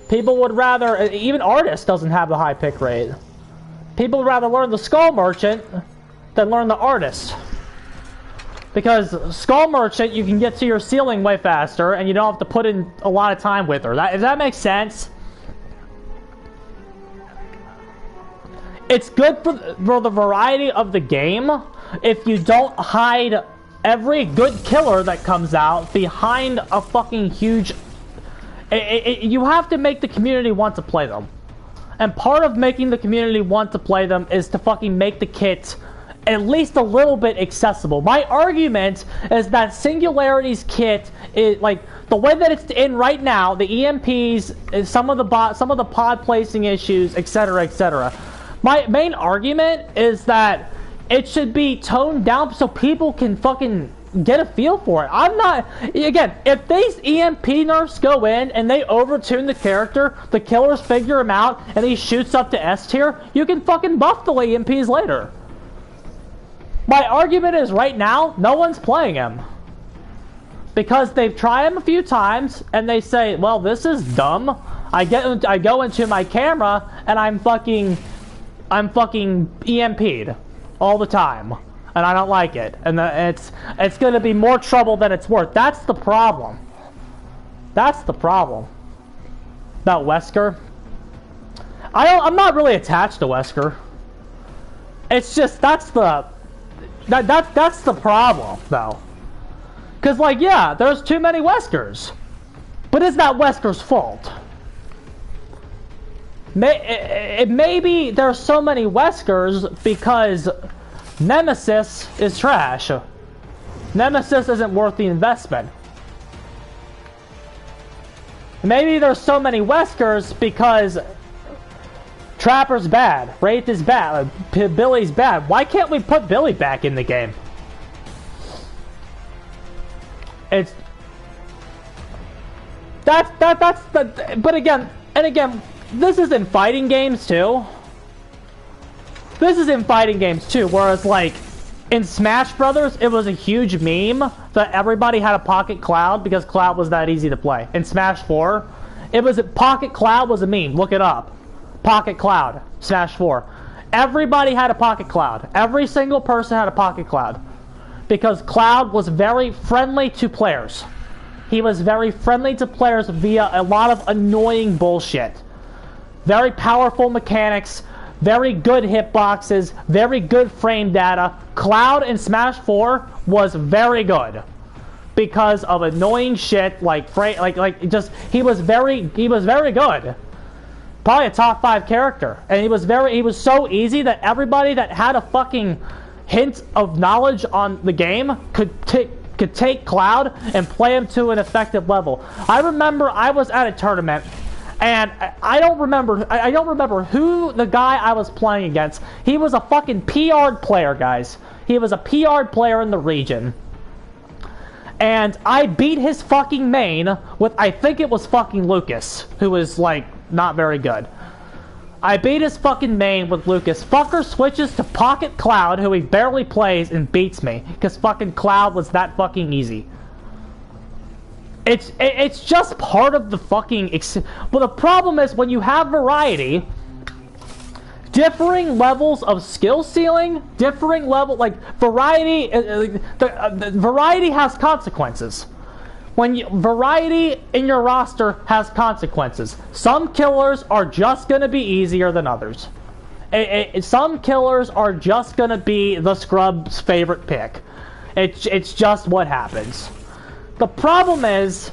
People would rather, even Artist doesn't have the high pick rate. People would rather learn the Skull Merchant than learn the Artist. Because Skull Merchant, you can get to your ceiling way faster, and you don't have to put in a lot of time with her. If that makes sense. It's good for the variety of the game if you don't hide every good killer that comes out behind a fucking huge... You have to make the community want to play them. And part of making the community want to play them is to fucking make the kit at least a little bit accessible. My argument is that Singularity's kit is like the way that it's in right now, the EMPs, some of the pod placing issues, etc., etc. My main argument is that it should be toned down so people can fucking get a feel for it. I'm not, again, if these EMP nerfs go in and they overtune the character, the killers figure him out, and he shoots up to S tier, you can fucking buff the EMPs later. My argument is right now, no one's playing him. Because they've tried him a few times, and they say, well, this is dumb. I go into my camera, and I'm fucking EMP'd all the time. And I don't like it. And it's going to be more trouble than it's worth. That's the problem. That's the problem. About Wesker. I'm not really attached to Wesker. It's just, that's the problem, though. Because, like, yeah, there's too many Weskers. But is that Wesker's fault? Maybe there's so many Weskers because Nemesis is trash. Nemesis isn't worth the investment. Maybe there's so many Weskers because Trapper's bad, Wraith is bad, Billy's bad. Why can't we put Billy back in the game? It's that's the, but again, this is in fighting games too. This is in fighting games too, whereas like in Smash Brothers, it was a huge meme that everybody had a Pocket Cloud because Cloud was that easy to play. In Smash 4, Pocket Cloud was a meme. Look it up. Pocket Cloud, Smash 4. Everybody had a Pocket Cloud. Every single person had a Pocket Cloud. Because Cloud was very friendly to players. he was very friendly to players via a lot of annoying bullshit. Very powerful mechanics, very good hitboxes, very good frame data. Cloud in Smash 4 was very good because of annoying shit like he was very good. Probably a top 5 character, and he was so easy that everybody that had a fucking hint of knowledge on the game could take Cloud and play him to an effective level. I remember I was at a tournament, and I don't remember who the guy I was playing against. He was a fucking PR'd player, guys. He was a PR'd player in the region. And I beat his fucking main with, I think it was fucking Lucas, who was, like, not very good. I beat his fucking main with Lucas. Fucker switches to Pocket Cloud, who he barely plays, and beats me. Because fucking Cloud was that fucking easy. It's just part of the fucking... But the problem is, when you have variety... differing levels of skill ceiling, differing level, like, variety, variety has consequences. Variety in your roster has consequences. Some killers are just gonna be easier than others. Some killers are just gonna be the scrub's favorite pick. It's just what happens. The problem is,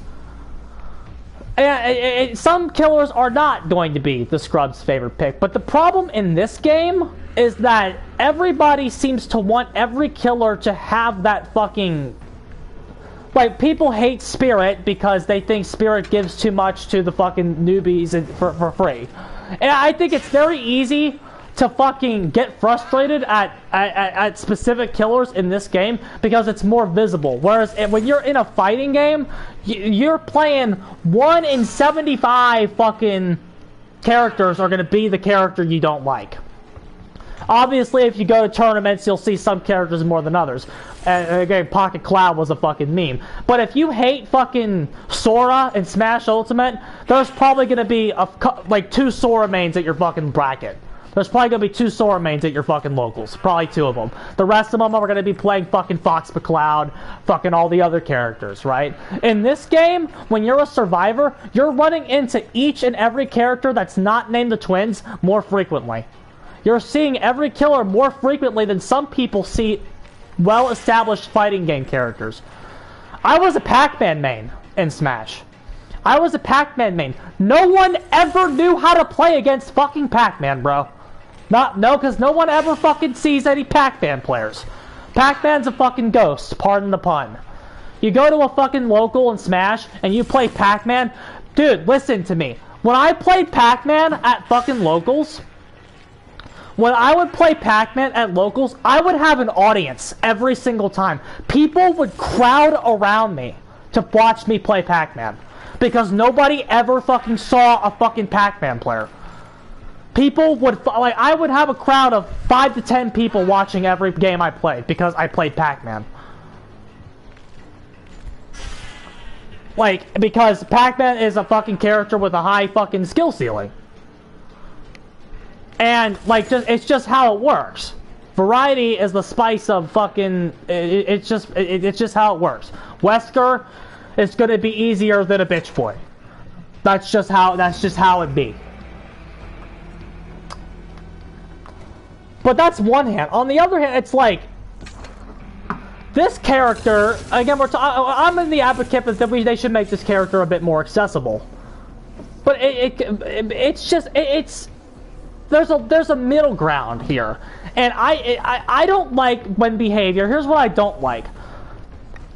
some killers are not going to be the scrub's favorite pick, but the problem in this game is that everybody seems to want every killer to have that fucking... Like, people hate Spirit because they think Spirit gives too much to the fucking newbies for free. And I think it's very easy to fucking get frustrated at specific killers in this game because it's more visible. Whereas when you're in a fighting game, you're playing 1 in 75 fucking characters are going to be the character you don't like. Obviously, if you go to tournaments, you'll see some characters more than others. And again, Pocket Cloud was a fucking meme. But if you hate fucking Sora and Smash Ultimate, there's probably going to be like 2 Sora mains at your fucking bracket. There's probably going to be 2 Sora mains at your fucking locals. Probably 2 of them. The rest of them are going to be playing fucking Fox McCloud, fucking all the other characters, right? In this game, when you're a survivor, you're running into each and every character that's not named the Twins more frequently. You're seeing every killer more frequently than some people see well-established fighting game characters. I was a Pac-Man main in Smash. I was a Pac-Man main. No one ever knew how to play against fucking Pac-Man, bro. Because no one ever fucking sees any Pac-Man players. Pac-Man's a fucking ghost, pardon the pun. You go to a fucking local in Smash, and you play Pac-Man. Dude, listen to me. When I played Pac-Man at fucking locals... When I would play Pac-Man at locals, I would have an audience every single time. People would crowd around me to watch me play Pac-Man. Because nobody ever fucking saw a fucking Pac-Man player. People would, like, I would have a crowd of 5 to 10 people watching every game I played because I played Pac-Man. Like, because Pac-Man is a fucking character with a high fucking skill ceiling. And, like, it's just how it works. Variety is the spice of fucking... It's just how it works. Wesker is going to be easier than a bitch boy. That's just how it be. But that's one hand. On the other hand, it's like... This character... Again, I'm in the advocate that they should make this character a bit more accessible. But it's just... There's a middle ground here, and I don't like when behavior. Here's what I don't like.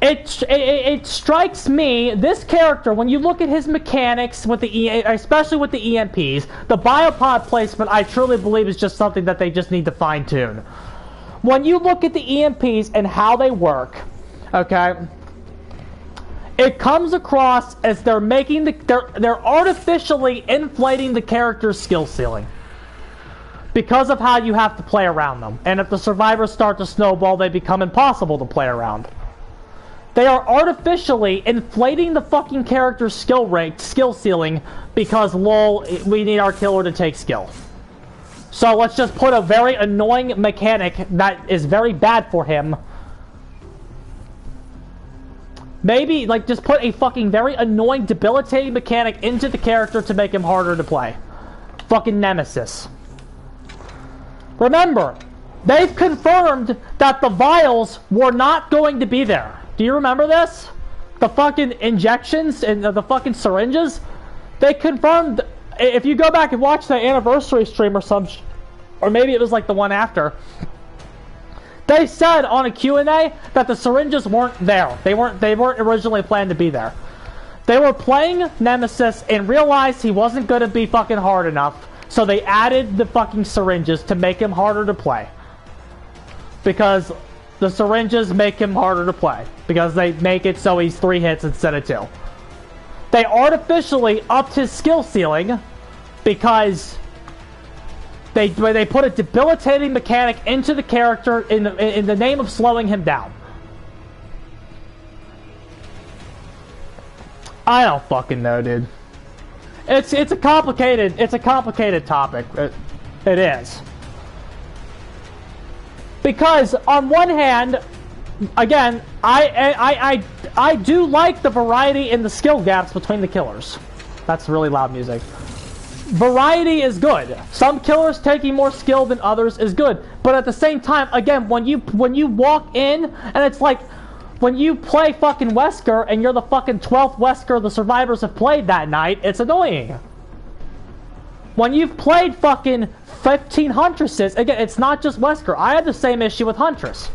It strikes me, this character, when you look at his mechanics with especially with the EMPs, the biopod placement, I truly believe is just something that they just need to fine tune. When you look at the EMPs and how they work, okay, it comes across as they're artificially inflating the character's skill ceiling. Because of how you have to play around them. And if the survivors start to snowball, they become impossible to play around. They are artificially inflating the fucking character's skill ceiling because, lol, we need our killer to take skill. So let's just put a very annoying mechanic that is very bad for him Maybe, like, just put a fucking very annoying, debilitating mechanic into the character to make him harder to play. Fucking Nemesis. Remember, they've confirmed that the vials were not going to be there. Do you remember this? The fucking injections and the fucking syringes? They confirmed, if you go back and watch the anniversary stream or maybe it was like the one after, they said on a Q&A that the syringes weren't there. They weren't originally planned to be there. They were playing Nemesis and realized he wasn't going to be fucking hard enough, so they added the fucking syringes to make him harder to play. Because the syringes make him harder to play. Because they make it so he's 3 hits instead of 2. They artificially upped his skill ceiling because they put a debilitating mechanic into the character in the name of slowing him down. I don't fucking know, dude. It's a complicated topic. It is. Because on one hand, again, I do like the variety in the skill gaps between the killers. That's really loud music. Variety is good. Some killers taking more skill than others is good. But at the same time, again, when you walk in, and it's like, when you play fucking Wesker, and you're the fucking 12th Wesker the survivors have played that night, it's annoying. When you've played fucking 15 Huntresses, again, it's not just Wesker. I had the same issue with Huntress.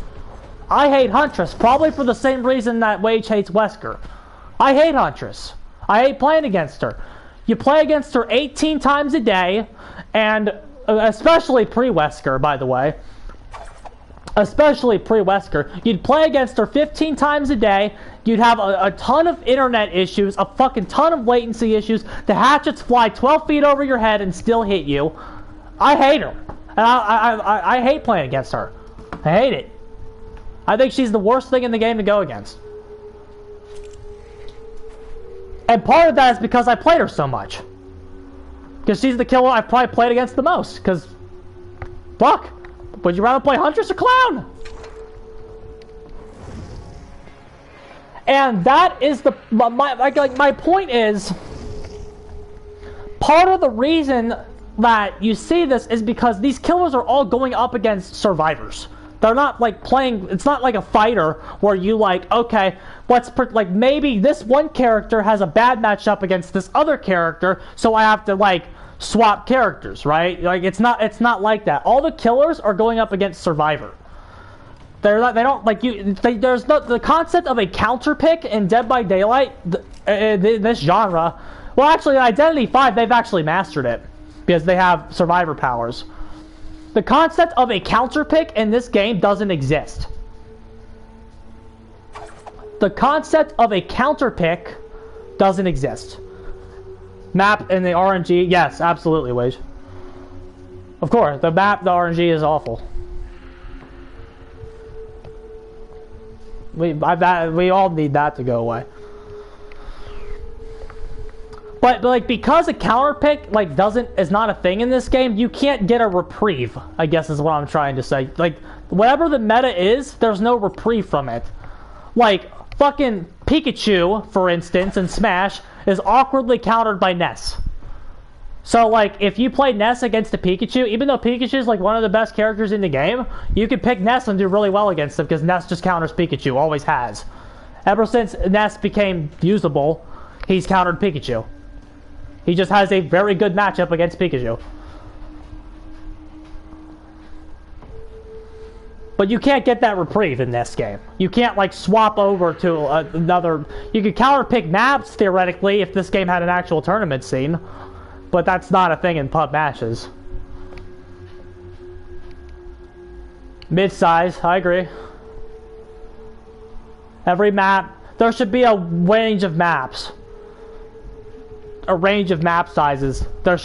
I hate Huntress, probably for the same reason that Wage hates Wesker. I hate Huntress. I hate playing against her. You play against her 18 times a day, and especially pre-Wesker, by the way. Especially pre-Wesker. You'd play against her 15 times a day. You'd have a ton of internet issues, a fucking ton of latency issues. The hatchets fly 12 feet over your head and still hit you. I hate her. And I hate playing against her. I hate it. I think she's the worst thing in the game to go against. And part of that is because I played her so much. Because she's the killer I've probably played against the most. Because, fuck. Would you rather play Huntress or Clown? And that is the... My point is... Part of the reason that you see this is because these killers are all going up against survivors. They're not like playing, it's not like a fighter where you like, okay, like maybe this one character has a bad matchup against this other character, so I have to like swap characters, right? Like it's not like that. All the killers are going up against Survivor. There's no, the concept of a counter pick in Dead by Daylight, this genre. Well, actually, in Identity 5, they've actually mastered it because they have Survivor powers. The concept of a counter pick in this game doesn't exist. The concept of a counter pick doesn't exist. Map in the RNG, yes, absolutely, Wage. Of course, the RNG is awful. We all need that to go away. But like because a counter pick like is not a thing in this game, you can't get a reprieve, I guess is what I'm trying to say. Like whatever the meta is, there's no reprieve from it. Like fucking Pikachu, for instance, in Smash is awkwardly countered by Ness. So like if you play Ness against a Pikachu, even though Pikachu is like one of the best characters in the game, you can pick Ness and do really well against him because Ness just counters Pikachu, always has. Ever since Ness became usable, he's countered Pikachu. He just has a very good matchup against Pikachu. But you can't get that reprieve in this game. You can't like swap over to another... You could counter pick maps theoretically if this game had an actual tournament scene. But that's not a thing in pub matches. Mid-size, I agree. Every map... There should be a range of maps. A range of map sizes. They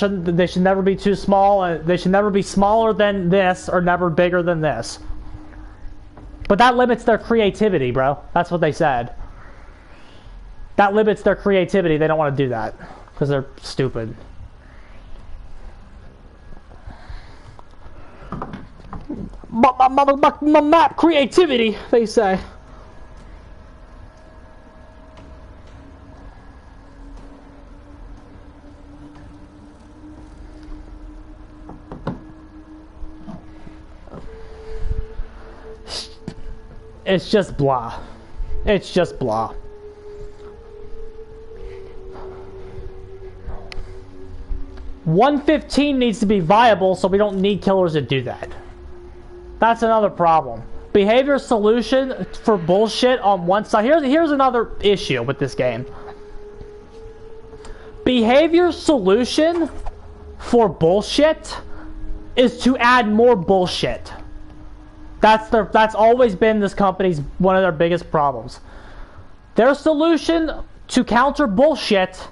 should never be too small. They should never be smaller than this or never bigger than this. But that limits their creativity, bro. That's what they said. That limits their creativity. They don't want to do that because they're stupid. My map creativity, they say. It's just blah. It's just blah. $115 needs to be viable, so we don't need killers to do that. That's another problem. Behavior solution for bullshit on one side. Here's another issue with this game. Behavior solution for bullshit is to add more bullshit. That's always been this company's one of their biggest problems. Their solution to counter bullshit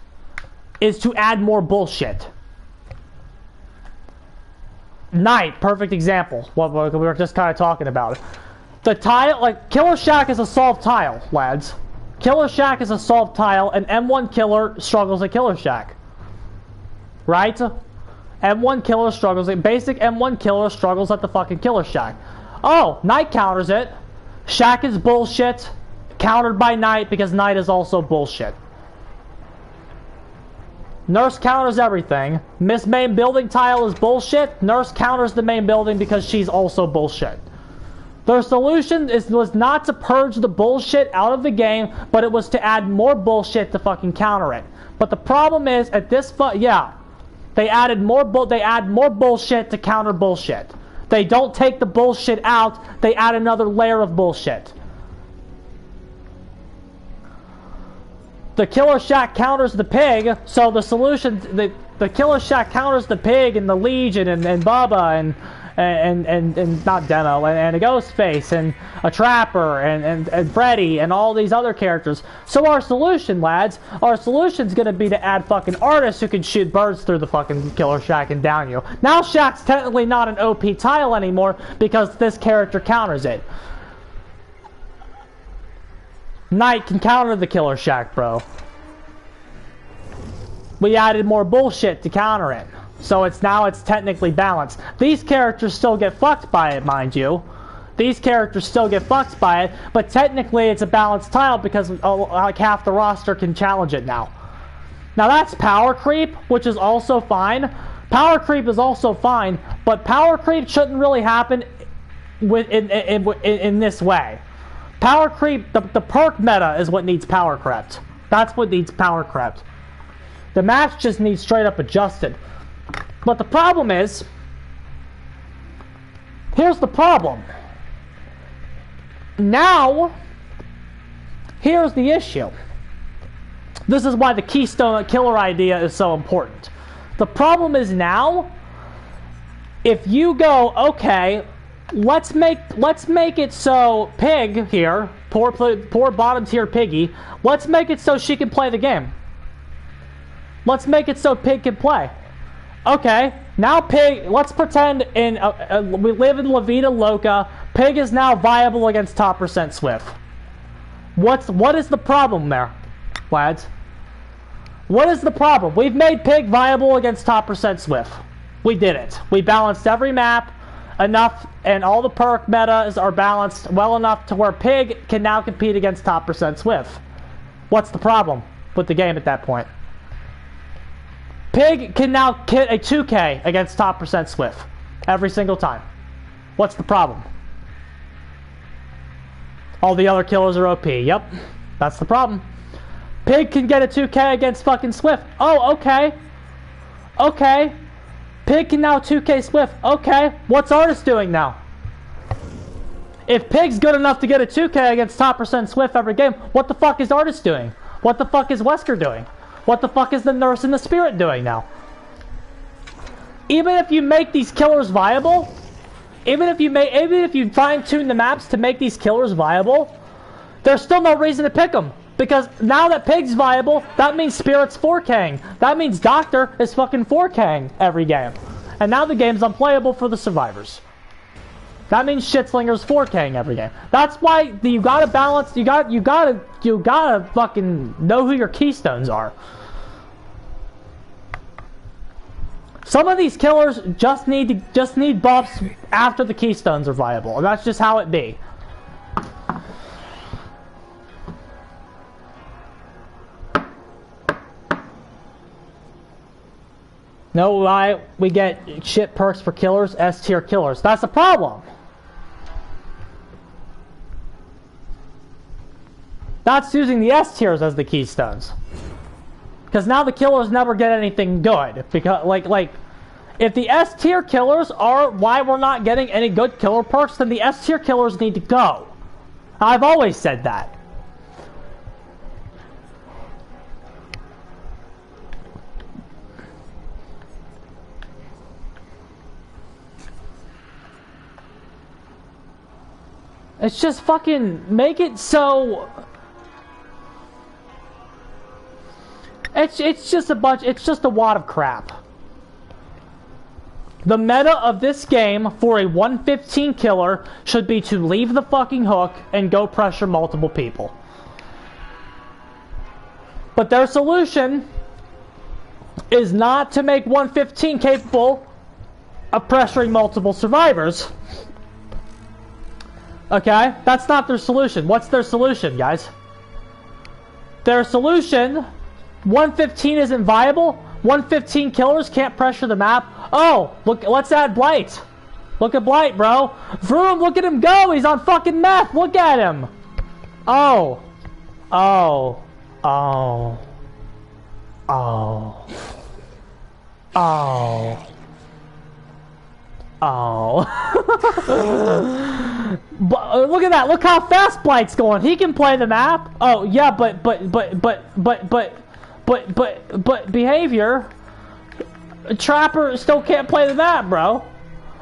is to add more bullshit. Night, perfect example. What we were just kind of talking about. The tile, like Killer Shack is a solved tile, lads. Killer Shack is a solved tile, and M1 Killer struggles at Killer Shack. Right? M1 Killer struggles at basic M1 Killer struggles at the fucking Killer Shack. Oh, Night counters it. Shack is bullshit. Countered by Night because Night is also bullshit. Nurse counters everything. Miss main building tile is bullshit. Nurse counters the main building because she's also bullshit. Their solution was not to purge the bullshit out of the game, but it was to add more bullshit to fucking counter it. But the problem is, at this they added more bullshit to counter bullshit. They don't take the bullshit out, they add another layer of bullshit. The Killer Shack counters the pig, so the solution, the Killer Shack counters the pig and the Legion and Bubba and not Demo and a Ghostface and a Trapper and Freddy and all these other characters. So our solution, lads, our solution's gonna be to add fucking artists who can shoot birds through the fucking Killer Shack and down you. Now Shack's technically not an OP tile anymore because this character counters it. Night can counter the Killer Shack, bro. We added more bullshit to counter it. So it's technically balanced. These characters still get fucked by it, mind you. These characters still get fucked by it, but technically it's a balanced tile because like half the roster can challenge it now. Now that's power creep, which is also fine. Power creep is also fine, but power creep shouldn't really happen in this way. Power creep, the perk meta is what needs power crept. That's what needs power crept. The match just needs straight up adjusted. But the problem is, here's the problem. Now, here's the issue. This is why the Keystone Killer idea is so important. The problem is now, if you go, okay, let's make it so Pig here, poor bottom tier Piggy, let's make it so she can play the game. Let's make it so Pig can play. Okay, now Pig, let's pretend we live in La Vida Loca, Pig is now viable against top percent Swift. What is the problem there, lads? What is the problem? We've made Pig viable against top percent Swift. We did it. We balanced every map enough, and all the perk metas are balanced well enough to where Pig can now compete against top percent Swift. What's the problem with the game at that point? Pig can now hit a 2K against top percent Swift every single time. What's the problem? All the other killers are OP. Yep, that's the problem. Pig can get a 2K against fucking Swift. Oh, okay. Okay. Pig can now 2K Swift. Okay. What's Artist doing now? If Pig's good enough to get a 2K against top percent Swift every game, what the fuck is Artist doing? What the fuck is Wesker doing? What the fuck is the Nurse and the Spirit doing now? Even if you make these killers viable, even if you fine-tune the maps to make these killers viable, there's still no reason to pick them. Because now that Pig's viable, that means Spirit's 4K'ing. That means Doctor is fucking 4K'ing every game. And now the game's unplayable for the survivors. That means Shitslinger's 4K'ing every game. That's why you gotta balance, you gotta fucking know who your keystones are. Some of these killers just need buffs after the keystones are viable, and that's just how it be. No lie, we get shit perks for killers, S tier killers. That's the problem. That's using the S tiers as the keystones. Because now the killers never get anything good. Because, like, if the S tier killers are why we're not getting any good killer perks, then the S tier killers need to go. I've always said that. It's just fucking make it so. It's just a bunch. It's just a wad of crap. The meta of this game for a 115 killer should be to leave the fucking hook and go pressure multiple people. But their solution is not to make 115 capable of pressuring multiple survivors. Okay? That's not their solution. What's their solution, guys? Their solution, 115 isn't viable. 115 killers can't pressure the map. Oh, look, let's add Blight. Look at Blight, bro. Vroom, look at him go. He's on fucking meth. Look at him. Oh. Oh. Oh. Oh. Oh. Oh. Look at that. Look how fast Blight's going. He can play the map. Oh, yeah, but behavior. Trapper still can't play the map, bro.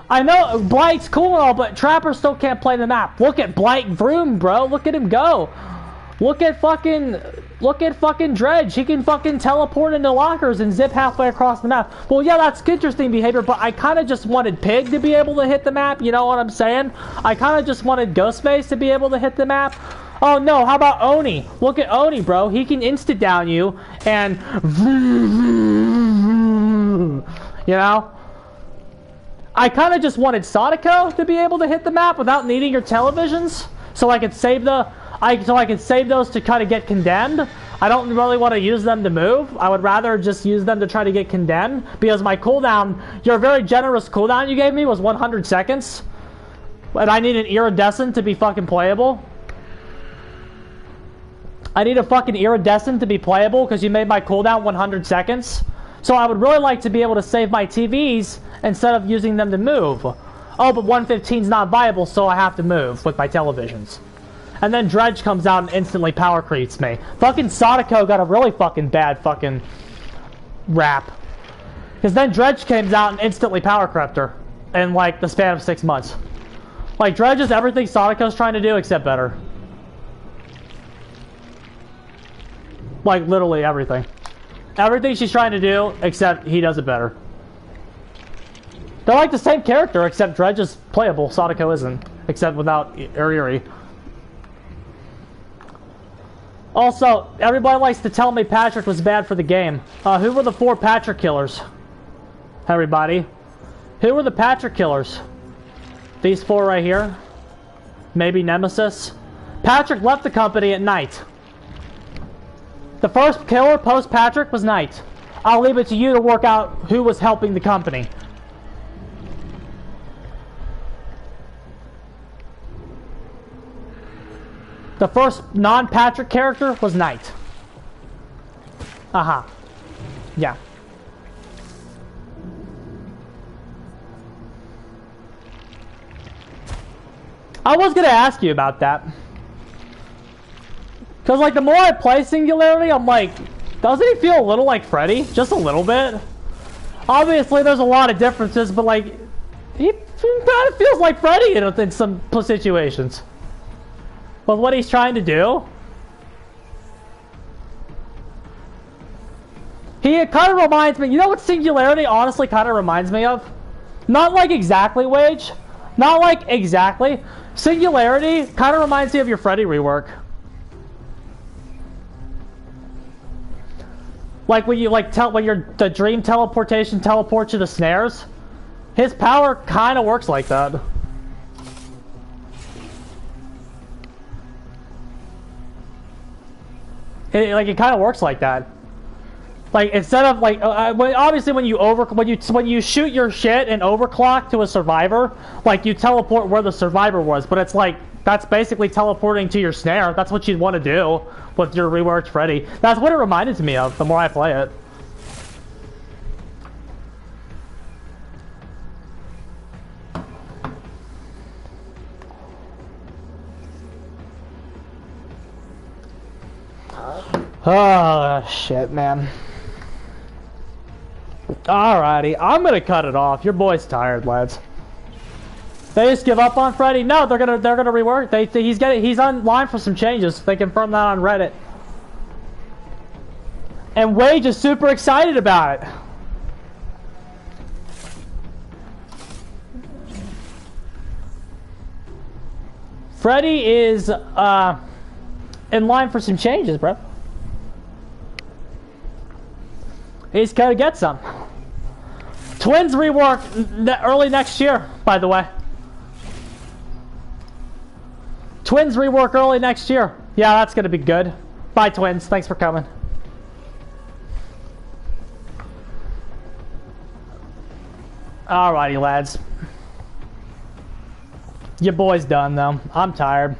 I know Blight's cool and all, but Trapper still can't play the map. Look at Blight Vroom, bro. Look at him go. Look at fucking Dredge. He can fucking teleport into lockers and zip halfway across the map. Well, yeah, that's interesting behavior, but I kind of just wanted Pig to be able to hit the map. You know what I'm saying? I kind of just wanted Ghostface to be able to hit the map. Oh no, how about Oni? Look at Oni, bro. He can insta down you and you know? I kind of just wanted Sadako to be able to hit the map without needing your televisions, so I could save those to kind of get condemned. I don't really want to use them to move. I would rather just use them to try to get condemned, because my cooldown, your very generous cooldown you gave me was 100 seconds. And I need an iridescent to be fucking playable. I need a fucking iridescent to be playable because you made my cooldown 100 seconds. So I would really like to be able to save my TVs instead of using them to move. Oh, but 115's not viable, so I have to move with my televisions. And then Dredge comes out and instantly power creeps me. Fucking Sadako got a really fucking bad fucking rap. Because then Dredge comes out and instantly power crept her in like the span of 6 months. Like Dredge is everything Sadako's trying to do except better. Like literally everything. Everything she's trying to do except he does it better. They're like the same character except Dredge is playable, Sadako isn't. Except without Iri. Also, everybody likes to tell me Patrick was bad for the game. Who were the 4 Patrick killers? Everybody. Who were the Patrick killers? These 4 right here? Maybe Nemesis? Patrick left the company at night. The first killer post-Patrick was Knight. I'll leave it to you to work out who was helping the company. The first non-Patrick character was Knight. Aha. Yeah. I was gonna ask you about that. Because, like, the more I play Singularity, I'm like, doesn't he feel a little like Freddy? Just a little bit? Obviously, there's a lot of differences, but, like, he kind of feels like Freddy in some situations. With what he's trying to do. He kind of reminds me, you know what Singularity honestly kind of reminds me of? Not like exactly, Wage. Not like exactly. Singularity kind of reminds me of your Freddy rework. Like when you the dream teleportation teleports you to snares. His power kind of works like that. It kind of works like that. Like instead of like obviously when you shoot your shit and overclock to a survivor, like you teleport where the survivor was, but it's like That's basically teleporting to your snare. That's what you'd want to do with your reworked Freddy. That's what it reminded me of the more I play it. Oh, shit, man. Alrighty, I'm gonna cut it off. Your boy's tired, lads. They just give up on Freddy? No, they're gonna rework. He's on line for some changes. They confirmed that on Reddit. And Wage is super excited about it. Freddy is in line for some changes, bro. He's gotta get some. Twins rework early next year, by the way. Twins rework early next year. Yeah, that's gonna be good. Bye, Twins. Thanks for coming. Alrighty, lads. Your boy's done, though. I'm tired.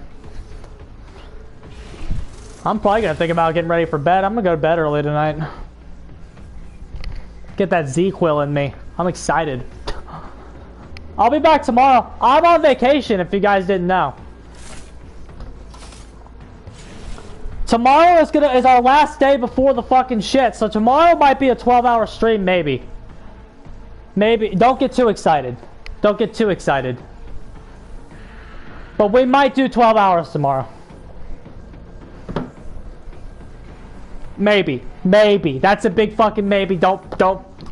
I'm probably gonna think about getting ready for bed. I'm gonna go to bed early tonight. Get that Z-Quill in me. I'm excited. I'll be back tomorrow. I'm on vacation, if you guys didn't know. Tomorrow is our last day before the fucking shit, so tomorrow might be a 12-hour stream, maybe. Maybe. Don't get too excited. Don't get too excited. But we might do 12 hours tomorrow. Maybe. Maybe. That's a big fucking maybe. Don't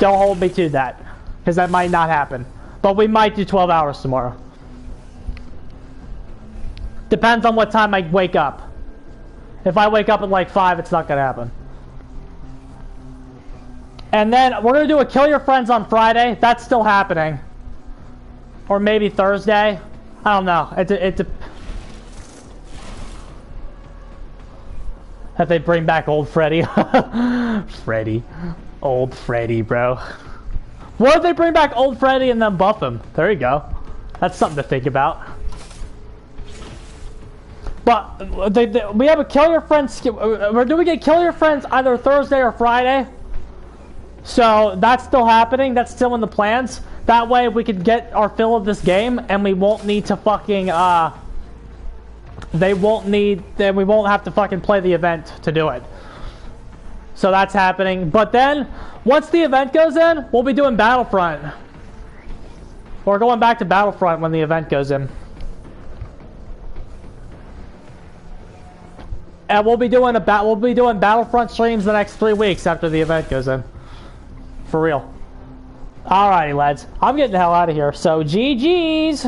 hold me to that. Because that might not happen. But we might do 12 hours tomorrow. Depends on what time I wake up. If I wake up at like 5, it's not gonna happen. And then we're gonna do a Kill Your Friends on Friday. That's still happening. Or maybe Thursday. I don't know. If they bring back old Freddy. Freddy. Old Freddy, bro. What if they bring back old Freddy and then buff him? There you go. That's something to think about. But we have a Kill Your Friends. We're doing a Kill Your Friends either Thursday or Friday. So that's still happening. That's still in the plans. That way we can get our fill of this game and we won't need to fucking we won't have to fucking play the event to do it. So that's happening. But then once the event goes in, we'll be doing Battlefront. We're going back to Battlefront when the event goes in. And we'll be doing Battlefront streams the next 3 weeks after the event goes in. For real. Alrighty, lads. I'm getting the hell out of here. So, GG's.